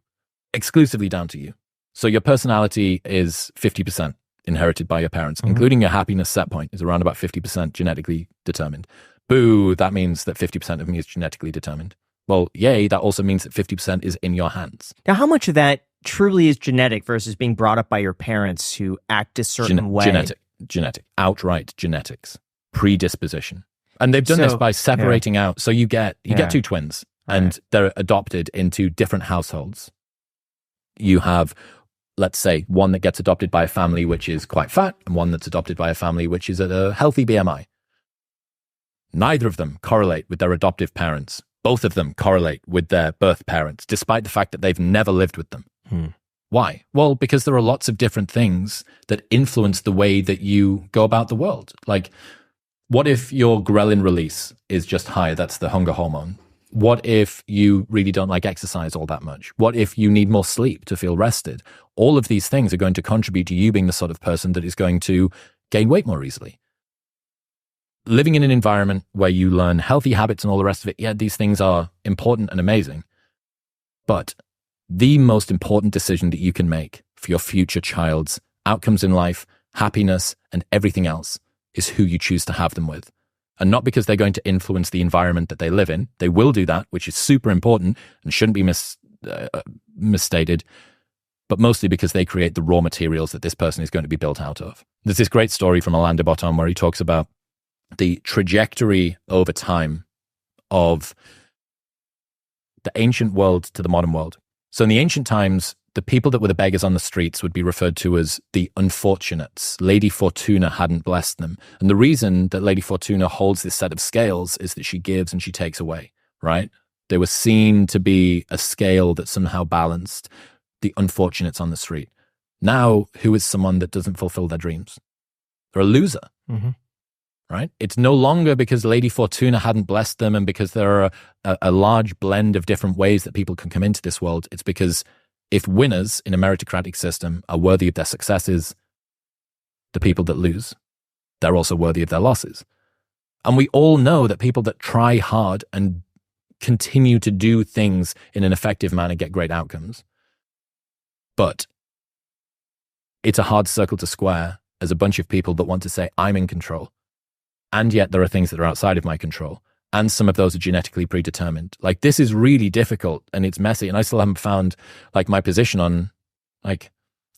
exclusively down to you. So your personality is 50% inherited by your parents, including your happiness set point is around about 50% genetically determined. Boo, that means that 50% of me is genetically determined. Well, yay, that also means that 50% is in your hands. Now, how much of that truly is genetic versus being brought up by your parents who act a certain way? Genetic, outright genetics, predisposition. And they've done this by separating out. So you get two twins, and they're adopted into different households. You have, let's say, one that gets adopted by a family which is quite fat, and one that's adopted by a family which is at a healthy BMI. Neither of them correlate with their adoptive parents. Both of them correlate with their birth parents, despite the fact that they've never lived with them. Why? Well, because there are lots of different things that influence the way that you go about the world. Like, What if your ghrelin release is just high? That's the hunger hormone. What if you really don't like exercise all that much? What if you need more sleep to feel rested? All of these things are going to contribute to you being the sort of person that is going to gain weight more easily. Living in an environment where you learn healthy habits and all the rest of it, yeah, these things are important and amazing. But the most important decision that you can make for your future child's outcomes in life, happiness, and everything else is who you choose to have them with. And not because they're going to influence the environment that they live in. They will do that, which is super important and shouldn't be misstated, but mostly because they create the raw materials that this person is going to be built out of. There's this great story from Alain de Botton where he talks about the trajectory over time of the ancient world to the modern world. So in the ancient times, the people that were the beggars on the streets would be referred to as the unfortunates. Lady Fortuna hadn't blessed them. And the reason that Lady Fortuna holds this set of scales is that she gives and she takes away, right? They were seen to be a scale that somehow balanced the unfortunates on the street. Now, who is someone that doesn't fulfill their dreams? They're a loser, right? It's no longer because Lady Fortuna hadn't blessed them and because there are a large blend of different ways that people can come into this world. It's because if winners in a meritocratic system are worthy of their successes, the people that lose, they're also worthy of their losses. And we all know that people that try hard and continue to do things in an effective manner get great outcomes. But it's a hard circle to square as a bunch of people that want to say, I'm in control. And yet there are things that are outside of my control. And some of those are genetically predetermined. Like, this is really difficult and it's messy. And I still haven't found like my position on like,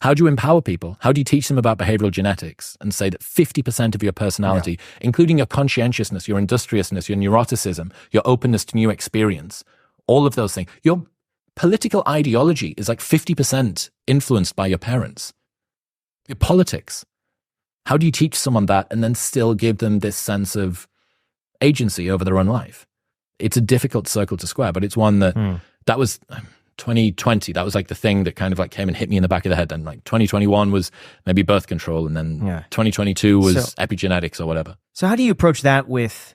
how do you empower people? How do you teach them about behavioral genetics and say that 50% of your personality, including your conscientiousness, your industriousness, your neuroticism, your openness to new experience, all of those things, your political ideology is like 50% influenced by your parents. Your politics. How do you teach someone that and then still give them this sense of agency over their own life? It's a difficult circle to square, but it's one that that was 2020. That was like the thing that kind of like came and hit me in the back of the head. And like 2021 was maybe birth control, and then 2022 was epigenetics or whatever. So how do you approach that with,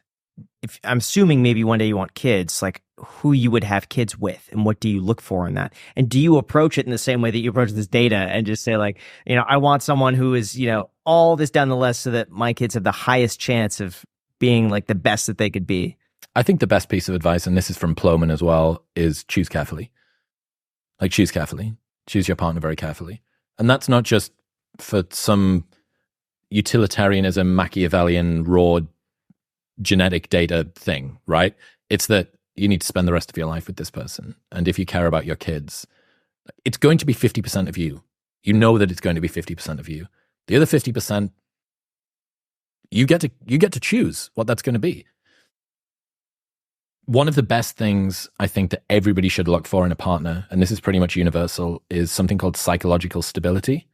if I'm assuming maybe one day you want kids, like who you would have kids with and what do you look for in that? And do you approach it in the same way that you approach this data and just say like, you know, I want someone who is, you know, all this down the list so that my kids have the highest chance of being like the best that they could be? I think the best piece of advice, and this is from Plowman as well, is choose carefully. Like, choose carefully. Choose your partner very carefully. And that's not just for some utilitarianism, Machiavellian, raw genetic data thing, right? It's that you need to spend the rest of your life with this person. And if you care about your kids, it's going to be 50% of you. You know that it's going to be 50% of you. The other 50%, you get to choose what that's going to be. One of the best things I think that everybody should look for in a partner, and this is pretty much universal, is something called psychological stability.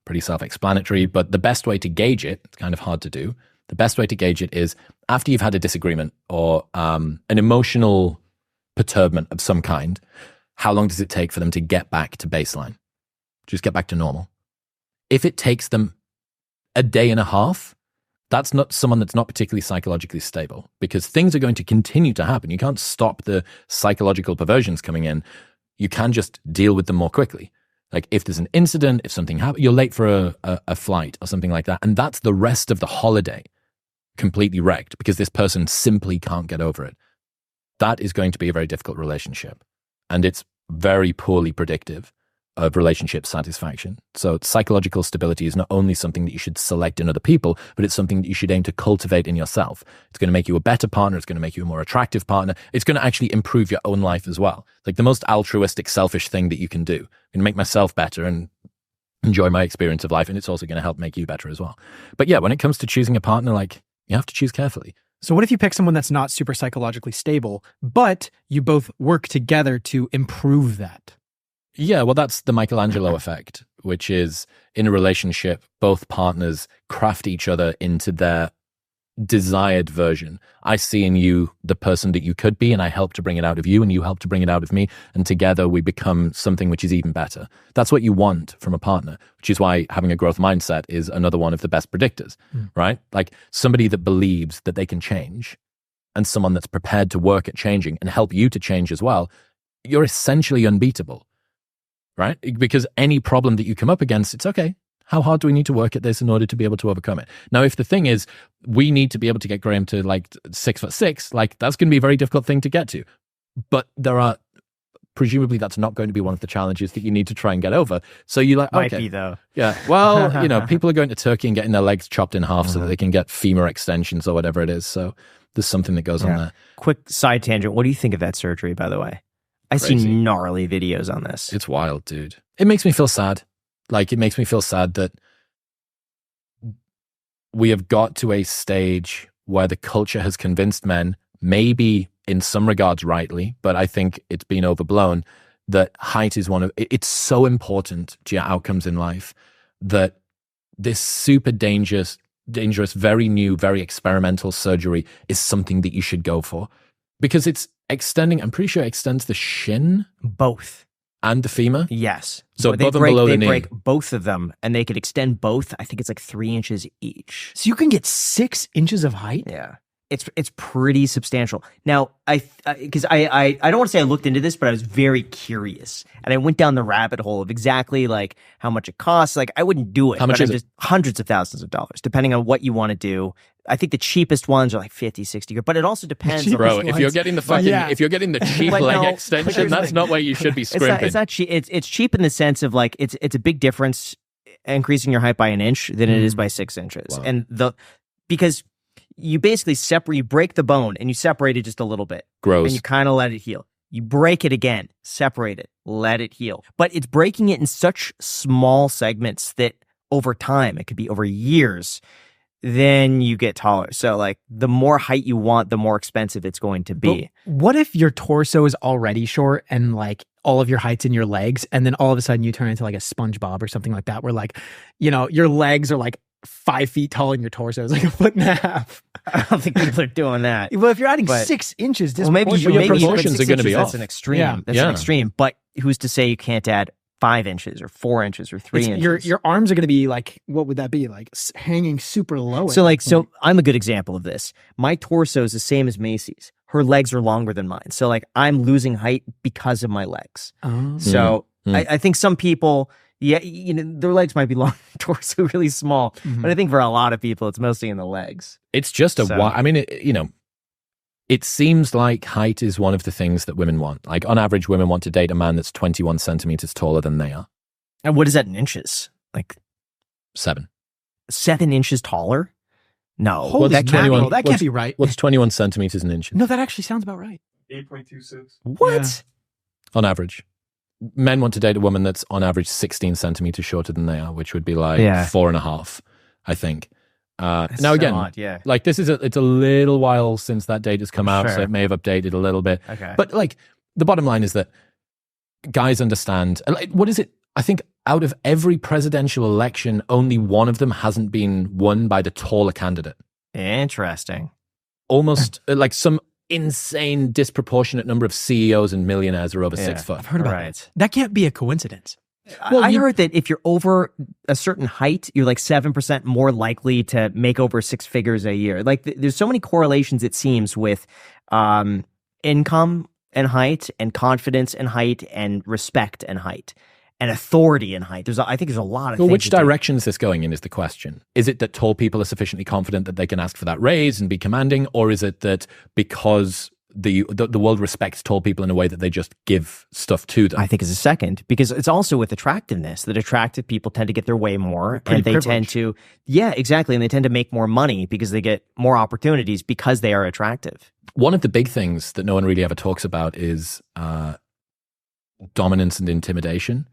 Pretty self-explanatory, but the best way to gauge it, it's kind of hard to do. The best way to gauge it is after you've had a disagreement or an emotional perturbation of some kind, how long does it take for them to get back to baseline? Just get back to normal. If it takes them a day and a half, that's not someone that's not particularly psychologically stable, because things are going to continue to happen. You can't stop the psychological perversions coming in. You can just deal with them more quickly. Like if there's an incident, if something happens, you're late for a flight or something like that. And that's the rest of the holiday completely wrecked because this person simply can't get over it. That is going to be a very difficult relationship. And it's very poorly predictive of relationship satisfaction. So psychological stability is not only something that you should select in other people, but it's something that you should aim to cultivate in yourself. It's going to make you a better partner. It's going to make you a more attractive partner. It's going to actually improve your own life as well. Like the most altruistic, selfish thing that you can do. I'm going to make myself better and enjoy my experience of life. And it's also going to help make you better as well. But yeah, when it comes to choosing a partner, like you have to choose carefully. So what if you pick someone that's not super psychologically stable, but you both work together to improve that? Yeah, well, that's the Michelangelo effect, which is in a relationship, both partners craft each other into their desired version. I see in you the person that you could be, and I help to bring it out of you, and you help to bring it out of me, and together we become something which is even better. That's what you want from a partner, which is why having a growth mindset is another one of the best predictors, right? Like somebody that believes that they can change, and someone that's prepared to work at changing and help you to change as well. You're essentially unbeatable, right? Because any problem that you come up against, it's okay. How hard do we need to work at this in order to be able to overcome it? Now, if the thing is, we need to be able to get Graham to like 6'6", like that's going to be a very difficult thing to get to. But presumably that's not going to be one of the challenges that you need to try and get over. So you're like, okay. Might be though. Yeah. Well, people are going to Turkey and getting their legs chopped in half so that they can get femur extensions or whatever it is. So there's something that goes on there. Quick side tangent. What do you think of that surgery, by the way? I see gnarly videos on this. It's wild, dude. It makes me feel sad. Like, it makes me feel sad that we have got to a stage where the culture has convinced men, maybe in some regards rightly, but I think it's been overblown, that height is it's so important to your outcomes in life that this super dangerous, very new, very experimental surgery is something that you should go for. Because it's extending, I'm pretty sure it extends the shin. Both. And the femur? Yes. So above and below the knee. They break both of them, and they could extend both. I think it's like 3 inches each. So you can get 6 inches of height? Yeah. It's pretty substantial. Now, because I don't want to say I looked into this, but I was very curious. And I went down the rabbit hole of exactly like how much it costs. Like I wouldn't do it. How much is it? Just hundreds of thousands of dollars, depending on what you want to do. I think the cheapest ones are like 50, 60, but it also depends. Bro, if you're getting the fucking, if you're getting the cheap leg extension, that's not where you should be scrimping. It's not cheap. It's cheap in the sense of like, it's a big difference increasing your height by an inch than it is by 6 inches. Wow. And because you basically you break the bone and you separate it just a little bit. Gross. And you kind of let it heal. You break it again, separate it, let it heal. But it's breaking it in such small segments that over time, it could be over years, then you get taller. So like the more height you want, the more expensive it's going to be. But what if your torso is already short and like all of your height's in your legs, and then all of a sudden you turn into like a SpongeBob or something like that, where like, your legs are like 5 feet tall and your torso is like 1.5 feet. I don't think people are doing that. Well, if you're adding 6 inches, maybe your proportions are going to be off. That's an extreme. Yeah. That's an extreme. But who's to say you can't add 5 inches or 4 inches or 3 inches? Your arms are going to be like, what would that be? Like hanging super low. So I'm a good example of this. My torso is the same as Macy's. Her legs are longer than mine. So like I'm losing height because of my legs. Oh. So I think some people, their legs might be long, torso really small. But I think for a lot of people, it's mostly in the legs. It's just it seems like height is one of the things that women want. Like on average, women want to date a man that's 21 centimeters taller than they are. And what is that in inches? Like 7. 7 inches taller? No. Holy that can't be right. What's 21 centimeters in inches? No, that actually sounds about right. 8.26. What? Yeah. On average. Men want to date a woman that's on average 16 centimeters shorter than they are, which would be like 4.5, I think. Now again, like this it's a little while since that date has come out, so it may have updated a little bit. Okay. But like the bottom line is that guys understand. What is it? I think out of every presidential election, only one of them hasn't been won by the taller candidate. Interesting. Almost like some insane disproportionate number of CEOs and millionaires are over 6 foot. I've heard about it. That can't be a coincidence. Well, I heard that if you're over a certain height, you're like 7% more likely to make over 6 figures a year. Like there's so many correlations, it seems, with income and height and confidence and height and respect and height and authority and height. I think there's a lot of things. Which direction is this going in is the question. Is it that tall people are sufficiently confident that they can ask for that raise and be commanding? Or is it that because the world respects tall people in a way that they just give stuff to them? I think it's a second, because it's also with attractiveness that attractive people tend to get their way more, and they tend to, exactly. And they tend to make more money because they get more opportunities because they are attractive. One of the big things that no one really ever talks about is dominance and intimidation.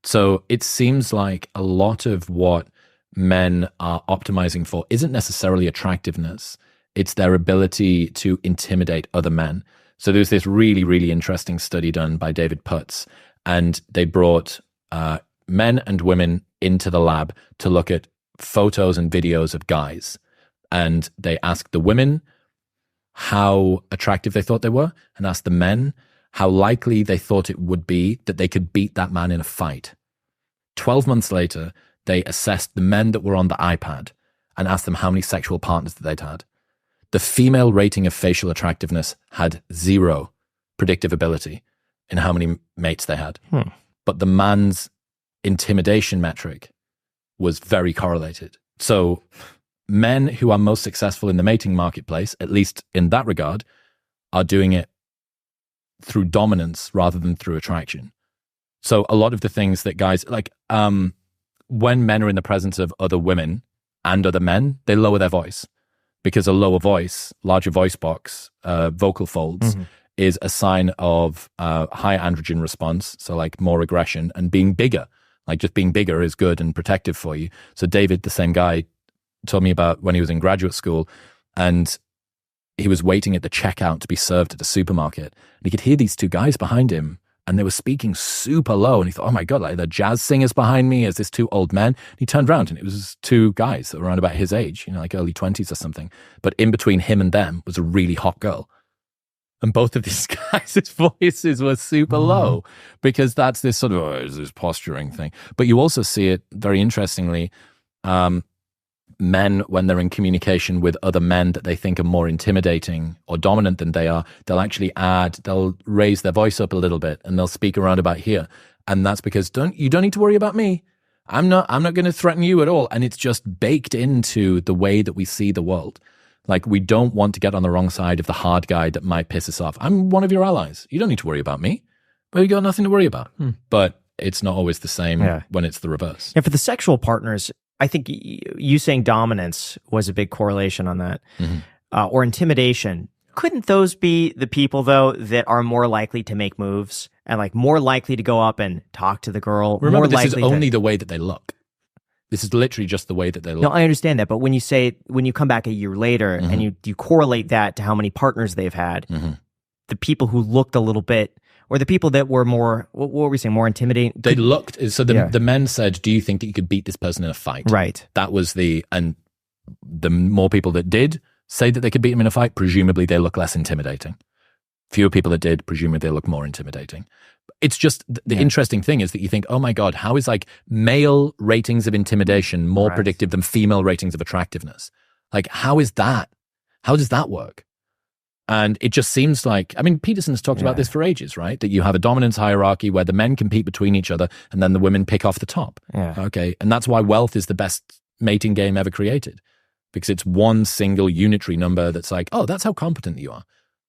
So it seems like a lot of what men are optimizing for isn't necessarily attractiveness. It's their ability to intimidate other men. So there's this really, really interesting study done by David Putz, and they brought men and women into the lab to look at photos and videos of guys. And they asked the women how attractive they thought they were, and asked the men how likely they thought it would be that they could beat that man in a fight. 12 months later, they assessed the men that were on the iPad and asked them how many sexual partners that they'd had. The female rating of facial attractiveness had 0 predictive ability in how many mates they had. But the man's intimidation metric was very correlated. So men who are most successful in the mating marketplace, at least in that regard, are doing it through dominance rather than through attraction. So a lot of the things that guys like, when men are in the presence of other women and other men, they lower their voice, because a lower voice, larger voice box, vocal folds is a sign of higher androgen response. So like more aggression and being bigger, like just being bigger is good and protective for you. So David, the same guy, told me about when he was in graduate school and he was waiting at the checkout to be served at the supermarket. And he could hear these 2 guys behind him and they were speaking super low. And he thought, oh my God, like the jazz singers behind me, is this 2 old men? And he turned around and it was 2 guys that were around about his age, like early 20s or something. But in between him and them was a really hot girl. And both of these guys' voices were super low because that's this sort of, this posturing thing. But you also see it very interestingly, men, when they're in communication with other men that they think are more intimidating or dominant than they are, they'll raise their voice up a little bit and they'll speak around about here. And that's because you don't need to worry about me. I'm not going to threaten you at all. And it's just baked into the way that we see the world. Like, we don't want to get on the wrong side of the hard guy that might piss us off. I'm one of your allies. You don't need to worry about me. But you got nothing to worry about. But it's not always the same when it's the reverse. Yeah, for the sexual partners, I think you saying dominance was a big correlation on that, or intimidation. Couldn't those be the people, though, that are more likely to make moves and like more likely to go up and talk to the girl? Remember, this is only the way that they look. This is literally just the way that they look. No, I understand that. But when you come back a year later and you correlate that to how many partners they've had, the people who looked a little bit, or the people that were more, what were we saying, more intimidating? They looked, so the men said, do you think that you could beat this person in a fight? Right. That was and the more people that did say that they could beat him in a fight, presumably they look less intimidating. Fewer people that did, presumably they look more intimidating. It's just, the interesting thing is that you think, oh my God, how is like male ratings of intimidation more predictive than female ratings of attractiveness? Like, how is that? How does that work? And it just seems like, I mean, Peterson's talked about this for ages, right? That you have a dominance hierarchy where the men compete between each other and then the women pick off the top. Yeah. Okay. And that's why wealth is the best mating game ever created, because it's one single unitary number that's like, oh, that's how competent you are.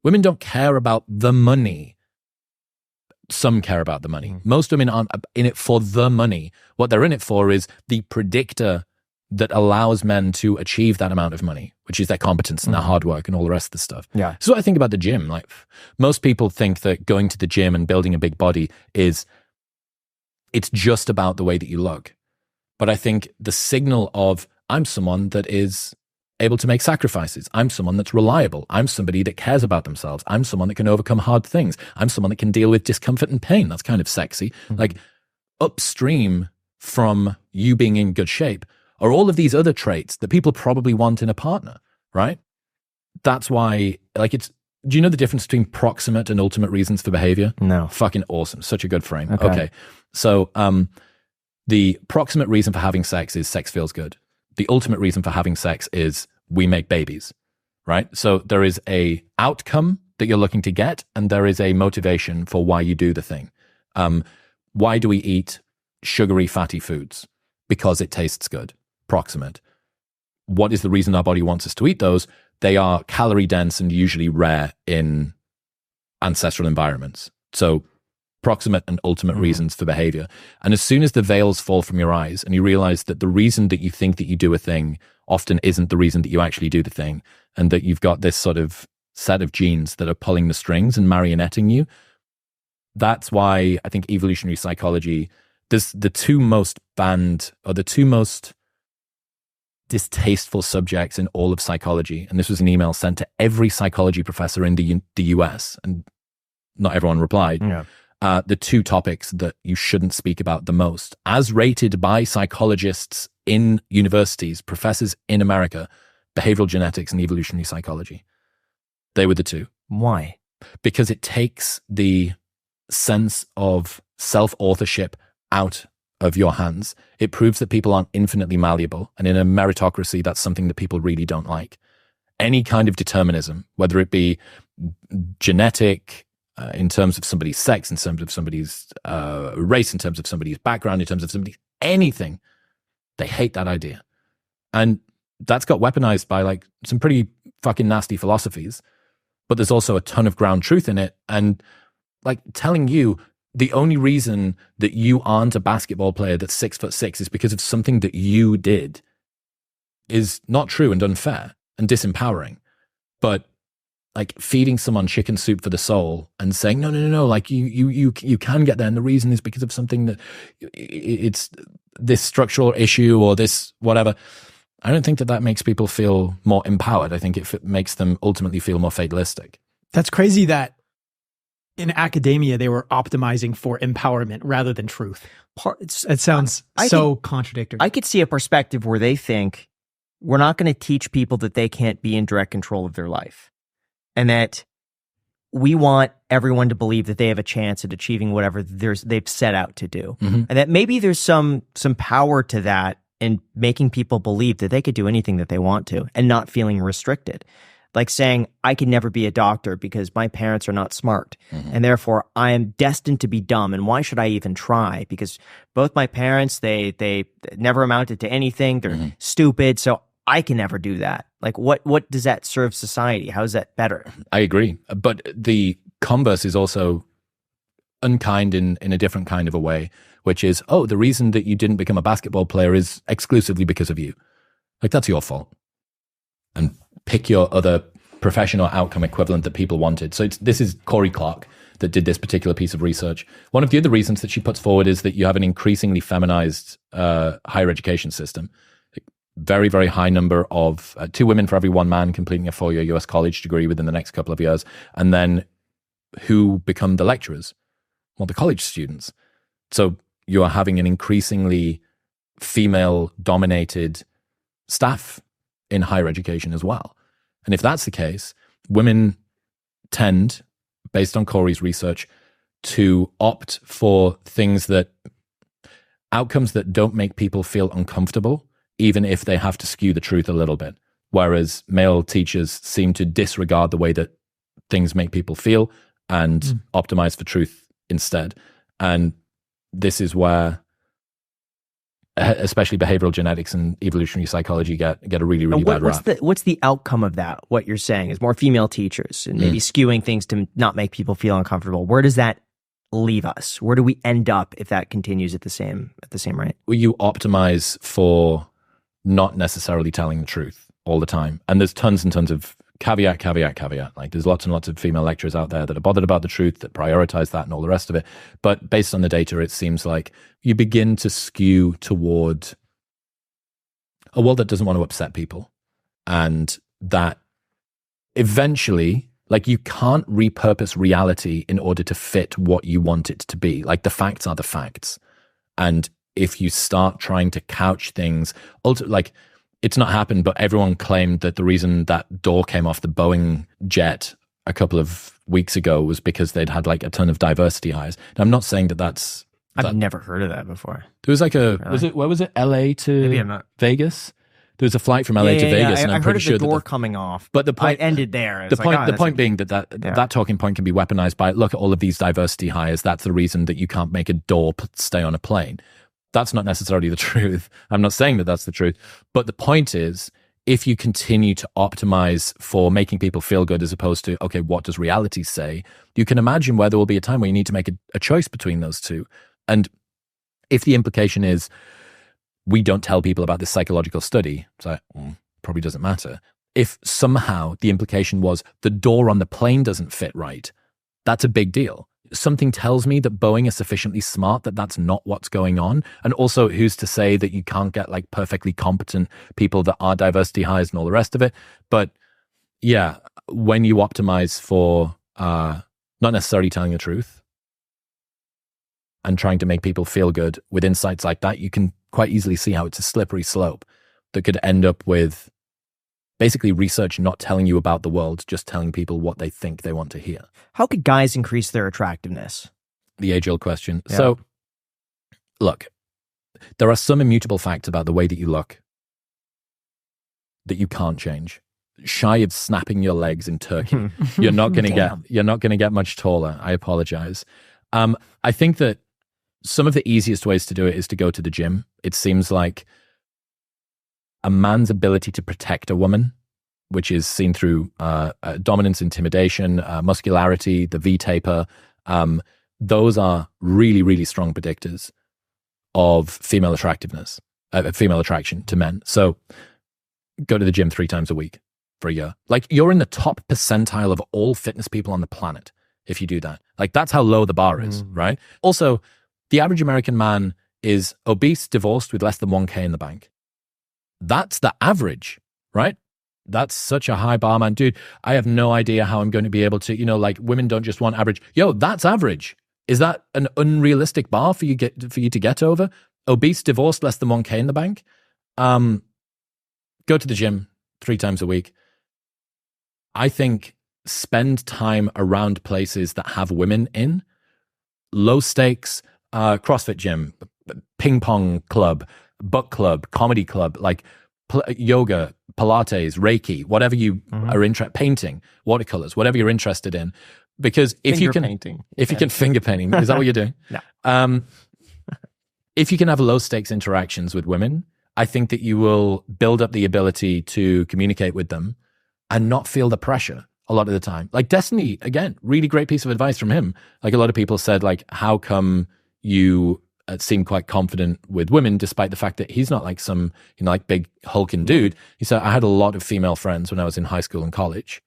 Women don't care about the money. Some care about the money. Most women aren't in it for the money. What they're in it for is the predictor that allows men to achieve that amount of money, which is their competence and their hard work and all the rest of the stuff. Yeah. So what I think about the gym, like most people think that going to the gym and building a big body it's just about the way that you look. But I think the signal of, I'm someone that is able to make sacrifices. I'm someone that's reliable. I'm somebody that cares about themselves. I'm someone that can overcome hard things. I'm someone that can deal with discomfort and pain. That's kind of sexy. Like upstream from you being in good shape are all of these other traits that people probably want in a partner, right? That's why, like, do you know the difference between proximate and ultimate reasons for behavior? No. Fucking awesome. Such a good frame. Okay. So, the proximate reason for having sex is sex feels good. The ultimate reason for having sex is we make babies, right? So there is a outcome that you're looking to get, and there is a motivation for why you do the thing. Why do we eat sugary, fatty foods? Because it tastes good. Proximate. What is the reason our body wants us to eat those? They are calorie dense and usually rare in ancestral environments. So proximate and ultimate reasons for behavior. And as soon as the veils fall from your eyes and you realize that the reason that you think that you do a thing often isn't the reason that you actually do the thing, and that you've got this sort of set of genes that are pulling the strings and marionetting you, that's why I think evolutionary psychology, the two most banned, or the two most distasteful subjects in all of psychology, and this was an email sent to every psychology professor in the US, and not everyone replied. The two topics that you shouldn't speak about the most, as rated by psychologists in universities, professors in America, behavioral genetics and evolutionary psychology. They were the two. Why? Because it takes the sense of self-authorship out of your hands. It proves that people aren't infinitely malleable. And in a meritocracy, that's something that people really don't like. Any kind of determinism, whether it be genetic, in terms of somebody's sex, in terms of somebody's race, in terms of somebody's background, in terms of somebody's anything, they hate that idea. And that's got weaponized by like some pretty fucking nasty philosophies. But there's also a ton of ground truth in it. And like telling you the only reason that you aren't a basketball player that's 6'6" is because of something that you did is not true and unfair and disempowering. But like feeding someone chicken soup for the soul and saying, no, like you can get there. And the reason is because of something that it's this structural issue or this whatever. I don't think that makes people feel more empowered. I think it makes them ultimately feel more fatalistic. That's crazy that in academia, they were optimizing for empowerment rather than truth. It sounds contradictory. I could see a perspective where they think we're not going to teach people that they can't be in direct control of their life, and that we want everyone to believe that they have a chance at achieving whatever they've set out to do. Mm-hmm. And that maybe there's some power to that in making people believe that they could do anything that they want to and not feeling restricted. Like saying, I can never be a doctor because my parents are not smart, and therefore I am destined to be dumb. And why should I even try? Because both my parents, they never amounted to anything. They're stupid, so I can never do that. Like, what does that serve society? How is that better? I agree. But the converse is also unkind in a different kind of a way, which is, oh, the reason that you didn't become a basketball player is exclusively because of you. Like, that's your fault. And pick your other professional outcome equivalent that people wanted. So this is Corey Clark that did this particular piece of research. One of the other reasons that she puts forward is that you have an increasingly feminized higher education system. Very, very high number of 2 women for every 1 man completing a 4-year US college degree within the next couple of years. And then who become the lecturers? Well, the college students. So you are having an increasingly female-dominated staff in higher education as well. And if that's the case, women tend, based on Corey's research, to opt for outcomes that don't make people feel uncomfortable, even if they have to skew the truth a little bit. Whereas male teachers seem to disregard the way that things make people feel and optimize for truth instead. And this is where especially behavioral genetics and evolutionary psychology get a really, really bad rap. What's the outcome of that? What you're saying is more female teachers and maybe skewing things to not make people feel uncomfortable. Where does that leave us? Where do we end up if that continues at the same rate? Well, you optimize for not necessarily telling the truth all the time. And there's tons and tons of caveat. Like there's lots and lots of female lecturers out there that are bothered about the truth, that prioritize that and all the rest of it. But based on the data, it seems like you begin to skew toward a world that doesn't want to upset people. And that eventually, like you can't repurpose reality in order to fit what you want it to be. Like the facts are the facts. And if you start trying to couch things, like it's not happened, but everyone claimed that the reason that door came off the Boeing jet a couple of weeks ago was because they'd had like a ton of diversity hires. Now, I'm not saying that's... I've never heard of that before. There was like where was it? LA to Vegas? There was a flight from LA to Vegas, and I'm pretty sure the door coming off. But the point ended there. The point being that talking point can be weaponized by, look at all of these diversity hires. That's the reason that you can't make a door stay on a plane. That's not necessarily the truth. I'm not saying that that's the truth. But the point is, if you continue to optimize for making people feel good as opposed to, okay, what does reality say? You can imagine where there will be a time where you need to make a choice between those two. And if the implication is, we don't tell people about this psychological study, so probably doesn't matter. If somehow the implication was the door on the plane doesn't fit right, that's a big deal. Something tells me that Boeing is sufficiently smart that that's not what's going on. And also, who's to say that you can't get like perfectly competent people that are diversity hires and all the rest of it? But yeah, when you optimize for not necessarily telling the truth and trying to make people feel good with insights like that, you can quite easily see how it's a slippery slope that could end up with basically research not telling you about the world, just telling people what they think they want to hear. How could guys increase their attractiveness? The age-old question. Yeah. So, look, there are some immutable facts about the way that you look that you can't change. Shy of snapping your legs in Turkey, you're not going to get much taller. I apologize. I think that some of the easiest ways to do it is to go to the gym. It seems like a man's ability to protect a woman, which is seen through dominance, intimidation, muscularity, the V-taper. Those are really, really strong predictors of female attractiveness, female attraction to men. So go to the gym 3 times a week for a year. Like, you're in the top percentile of all fitness people on the planet if you do that. Like, that's how low the bar is, right? Also, the average American man is obese, divorced, with less than 1K in the bank. That's the average, right? That's such a high bar, man. Dude, I have no idea how I'm going to be able to, like, women don't just want average. Yo, that's average. Is that an unrealistic bar for you to get over? Obese, divorced, less than 1K in the bank? Go to the gym 3 times a week. I think spend time around places that have women in. Low stakes, CrossFit gym, ping pong club, book club, comedy club, like yoga, Pilates, Reiki, whatever you are interested, painting, watercolors, whatever you're interested in. Because if you can finger painting, is that what you're doing? No. If you can have low stakes interactions with women, I think that you will build up the ability to communicate with them and not feel the pressure a lot of the time. Like Destiny, again, really great piece of advice from him. Like, a lot of people said, like, how come you seem quite confident with women, despite the fact that he's not like some, like big hulking dude. He said, I had a lot of female friends when I was in high school and college,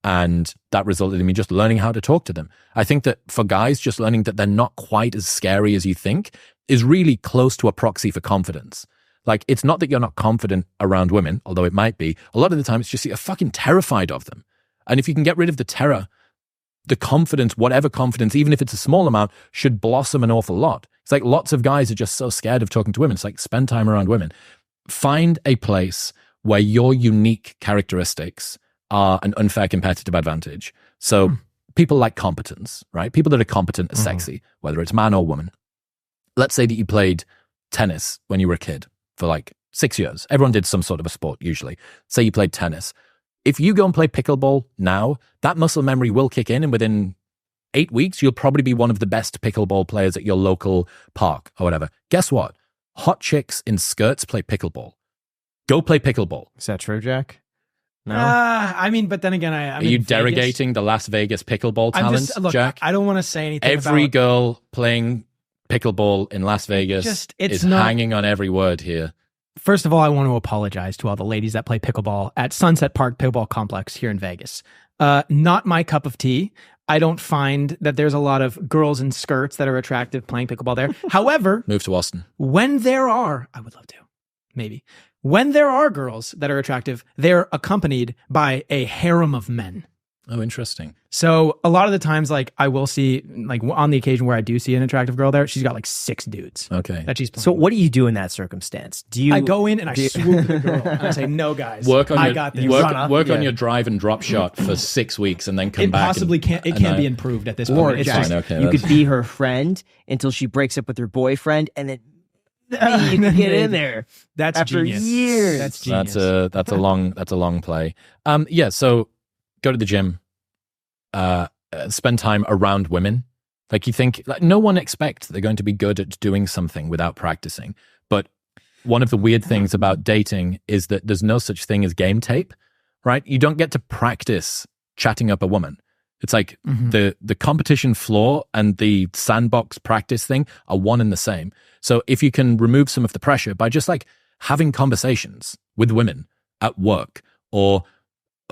and that resulted in me just learning how to talk to them. I think that for guys, just learning that they're not quite as scary as you think is really close to a proxy for confidence. Like, it's not that you're not confident around women, although it might be. A lot of the time, it's just you're fucking terrified of them. And if you can get rid of the terror, the confidence, whatever confidence, even if it's a small amount, should blossom an awful lot. It's like lots of guys are just so scared of talking to women. It's like, spend time around women. Find a place where your unique characteristics are an unfair competitive advantage. So people like competence, right? People that are competent are sexy, whether it's man or woman. Let's say that you played tennis when you were a kid for like 6 years. Everyone did some sort of a sport usually. Say you played tennis. If you go and play pickleball now, that muscle memory will kick in, and within 8 weeks, you'll probably be one of the best pickleball players at your local park or whatever. Guess what? Hot chicks in skirts play pickleball. Go play pickleball. Is that true, Jack? No. I mean, but then again, Are you derogating the Las Vegas pickleball talent, Jack? I don't want to say anything. Every girl playing pickleball in Las Vegas is hanging on every word here. First of all, I want to apologize to all the ladies that play pickleball at Sunset Park Pickleball Complex here in Vegas. Not my cup of tea. I don't find that there's a lot of girls in skirts that are attractive playing pickleball there. However, move to Austin. When there are, I would love to, maybe. When there are girls that are attractive, they're accompanied by a harem of men. Oh, interesting. So a lot of the times, like, I will see, like, on the occasion where I do see an attractive girl there, she's got like 6 dudes. Okay. That she's playing. So what do you do in that circumstance? I go in and I swoop the girl and I say, no, guys, I got this. Work on your drive and drop shot for 6 weeks and then come back. It can't be improved at this point. Or you could be her friend until she breaks up with her boyfriend, and then you can get in there. That's after genius. years. That's genius. That's a long play. Yeah. So go to the gym. Spend time around women. Like, you think, like, no one expects they're going to be good at doing something without practicing. But one of the weird things about dating is that there's no such thing as game tape, right? You don't get to practice chatting up a woman. It's like the competition floor and the sandbox practice thing are one and the same. So if you can remove some of the pressure by just like having conversations with women at work or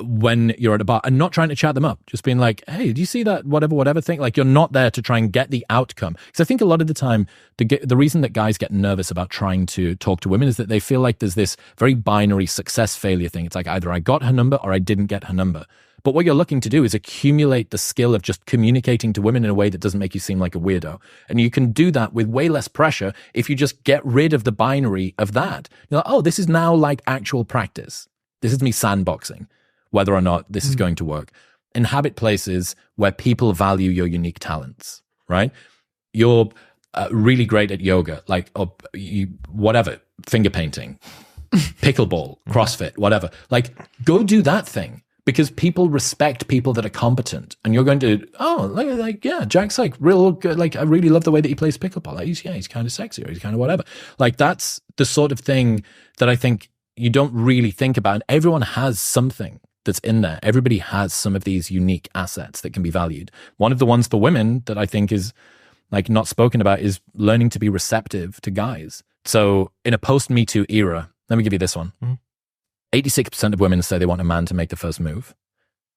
when you're at a bar and not trying to chat them up, just being like, hey, do you see that whatever thing? Like, you're not there to try and get the outcome. Because I think a lot of the time, the reason that guys get nervous about trying to talk to women is that they feel like there's this very binary success failure thing. It's like, either I got her number or I didn't get her number. But what you're looking to do is accumulate the skill of just communicating to women in a way that doesn't make you seem like a weirdo. And you can do that with way less pressure if you just get rid of the binary of that. You're like, oh, this is now like actual practice. This is me sandboxing whether or not this is going to work. Inhabit places where people value your unique talents, right? You're really great at yoga, like, or whatever, finger painting, pickleball, CrossFit, whatever. Like, go do that thing, because people respect people that are competent. And you're going to, yeah, Jack's like real good. Like, I really love the way that he plays pickleball. Like, he's kind of sexy, or he's kind of whatever. Like, that's the sort of thing that I think you don't really think about. And everyone has something that's in there. Everybody has some of these unique assets that can be valued. One of the ones for women that I think is like not spoken about is learning to be receptive to guys. So in a post-Me Too era, let me give you this one. 86% of women say they want a man to make the first move.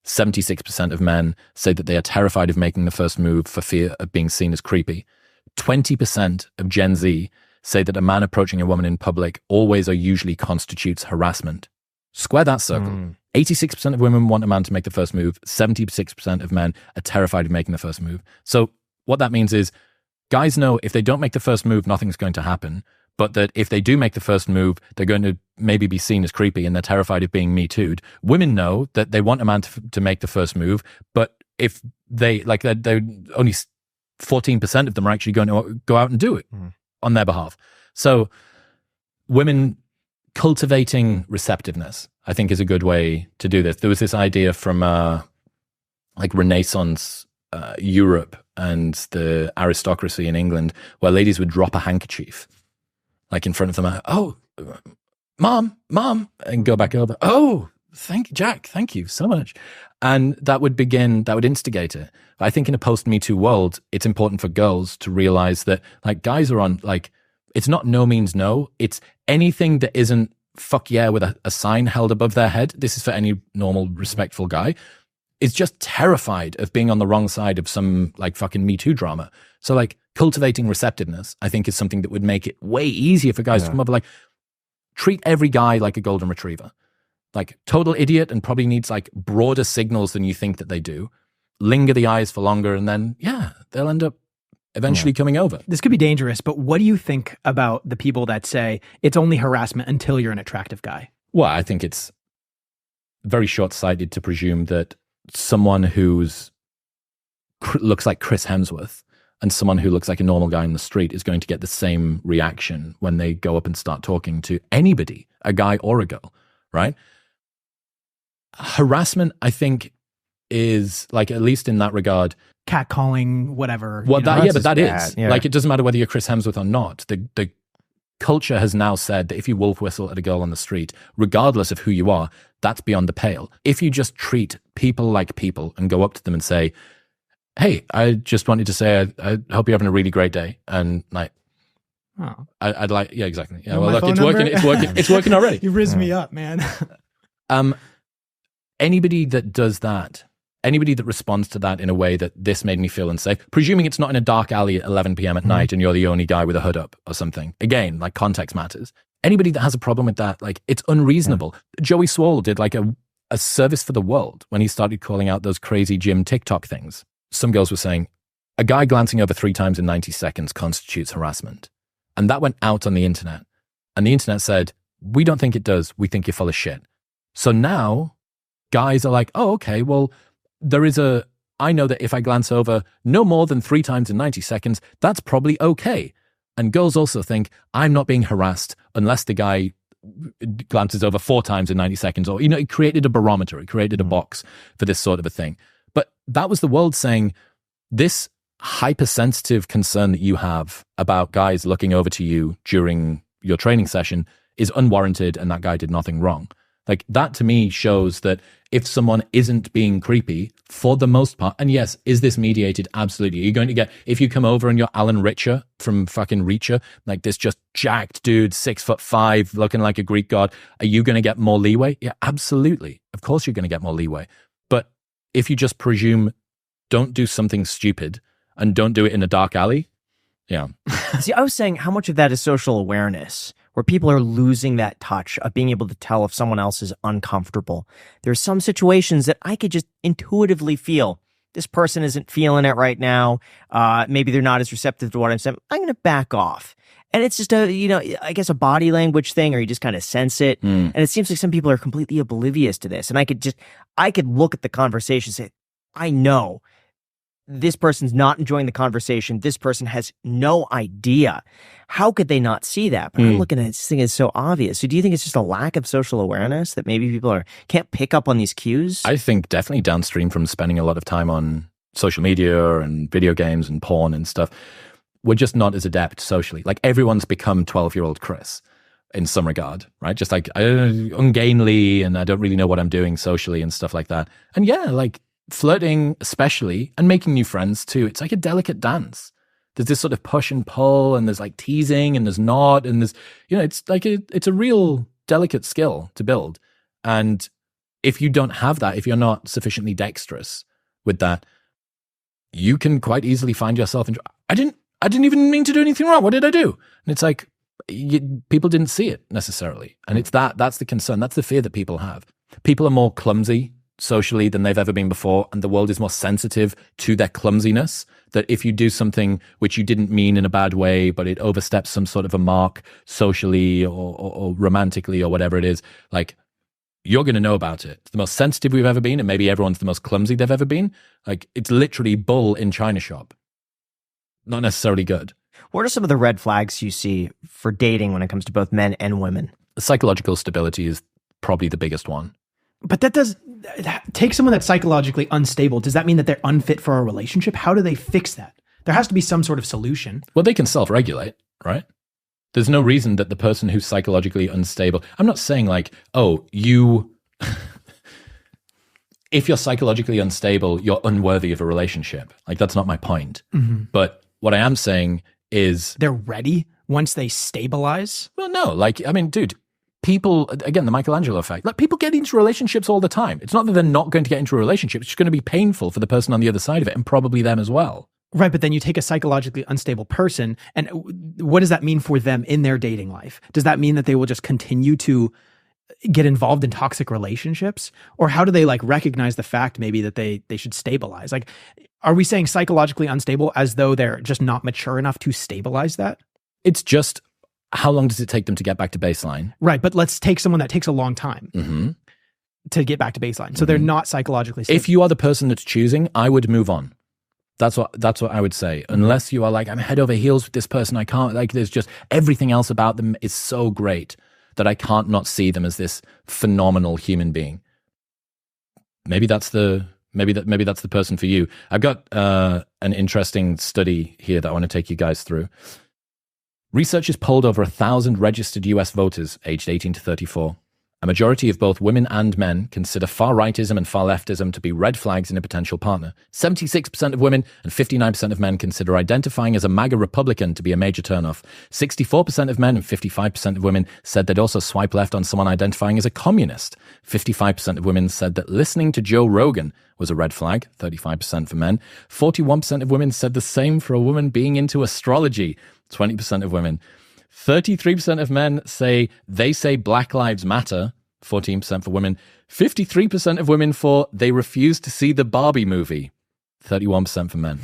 76% of men say that they are terrified of making the first move for fear of being seen as creepy. 20% of Gen Z say that a man approaching a woman in public always or usually constitutes harassment. Square that circle. 86% of women want a man to make the first move. 76% of men are terrified of making the first move. So what that means is guys know if they don't make the first move, nothing's going to happen. But that if they do make the first move, they're going to maybe be seen as creepy and they're terrified of being Me Too'd. Women know that they want a man to make the first move, but if they're only 14% of them are actually going to go out and do it on their behalf. So women cultivating receptiveness, I think, is a good way to do this. There was this idea from like Renaissance Europe and the aristocracy in England where ladies would drop a handkerchief like in front of them. Oh, mom, and go back over. Oh, Jack, thank you so much. And that would instigate it. I think in a post-Me Too world, it's important for girls to realize that like guys are on, like, it's not no means no. It's anything that isn't fuck yeah with a sign held above their head. This is for any normal, respectful guy. Is just terrified of being on the wrong side of some like fucking Me Too drama. So like cultivating receptiveness, I think, is something that would make it way easier for guys to come over. Like, treat every guy like a golden retriever. Like, total idiot and probably needs like broader signals than you think that they do. Linger the eyes for longer, and then they'll end up eventually coming over. This could be dangerous, but what do you think about the people that say it's only harassment until you're an attractive guy? Well, I think it's very short-sighted to presume that someone who's looks like Chris Hemsworth and someone who looks like a normal guy in the street is going to get the same reaction when they go up and start talking to anybody, a guy or a girl, right? Harassment, I think, is like, at least in that regard, catcalling, whatever. Well, that is bad. Yeah. Like, it doesn't matter whether you're Chris Hemsworth or not. The culture has now said that if you wolf whistle at a girl on the street, regardless of who you are, that's beyond the pale. If you just treat people like people and go up to them and say, hey, I just wanted to say, I hope you're having a really great day. And like, I'd like, yeah, exactly. Yeah, well, look, it's working already. You rizzed me up, man. Anybody that does that, anybody that responds to that in a way that this made me feel unsafe, presuming it's not in a dark alley at 11 p.m. at night and you're the only guy with a hood up or something. Again, like, context matters. Anybody that has a problem with that, like, it's unreasonable. Joey Swole did like a service for the world when he started calling out those crazy gym TikTok things. Some girls were saying, a guy glancing over 3 times in 90 seconds constitutes harassment. And that went out on the internet. And the internet said, we don't think it does. We think you're full of shit. So now guys are like, oh, okay, well, I know that if I glance over no more than 3 times in 90 seconds, that's probably okay. And girls also think, I'm not being harassed unless the guy glances over 4 times in 90 seconds. Or, it created a barometer. It created a box for this sort of a thing. But that was the world saying, this hypersensitive concern that you have about guys looking over to you during your training session is unwarranted, and that guy did nothing wrong. Like, that to me shows that if someone isn't being creepy for the most part, and yes, is this mediated? Absolutely. You're going to get, if you come over and you're Alan Richer from fucking Reacher, like this just jacked dude, 6'5", looking like a Greek god, are you going to get more leeway? Yeah, absolutely. Of course you're going to get more leeway. But if you just presume, don't do something stupid and don't do it in a dark alley, yeah. See, I was saying how much of that is social awareness, where people are losing that touch of being able to tell if someone else is uncomfortable. There's some situations that I could just intuitively feel this person isn't feeling it right now. Maybe they're not as receptive to what I'm saying. I'm going to back off. And it's just I guess a body language thing, or you just kind of sense it. And it seems like some people are completely oblivious to this. And I could look at the conversation and say, I know this person's not enjoying the conversation. This person has no idea. How could they not see that? But I'm looking at this thing as so obvious. So do you think it's just a lack of social awareness that maybe people can't pick up on these cues? I think definitely downstream from spending a lot of time on social media and video games and porn and stuff, we're just not as adept socially. Like everyone's become 12-year-old Chris in some regard, right? Just like ungainly, and I don't really know what I'm doing socially and stuff like that. And yeah, like flirting especially, and making new friends too. It's like a delicate dance. There's this sort of push and pull, and there's like teasing, and there's not, and there's, it's like it's a real delicate skill to build. And if you don't have that, if you're not sufficiently dexterous with that, you can quite easily find yourself in, I didn't even mean to do anything wrong. What did I do? And it's like, people didn't see it necessarily. And it's that's the concern. That's the fear that people have. People are more clumsy socially than they've ever been before, and the world is more sensitive to their clumsiness, that if you do something which you didn't mean in a bad way, but it oversteps some sort of a mark socially or romantically or whatever it is, like, you're going to know about it. It's the most sensitive we've ever been, and maybe everyone's the most clumsy they've ever been. Like, it's literally bull in China shop. Not necessarily good. What are some of the red flags you see for dating when it comes to both men and women? Psychological stability is probably the biggest one. But take someone that's psychologically unstable. Does that mean that they're unfit for a relationship? How do they fix that? There has to be some sort of solution. Well, they can self-regulate, right? There's no reason that the person who's psychologically unstable, I'm not saying like, oh, if you're psychologically unstable, you're unworthy of a relationship. Like, that's not my point. But what I am saying is, they're ready once they stabilize? Well, no, like, I mean, dude, people, again, the Michelangelo effect, like, people get into relationships all the time. It's not that they're not going to get into a relationship. It's just going to be painful for the person on the other side of it, and probably them as well. Right, but then you take a psychologically unstable person, and what does that mean for them in their dating life? Does that mean that they will just continue to get involved in toxic relationships? Or how do they like recognize the fact maybe that they should stabilize? Like, are we saying psychologically unstable as though they're just not mature enough to stabilize that? It's just, how long does it take them to get back to baseline? Right, but let's take someone that takes a long time to get back to baseline. So they're not psychologically stable. If you are the person that's choosing, I would move on. That's what I would say. Unless you are like, I'm head over heels with this person, I can't, like, there's just everything else about them is so great that I can't not see them as this phenomenal human being. Maybe that's the person for you. I've got an interesting study here that I want to take you guys through. Researchers polled over 1,000 registered US voters aged 18 to 34. A majority of both women and men consider far-rightism and far-leftism to be red flags in a potential partner. 76% of women and 59% of men consider identifying as a MAGA Republican to be a major turnoff. 64% of men and 55% of women said they'd also swipe left on someone identifying as a communist. 55% of women said that listening to Joe Rogan was a red flag, 35% for men. 41% of women said the same for a woman being into astrology, 20% of women. 33% of men say Black Lives Matter, 14% for women. 53% of women they refuse to see the Barbie movie, 31% for men.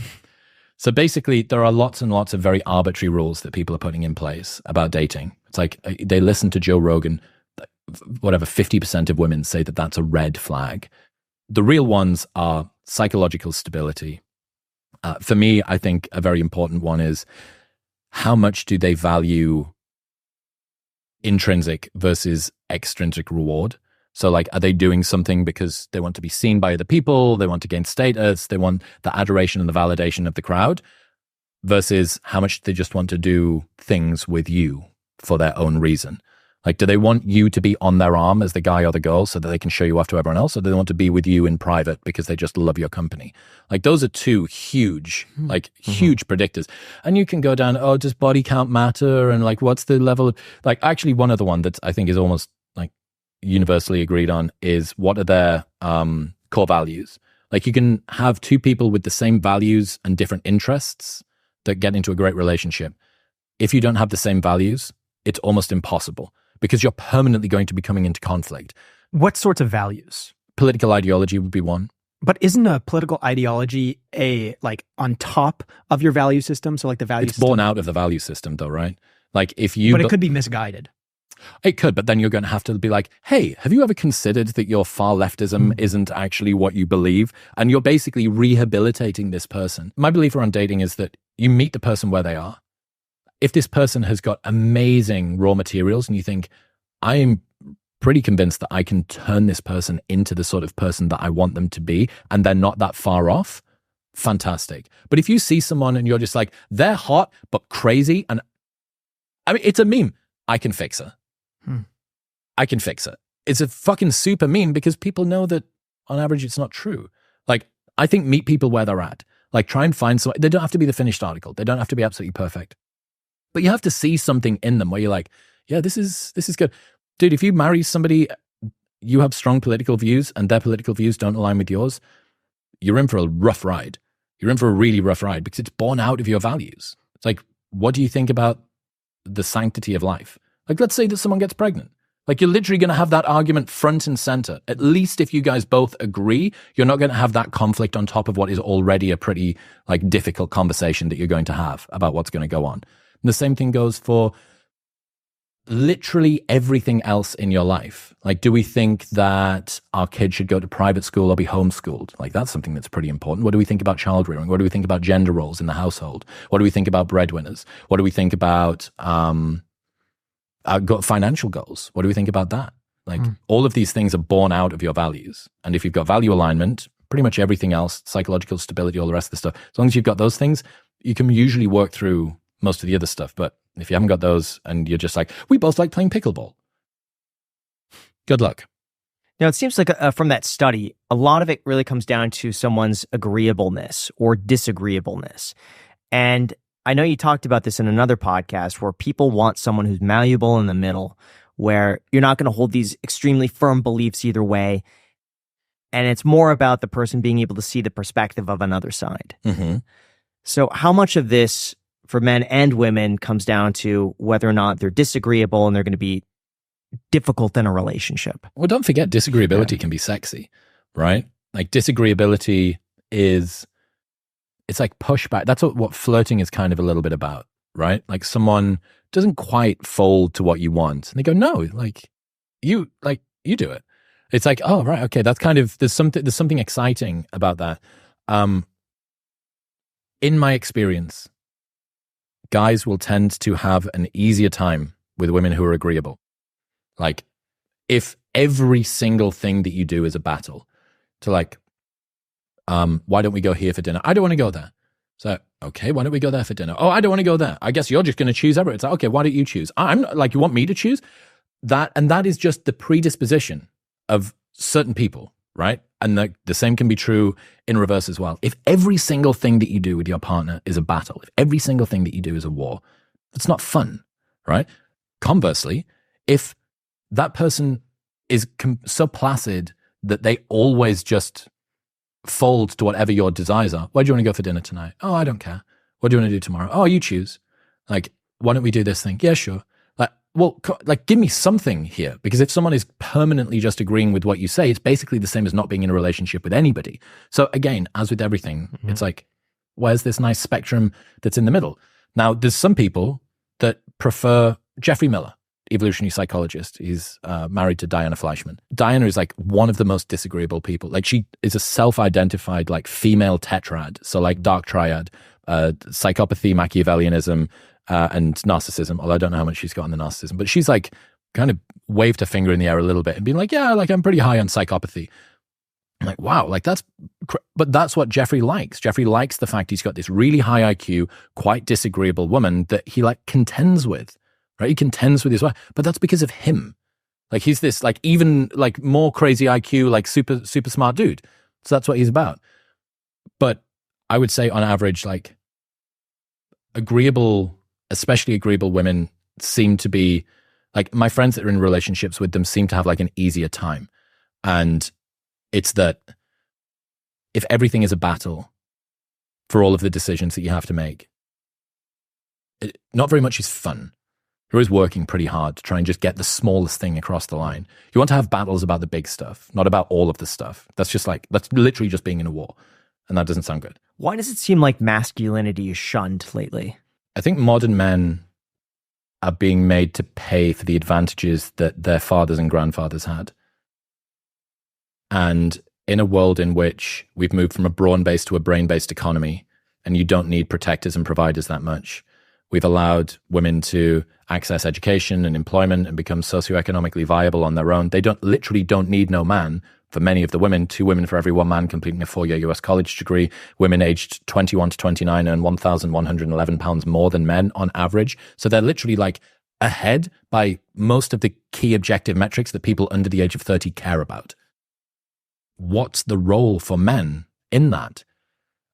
So basically, there are lots and lots of very arbitrary rules that people are putting in place about dating. It's like they listen to Joe Rogan, whatever, 50% of women say that that's a red flag. The real ones are psychological stability. For me, I think a very important one is, how much do they value intrinsic versus extrinsic reward? So like, are they doing something because they want to be seen by other people? They want to gain status. They want the adoration and the validation of the crowd, versus how much they just want to do things with you for their own reason. Like, do they want you to be on their arm as the guy or the girl so that they can show you off to everyone else? Or do they want to be with you in private because they just love your company? Like, those are two huge, huge predictors. And you can go down, oh, does body count matter? And like, what's the level of, like, actually one other one that I think is almost like universally agreed on is, what are their core values? Like, you can have two people with the same values and different interests that get into a great relationship. If you don't have the same values, it's almost impossible, because you're permanently going to be coming into conflict. What sorts of values? Political ideology would be one. But isn't a political ideology on top of your value system? So like the value system? It's born out of the value system though, right? Like if you, but it could be misguided. It could, but then you're going to have to be like, hey, have you ever considered that your far leftism isn't actually what you believe? And you're basically rehabilitating this person. My belief around dating is that you meet the person where they are. If this person has got amazing raw materials and you think, I am pretty convinced that I can turn this person into the sort of person that I want them to be, and they're not that far off, fantastic. But if you see someone and you're just like, they're hot, but crazy, and I mean, it's a meme. I can fix her. I can fix it. It's a fucking super meme because people know that on average it's not true. Like, I think meet people where they're at. Like, try and find someone. They don't have to be the finished article. They don't have to be absolutely perfect. But you have to see something in them where you're like, yeah, this is good. Dude, if you marry somebody, you have strong political views and their political views don't align with yours, you're in for a rough ride. You're in for a really rough ride because it's born out of your values. It's like, what do you think about the sanctity of life? Like, let's say that someone gets pregnant. Like, you're literally going to have that argument front and center. At least if you guys both agree, you're not going to have that conflict on top of what is already a pretty like difficult conversation that you're going to have about what's going to go on. And the same thing goes for literally everything else in your life. Like, do we think that our kids should go to private school or be homeschooled? Like, that's something that's pretty important. What do we think about child rearing? What do we think about gender roles in the household? What do we think about breadwinners? What do we think about financial goals? What do we think about that? Like, all of these things are born out of your values. And if you've got value alignment, pretty much everything else, psychological stability, all the rest of the stuff, as long as you've got those things, you can usually work through most of the other stuff. But if you haven't got those and you're just like, we both like playing pickleball, good luck. Now, it seems like from that study, a lot of it really comes down to someone's agreeableness or disagreeableness. And I know you talked about this in another podcast where people want someone who's malleable in the middle, where you're not going to hold these extremely firm beliefs either way. And it's more about the person being able to see the perspective of another side. Mm-hmm. So how much of this for men and women comes down to whether or not they're disagreeable and they're going to be difficult in a relationship? Well, don't forget, disagreeability can be sexy, right? Like, disagreeability is, it's like pushback. That's what flirting is kind of a little bit about, right? Like, someone doesn't quite fold to what you want. And they go, no, you do it. It's like, oh, right. Okay. That's kind of, there's something exciting about that. In my experience, guys will tend to have an easier time with women who are agreeable. Like, if every single thing that you do is a battle to like, why don't we go here for dinner? I don't want to go there. So, okay, why don't we go there for dinner? Oh, I don't want to go there. I guess you're just going to choose everything. It's like, okay, why don't you choose? I'm not, like, you want me to choose? And that is just the predisposition of certain people, right? And the same can be true in reverse as well. If every single thing that you do with your partner is a battle, if every single thing that you do is a war, it's not fun, right? Conversely, if that person is so placid that they always just fold to whatever your desires are. Where do you want to go for dinner tonight? Oh, I don't care. What do you want to do tomorrow? Oh, you choose. Like, why don't we do this thing? Yeah, sure. Like, give me something here. Because if someone is permanently just agreeing with what you say, it's basically the same as not being in a relationship with anybody. So again, as with everything, it's like, where's this nice spectrum that's in the middle? Now, there's some people that prefer Jeffrey Miller, evolutionary psychologist. He's married to Diana Fleischman. Diana is like one of the most disagreeable people. Like, she is a self-identified like female tetrad. So like dark triad, psychopathy, Machiavellianism, and narcissism. Although I don't know how much she's got on the narcissism, but she's like kind of waved her finger in the air a little bit and been like, yeah, like I'm pretty high on psychopathy. I'm like, wow, like but that's what Jeffrey likes. Jeffrey likes the fact he's got this really high IQ, quite disagreeable woman that he like contends with. Right? He contends with his wife, but that's because of him. Like, he's this like even like more crazy IQ, like super smart dude. So that's what he's about. But I would say on average, like, especially agreeable women seem to be like, my friends that are in relationships with them seem to have like an easier time. And it's that if everything is a battle for all of the decisions that you have to make, not very much is fun. You're always working pretty hard to try and just get the smallest thing across the line. You want to have battles about the big stuff, not about all of the stuff. That's literally just being in a war. And that doesn't sound good. Why does it seem like masculinity is shunned lately? I think modern men are being made to pay for the advantages that their fathers and grandfathers had. And in a world in which we've moved from a brawn-based to a brain-based economy, and you don't need protectors and providers that much, we've allowed women to access education and employment and become socioeconomically viable on their own. They literally don't need no man. For many of the women, 2 women for every 1 man completing a 4-year US college degree. Women aged 21 to 29 earn £1,111 more than men on average. So they're literally like ahead by most of the key objective metrics that people under the age of 30 care about. What's the role for men in that?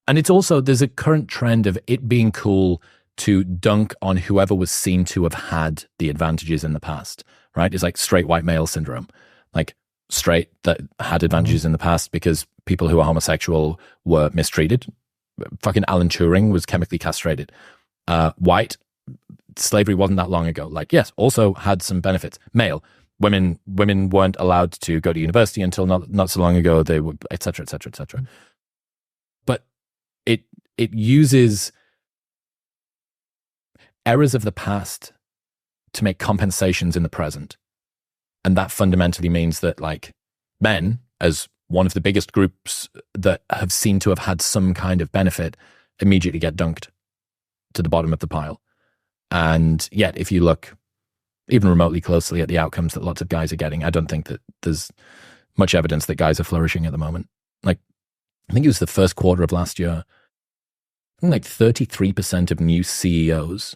And it's also, there's a current trend of it being cool to dunk on whoever was seen to have had the advantages in the past, right? It's like straight white male syndrome. Like, straight that had advantages in the past because people who are homosexual were mistreated. Fucking Alan Turing was chemically castrated. White, slavery wasn't that long ago. Like, yes, also had some benefits. Male, women weren't allowed to go to university until not so long ago. They were, et cetera, et cetera, et cetera. But it uses errors of the past to make compensations in the present. And that fundamentally means that, like, men, as one of the biggest groups that have seen to have had some kind of benefit, immediately get dunked to the bottom of the pile. And yet, if you look even remotely closely at the outcomes that lots of guys are getting, I don't think that there's much evidence that guys are flourishing at the moment. Like, I think it was the first quarter of last year, I think like 33% of new CEOs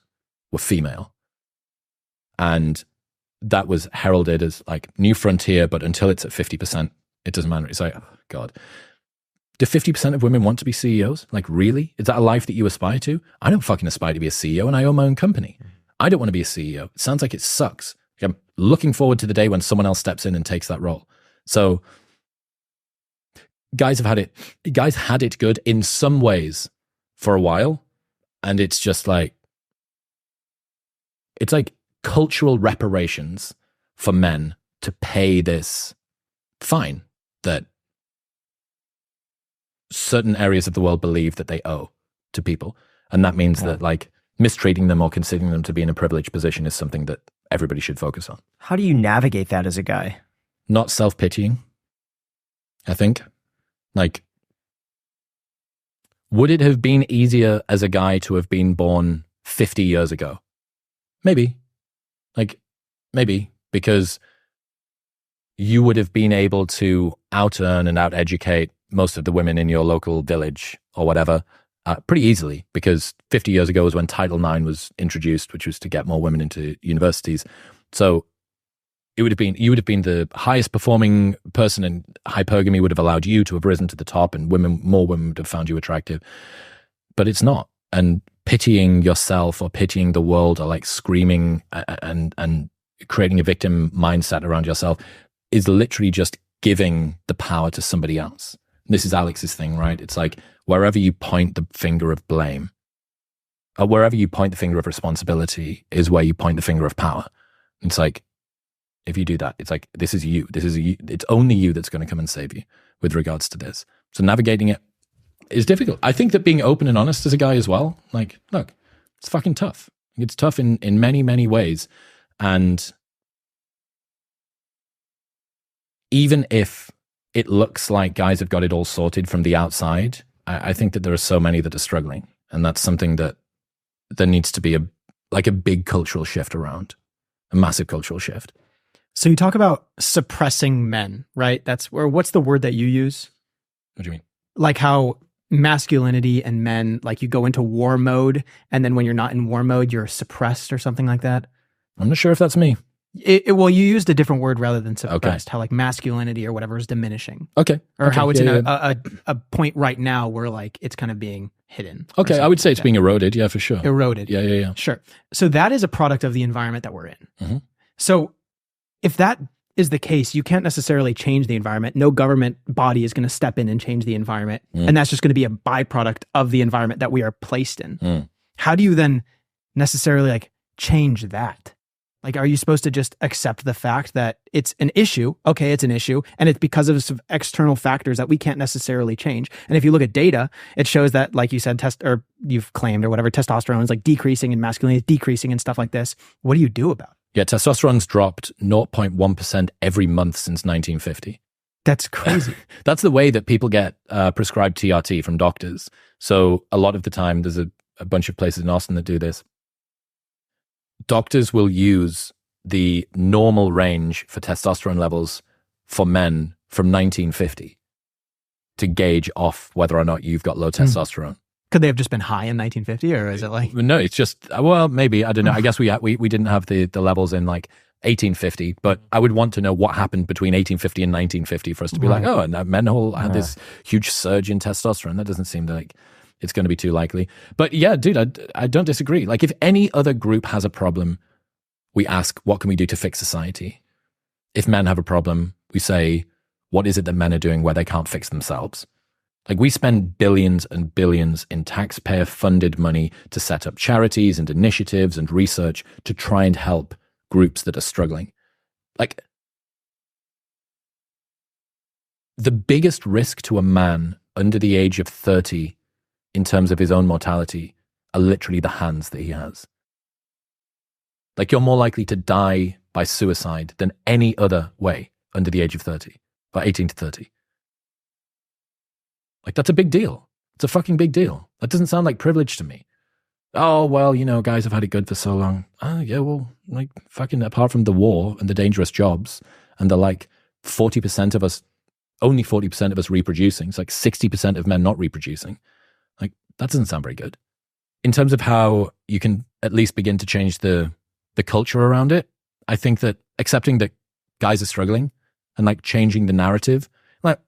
were female. And that was heralded as like new frontier, but until it's at 50%, it doesn't matter. It's like, oh God, do 50% of women want to be CEOs? Like, really? Is that a life that you aspire to? I don't fucking aspire to be a CEO, and I own my own company. I don't want to be a CEO. It sounds like it sucks. I'm looking forward to the day when someone else steps in and takes that role. So guys had it good in some ways for a while. And it's just like, it's like cultural reparations for men to pay this fine that certain areas of the world believe that they owe to people. And that means that, like, mistreating them or considering them to be in a privileged position is something that everybody should focus on. How do you navigate that as a guy? Not self-pitying, I think. Like, would it have been easier as a guy to have been born 50 years ago? Maybe. Like, maybe, because you would have been able to out-earn and out-educate most of the women in your local village or whatever pretty easily, because 50 years ago was when Title IX was introduced, which was to get more women into universities. So you would have been the highest performing person, and hypergamy would have allowed you to have risen to the top, and more women would have found you attractive. But it's not. And pitying yourself or pitying the world or like screaming and creating a victim mindset around yourself is literally just giving the power to somebody else. This is Alex's thing, right? It's like wherever you point the finger of blame, or wherever you point the finger of responsibility is where you point the finger of power. It's like, if you do that, it's like, this is you. It's only you that's going to come and save you with regards to this. So navigating it is difficult. I think that being open and honest as a guy as well, like, look, it's fucking tough. It's tough in many, many ways. And even if it looks like guys have got it all sorted from the outside, I think that there are so many that are struggling. And that's something that there needs to be a big cultural shift around, a massive cultural shift. So you talk about suppressing men, right? What's the word that you use? What do you mean? Like how masculinity and men, like you go into war mode, and then when you're not in war mode, you're suppressed or something like that. I'm not sure if that's me. Well, you used a different word rather than suppressed. Okay. How like masculinity or whatever is diminishing. Okay. Or how it's in a point right now where like it's kind of being hidden. Okay, I would say it's being eroded. Yeah, for sure. Eroded. Yeah. Sure. So that is a product of the environment that we're in. Mm-hmm. So if that is the case, you can't necessarily change the environment. No government body is going to step in and change the environment. And that's just going to be a byproduct of the environment that we are placed in. How do you then necessarily like change that? Like, are you supposed to just accept the fact that it's an issue? Okay, it's an issue, and it's because of some external factors that we can't necessarily change. And if you look at data, it shows that, like you said, you've claimed or whatever, testosterone is like decreasing and masculinity is decreasing and stuff like this. What do you do about it? Yeah, testosterone's dropped 0.1% every month since 1950. That's crazy. That's the way that people get prescribed TRT from doctors. So a lot of the time, there's a bunch of places in Austin that do this. Doctors will use the normal range for testosterone levels for men from 1950 to gauge off whether or not you've got low testosterone. Could they have just been high in 1950, or is it like... No, it's just, well, maybe, I don't know. I guess we didn't have the levels in like 1850, but I would want to know what happened between 1850 and 1950 for us to be like, oh, and men all had this huge surge in testosterone. That doesn't seem like it's going to be too likely. But yeah, dude, I don't disagree. Like, if any other group has a problem, we ask, what can we do to fix society? If men have a problem, we say, what is it that men are doing where they can't fix themselves? Like, we spend billions and billions in taxpayer-funded money to set up charities and initiatives and research to try and help groups that are struggling. Like, the biggest risk to a man under the age of 30 in terms of his own mortality are literally the hands that he has. Like, you're more likely to die by suicide than any other way under the age of 30, by 18 to 30. Like, that's a big deal. It's a fucking big deal. That doesn't sound like privilege to me. Oh, well, guys have had it good for so long. Oh, yeah, well, like, fucking apart from the war and the dangerous jobs and the, like, 40% of us, only 40% of us reproducing. It's like 60% of men not reproducing. Like, that doesn't sound very good. In terms of how you can at least begin to change the culture around it, I think that accepting that guys are struggling and, like, changing the narrative, like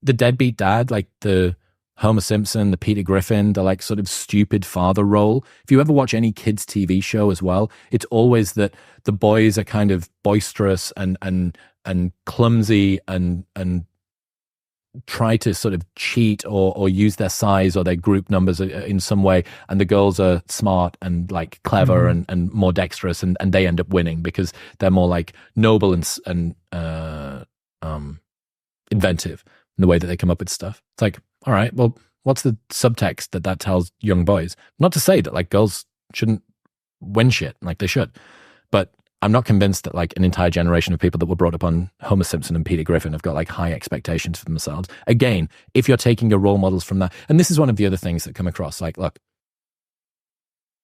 the deadbeat dad, like the Homer Simpson, the Peter Griffin, the, like, sort of stupid father role. If you ever watch any kids' TV show as well, it's always that the boys are kind of boisterous and clumsy and try to sort of cheat or use their size or their group numbers in some way, and the girls are smart and, like, clever and more dexterous, and they end up winning because they're more, like, noble and inventive in the way that they come up with stuff. It's like, all right, well, what's the subtext that tells young boys? Not to say that, like, girls shouldn't win shit, like they should, but I'm not convinced that, like, an entire generation of people that were brought up on Homer Simpson and Peter Griffin have got, like, high expectations for themselves. Again, if you're taking your role models from that, and this is one of the other things that come across, like, look,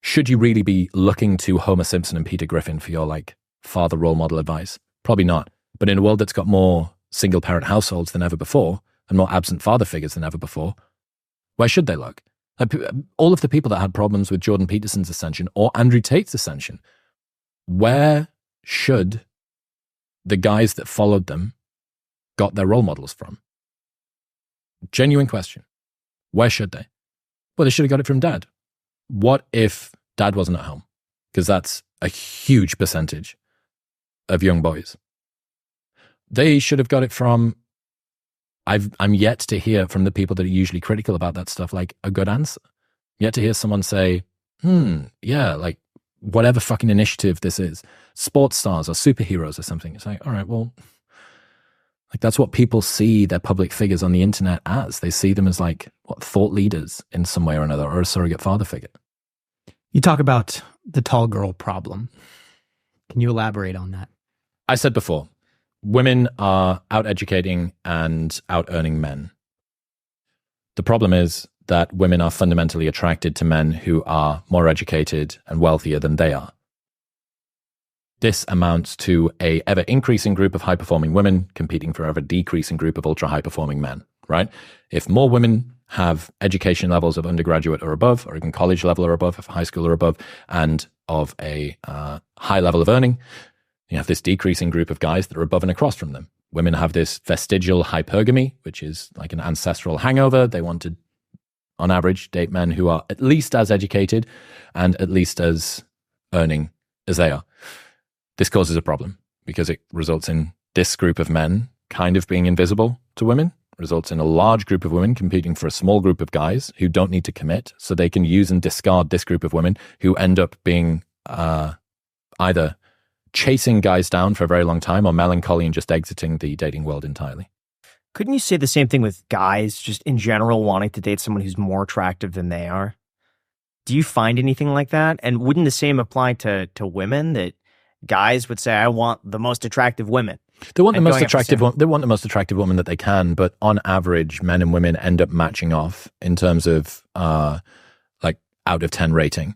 should you really be looking to Homer Simpson and Peter Griffin for your, like, father role model advice? Probably not. But in a world that's got more single parent households than ever before and more absent father figures than ever before, where should they look? Like, all of the people that had problems with Jordan Peterson's ascension or Andrew Tate's ascension, where should the guys that followed them got their role models from? Genuine question. Where should they? Well, they should have got it from dad. What if dad wasn't at home? Because that's a huge percentage of young boys. They should have got it from, I'm yet to hear from the people that are usually critical about that stuff, like, a good answer. Yet to hear someone say, yeah, like, whatever fucking initiative this is, sports stars or superheroes or something. It's like, all right, well, like, that's what people see their public figures on the internet as. They see them as, like, what, thought leaders in some way or another, or a surrogate father figure. You talk about the tall girl problem. Can you elaborate on that? I said before, women are out-educating and out-earning men. The problem is that women are fundamentally attracted to men who are more educated and wealthier than they are. This amounts to a ever-increasing group of high-performing women competing for an ever-decreasing group of ultra-high-performing men, right? If more women have education levels of undergraduate or above, or even college level or above, high school or above, and of a high level of earning, you have this decreasing group of guys that are above and across from them. Women have this vestigial hypergamy, which is like an ancestral hangover. They want to, on average, date men who are at least as educated and at least as earning as they are. This causes a problem because it results in this group of men kind of being invisible to women, results in a large group of women competing for a small group of guys who don't need to commit, so they can use and discard this group of women who end up being either chasing guys down for a very long time, or melancholy and just exiting the dating world entirely. Couldn't you say the same thing with guys just in general wanting to date someone who's more attractive than they are? Do you find anything like that? And wouldn't the same apply to women, that guys would say, I want the most attractive women? They want the most attractive one. They want the most attractive woman that they can, but on average, men and women end up matching off in terms of like out of 10 rating.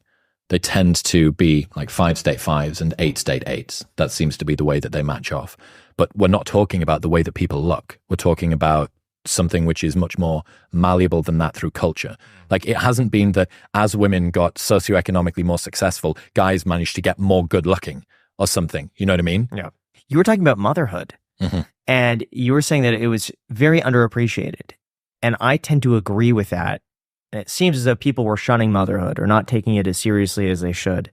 They tend to be like 5 state 5s and 8 state 8s. That seems to be the way that they match off. But we're not talking about the way that people look. We're talking about something which is much more malleable than that through culture. Like, it hasn't been that as women got socioeconomically more successful, guys managed to get more good looking or something. You know what I mean? Yeah. You were talking about motherhood, and you were saying that it was very underappreciated. And I tend to agree with that. And it seems as though people were shunning motherhood or not taking it as seriously as they should,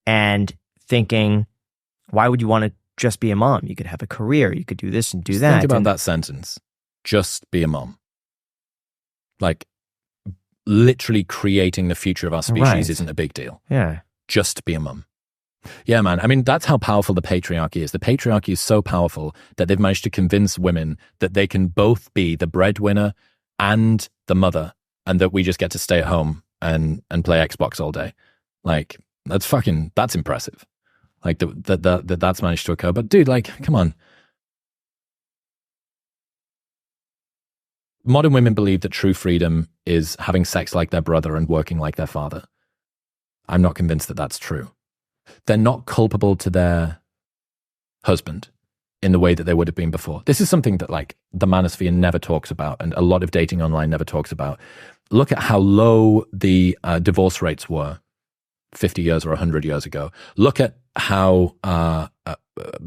and thinking, why would you want to just be a mom? You could have a career. You could do this and do that. Think about that sentence. Just be a mom. Like, literally creating the future of our species isn't a big deal. Yeah. Just be a mom. Yeah, man. I mean, that's how powerful the patriarchy is. The patriarchy is so powerful that they've managed to convince women that they can both be the breadwinner and the mother, and that we just get to stay at home and play Xbox all day. Like, that's impressive. Like, that's managed to occur. But dude, like, come on. Modern women believe that true freedom is having sex like their brother and working like their father. I'm not convinced that that's true. They're not culpable to their husband in the way that they would have been before. This is something that, like, the manosphere never talks about, and a lot of dating online never talks about. Look at how low the divorce rates were 50 years or 100 years ago. Look at how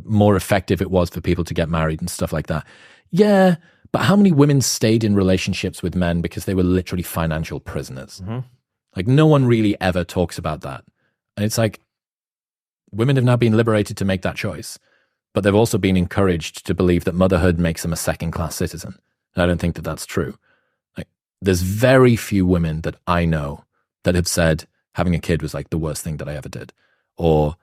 more effective it was for people to get married and stuff like that. Yeah, but how many women stayed in relationships with men because they were literally financial prisoners? Like, no one really ever talks about that. And it's like, women have now been liberated to make that choice, but they've also been encouraged to believe that motherhood makes them a second-class citizen. And I don't think that that's true. Like, there's very few women that I know that have said having a kid was like the worst thing that I ever did, or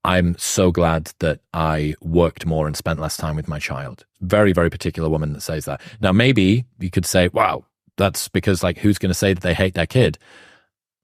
I'm so glad that I worked more and spent less time with my child. Very, very particular woman that says that. Now, maybe you could say, wow, that's because, like, who's going to say that they hate their kid?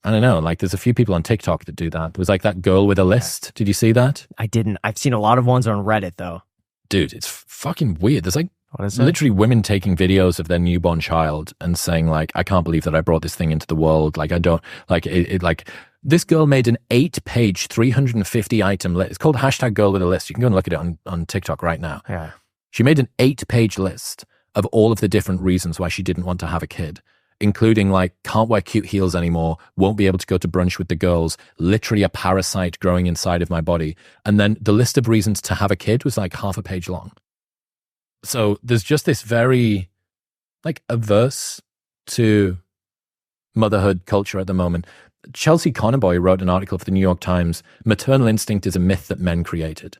I don't know. Like, there's a few people on TikTok that do that. There was like that girl with a list. Did you see that? I didn't. I've seen a lot of ones on Reddit, though. Dude, it's fucking weird. There's like What is it? literally women taking videos of their newborn child and saying, like, I can't believe that I brought this thing into the world. Like, I don't, like, like, this girl made an 8-page, 350-item list. It's called #GirlWithAList. You can go and look at it on TikTok right now. Yeah. She made an 8-page list of all of the different reasons why she didn't want to have a kid, including, like, can't wear cute heels anymore, won't be able to go to brunch with the girls, literally a parasite growing inside of my body. And then the list of reasons to have a kid was like half a page long. So there's just this very, like, averse to motherhood culture at the moment. Chelsea Connerboy wrote an article for the New York Times, "Maternal instinct is a myth that men created."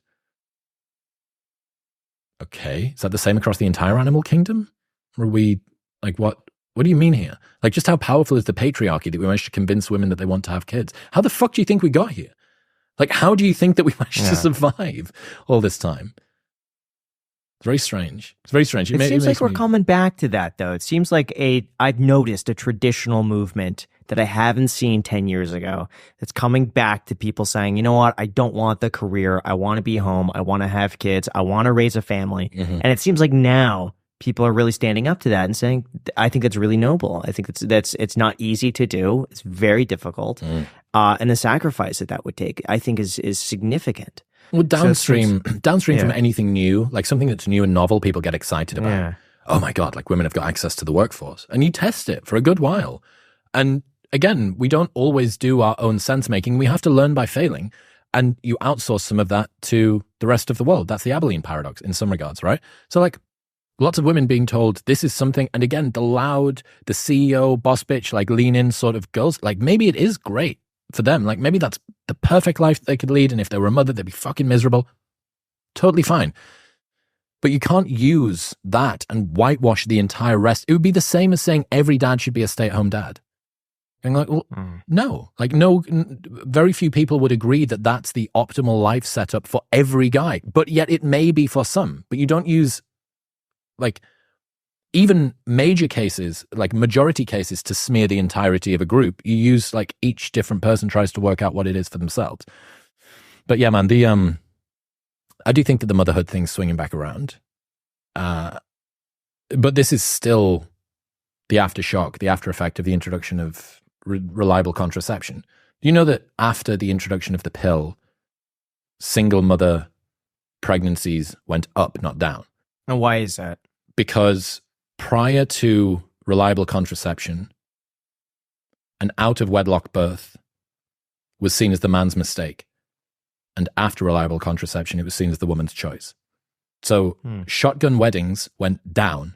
Okay, is that the same across the entire animal kingdom? Or are we, like, what do you mean here? Like, just how powerful is the patriarchy that we managed to convince women that they want to have kids? How the fuck do you think we got here? Like, how do you think that we managed to survive all this time? It's very strange. It's very strange. It seems like we're coming back to that, though. It seems like I've noticed a traditional movement that I haven't seen 10 years ago that's coming back to people saying, you know what, I don't want the career. I want to be home. I want to have kids. I want to raise a family. And it seems like now people are really standing up to that and saying, I think that's really noble. I think it's not easy to do. It's very difficult. And the sacrifice that would take, I think, is significant. Well, downstream from anything new, like something that's new and novel, people get excited about. Yeah. Oh my God, like, women have got access to the workforce. And you test it for a good while. And again, we don't always do our own sense making. We have to learn by failing. And you outsource some of that to the rest of the world. That's the Abilene paradox in some regards, right? So, like, lots of women being told this is something, and again, the loud, the CEO, boss bitch, like, lean in sort of girls, like, maybe it is great for them. Like, maybe that's the perfect life they could lead. And if they were a mother, they'd be fucking miserable. Totally fine. But you can't use that and whitewash the entire rest. It would be the same as saying every dad should be a stay-at-home dad. And like, well, no, like no, very few people would agree that that's the optimal life setup for every guy, but yet it may be for some. But you don't use like even major cases, like majority cases, to smear the entirety of a group. You use like each different person tries to work out what it is for themselves. But yeah, man, I do think that the motherhood thing's swinging back around. But this is still the aftershock, the after effect of the introduction of reliable contraception. Do you know that after the introduction of the pill, single mother pregnancies went up, not down? And why is that? Because prior to reliable contraception, an out of wedlock birth was seen as the man's mistake. And after reliable contraception, it was seen as the woman's choice. So shotgun weddings went down.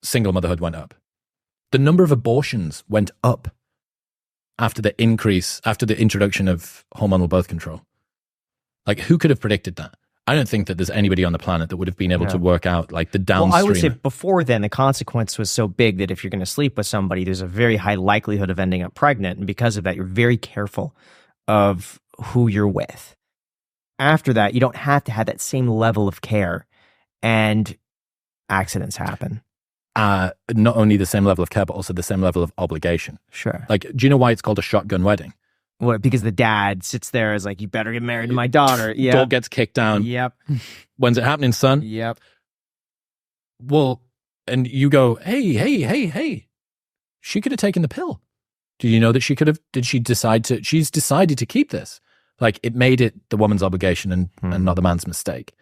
Single motherhood went up. The number of abortions went up after the introduction of hormonal birth control. Like, who could have predicted that? I don't think that there's anybody on the planet that would have been able to work out like the downstream. Well, I would say before then, the consequence was so big that if you're going to sleep with somebody, there's a very high likelihood of ending up pregnant. And because of that, you're very careful of who you're with. After that, you don't have to have that same level of care, and accidents happen. Not only the same level of care, but also the same level of obligation. Sure. Like, do you know why it's called a shotgun wedding? What? Because the dad sits there as like, you better get married to my daughter. Yeah. Door gets kicked down. Yep. When's it happening, son? Yep. Well, and you go, hey. She could have taken the pill. Do you know that she's decided to keep this? Like, it made it the woman's obligation and not the man's mistake,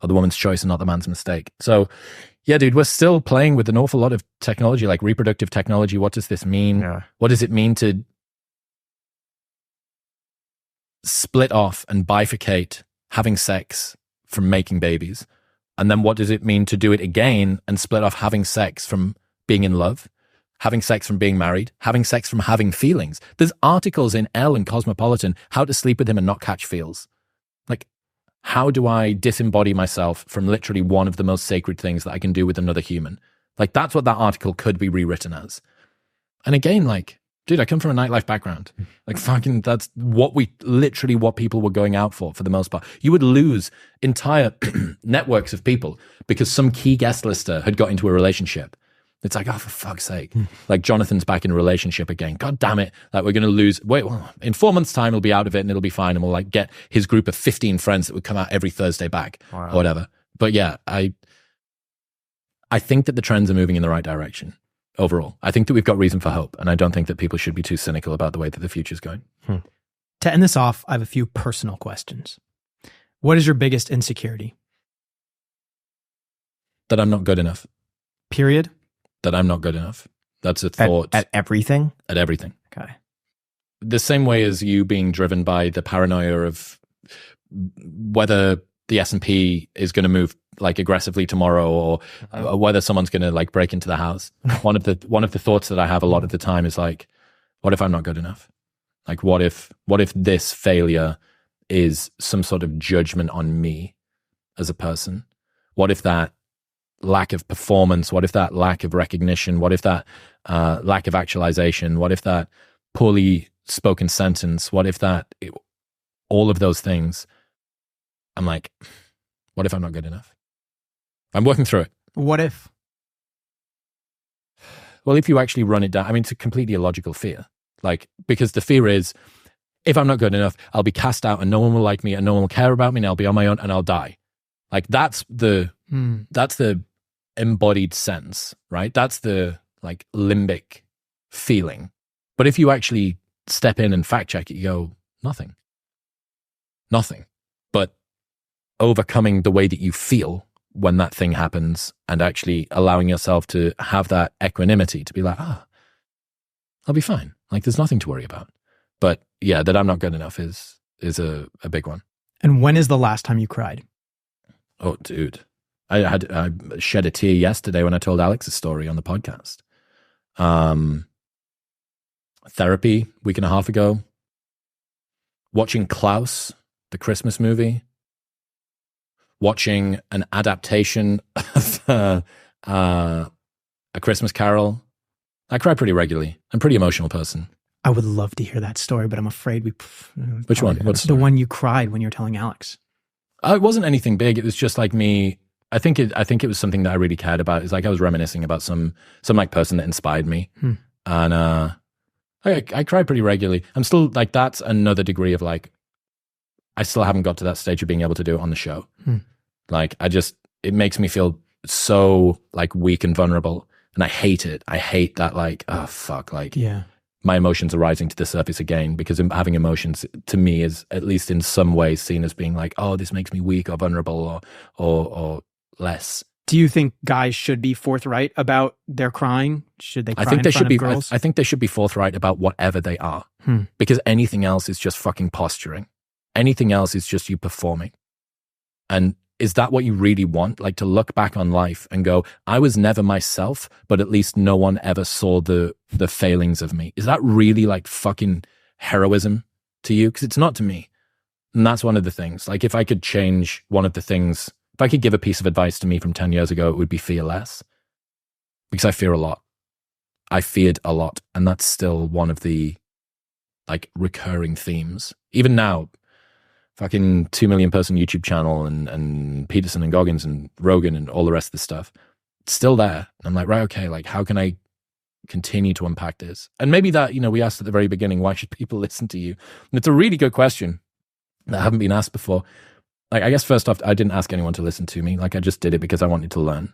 or the woman's choice and not the man's mistake. So, yeah, dude, we're still playing with an awful lot of technology, like reproductive technology. What does this mean? Yeah. What does it mean to split off and bifurcate having sex from making babies? And then what does it mean to do it again and split off having sex from being in love, having sex from being married, having sex from having feelings? There's articles in Elle and Cosmopolitan, how to sleep with him and not catch feels. Like, how do I disembody myself from literally one of the most sacred things that I can do with another human? Like, that's what that article could be rewritten as. And again, like, dude, I come from a nightlife background. Like, fucking, that's what people were going out for the most part. You would lose entire networks of people because some key guest lister had got into a relationship. It's like, oh, for fuck's sake. Like, Jonathan's back in a relationship again. God damn it. Like, we're going to lose. Wait, well, in 4 months' time, he'll be out of it and it'll be fine. And we'll like get his group of 15 friends that would come out every Thursday back or whatever. But yeah, I think that the trends are moving in the right direction overall. I think that we've got reason for hope. And I don't think that people should be too cynical about the way that the future's going. To end this off, I have a few personal questions. What is your biggest insecurity? That I'm not good enough. Period? That I'm not good enough. That's a thought. At everything? At everything. Okay. The same way as you being driven by the paranoia of whether the S&P is going to move like aggressively tomorrow or whether someone's going to like break into the house. One of the thoughts that I have a lot of the time is like, what if I'm not good enough? Like, what if this failure is some sort of judgment on me as a person? What if that lack of performance, what if that lack of recognition, what if that lack of actualization, what if that poorly spoken sentence, what if all of those things, I'm like, what if I'm not good enough? I'm working through it. What if? Well, if you actually run it down, I mean, it's a completely illogical fear. Like, because the fear is, if I'm not good enough, I'll be cast out and no one will like me and no one will care about me and I'll be on my own and I'll die. Like, that's the embodied sense, right? That's the like limbic feeling. But if you actually step in and fact check it, you go, nothing. But overcoming the way that you feel when that thing happens and actually allowing yourself to have that equanimity to be like, I'll be fine. Like, there's nothing to worry about. But yeah, that I'm not good enough is a big one. And when is the last time you cried? Oh, dude. I shed a tear yesterday when I told Alex's story on the podcast. Therapy, week and a half ago. Watching Klaus, the Christmas movie. Watching an adaptation of A Christmas Carol. I cry pretty regularly. I'm a pretty emotional person. I would love to hear that story, but I'm afraid we... Which one? What's the one you cried when you were telling Alex? It wasn't anything big. It was just like me. I think it was something that I really cared about. It's like I was reminiscing about some like person that inspired me. And I cry pretty regularly. I'm still like, that's another degree of like, I still haven't got to that stage of being able to do it on the show. Like it makes me feel so like weak and vulnerable. And I hate it. I hate that like, oh fuck, like my emotions are rising to the surface again, because having emotions to me is at least in some ways seen as being like, oh, this makes me weak or vulnerable or less. Do you think guys should be forthright about their crying? Should they cry I think in they front should of be. girls? I think they should be forthright about whatever they are, because anything else is just fucking posturing. Anything else is just you performing. And is that what you really want? Like to look back on life and go, I was never myself, but at least no one ever saw the failings of me. Is that really like fucking heroism to you? Because it's not to me. And that's one of the things. Like if I could change one of the things, if I could give a piece of advice to me from 10 years ago, it would be fear less. Because I fear a lot. I feared a lot. And that's still one of the like recurring themes. Even now, fucking 2 million person YouTube channel and Peterson and Goggins and Rogan and all the rest of the stuff. It's still there. I'm like, right, okay, like how can I continue to unpack this? And maybe that, we asked at the very beginning, why should people listen to you? And it's a really good question that haven't been asked before. Like, I guess first off, I didn't ask anyone to listen to me. Like I just did it because I wanted to learn.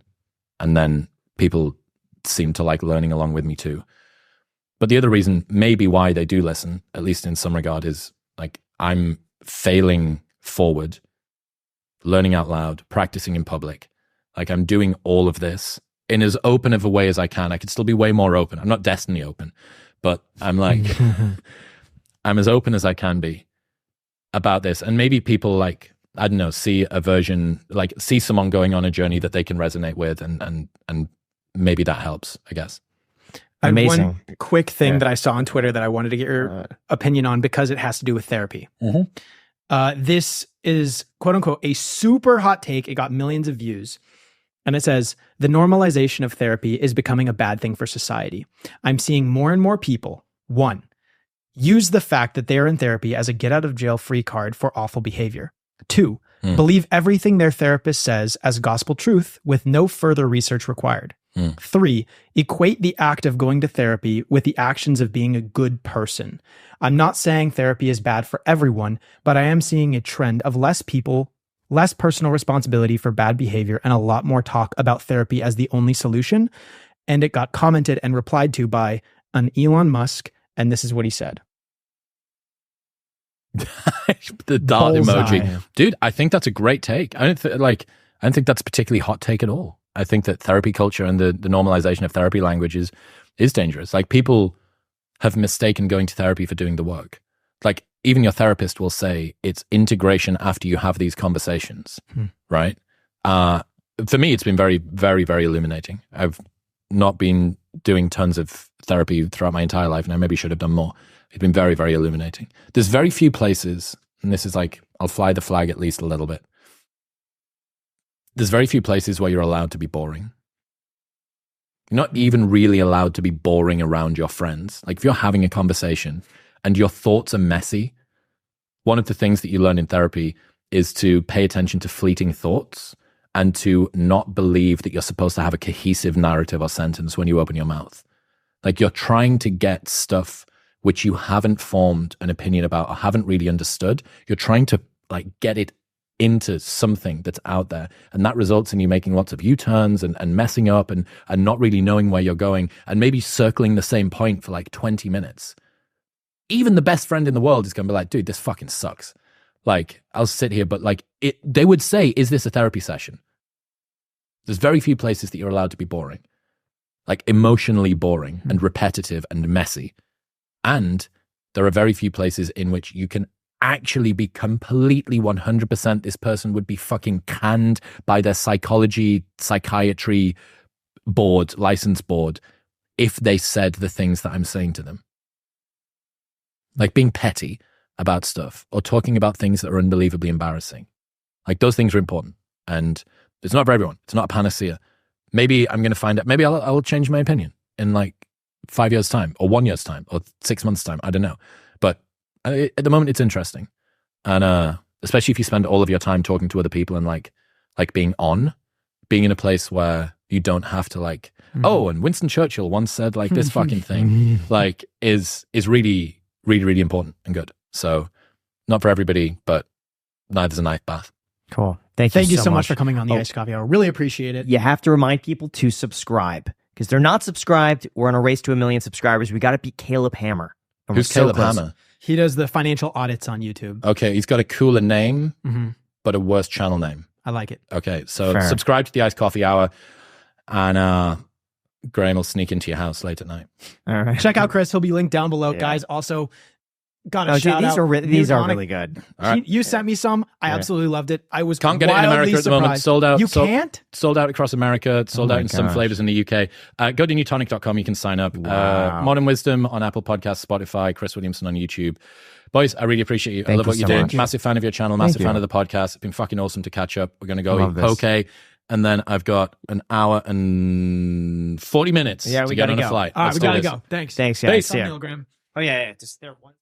And then people seem to like learning along with me too. But the other reason maybe why they do listen, at least in some regard, is like I'm failing forward, learning out loud, practicing in public. Like I'm doing all of this in as open of a way as I can. I could still be way more open. I'm not Destiny open, but I'm like, I'm as open as I can be about this. And maybe people like, I don't know, see a version, like see someone going on a journey that they can resonate with and maybe that helps, I guess. Amazing. One quick thing that I saw on Twitter that I wanted to get your opinion on because it has to do with therapy. This is quote unquote a super hot take. It got millions of views. And it says, the normalization of therapy is becoming a bad thing for society. I'm seeing more and more people, 1, use the fact that they are in therapy as a get out of jail free card for awful behavior. 2, believe everything their therapist says as gospel truth with no further research required. 3, equate the act of going to therapy with the actions of being a good person. I'm not saying therapy is bad for everyone, but I am seeing a trend of less personal responsibility for bad behavior and a lot more talk about therapy as the only solution. And it got commented and replied to by an Elon Musk, and this is what he said. The dart emoji. Dude, I think that's a great take. I don't think that's a particularly hot take at all. I think that therapy culture and the normalization of therapy language is dangerous. Like people have mistaken going to therapy for doing the work. Like even your therapist will say it's integration after you have these conversations, right? For me, it's been very, very, very illuminating. I've not been doing tons of therapy throughout my entire life, and I maybe should have done more. It's been very, very illuminating. There's very few places, and this is like, I'll fly the flag at least a little bit. There's very few places where you're allowed to be boring. You're not even really allowed to be boring around your friends. Like if you're having a conversation and your thoughts are messy, one of the things that you learn in therapy is to pay attention to fleeting thoughts and to not believe that you're supposed to have a cohesive narrative or sentence when you open your mouth. Like you're trying to get stuff which you haven't formed an opinion about or haven't really understood. You're trying to like get it into something that's out there. And that results in you making lots of U-turns and messing up and not really knowing where you're going and maybe circling the same point for like 20 minutes. Even the best friend in the world is going to be like, dude, this fucking sucks. Like, I'll sit here, but like, they would say, is this a therapy session? There's very few places that you're allowed to be boring. Like emotionally boring and repetitive and messy. And there are very few places in which you can actually be completely 100% this person would be fucking canned by their psychiatry board, license board, if they said the things that I'm saying to them. Like being petty about stuff or talking about things that are unbelievably embarrassing. Like those things are important. And it's not for everyone. It's not a panacea. maybe I'm going to find out. Maybe I'll change my opinion in like 5 years' time, or 1 year's time, or 6 months' time. I don't know. But at the moment, it's interesting. And especially if you spend all of your time talking to other people and like being in a place where you don't have to like, oh, and Winston Churchill once said like this fucking thing, like is really, really, really important and good. So not for everybody, but neither's a nice bath. Cool. Thank you so much for coming on the Iced Coffee Hour. Really appreciate it. You have to remind people to subscribe because they're not subscribed. We're on a race to 1 million subscribers. We got to beat Caleb Hammer. Who's Caleb Hammer? He does the financial audits on YouTube. Okay, he's got a cooler name, but a worse channel name. I like it. Okay, so subscribe to the Iced Coffee Hour, and Graham will sneak into your house late at night. All right. Check out Chris. He'll be linked down below. Guys, also got a shout out. These are really good. Right. You sent me some. I absolutely loved it. I was can't get it in America at the moment. Sold out. You can't? Sold out across America. Sold out in some flavors in the UK. Go to newtonic.com. You can sign up. Wow. Modern Wisdom on Apple Podcasts, Spotify, Chris Williamson on YouTube. Boys, I really appreciate you. I love what you're doing. Massive fan of your channel. Massive fan of the podcast. It's been fucking awesome to catch up. We're going to go eat poke. And then I've got an hour and 40 minutes to get on a flight. All right, we got to go. Thanks. Thanks, guys. Oh, yeah. Just there one.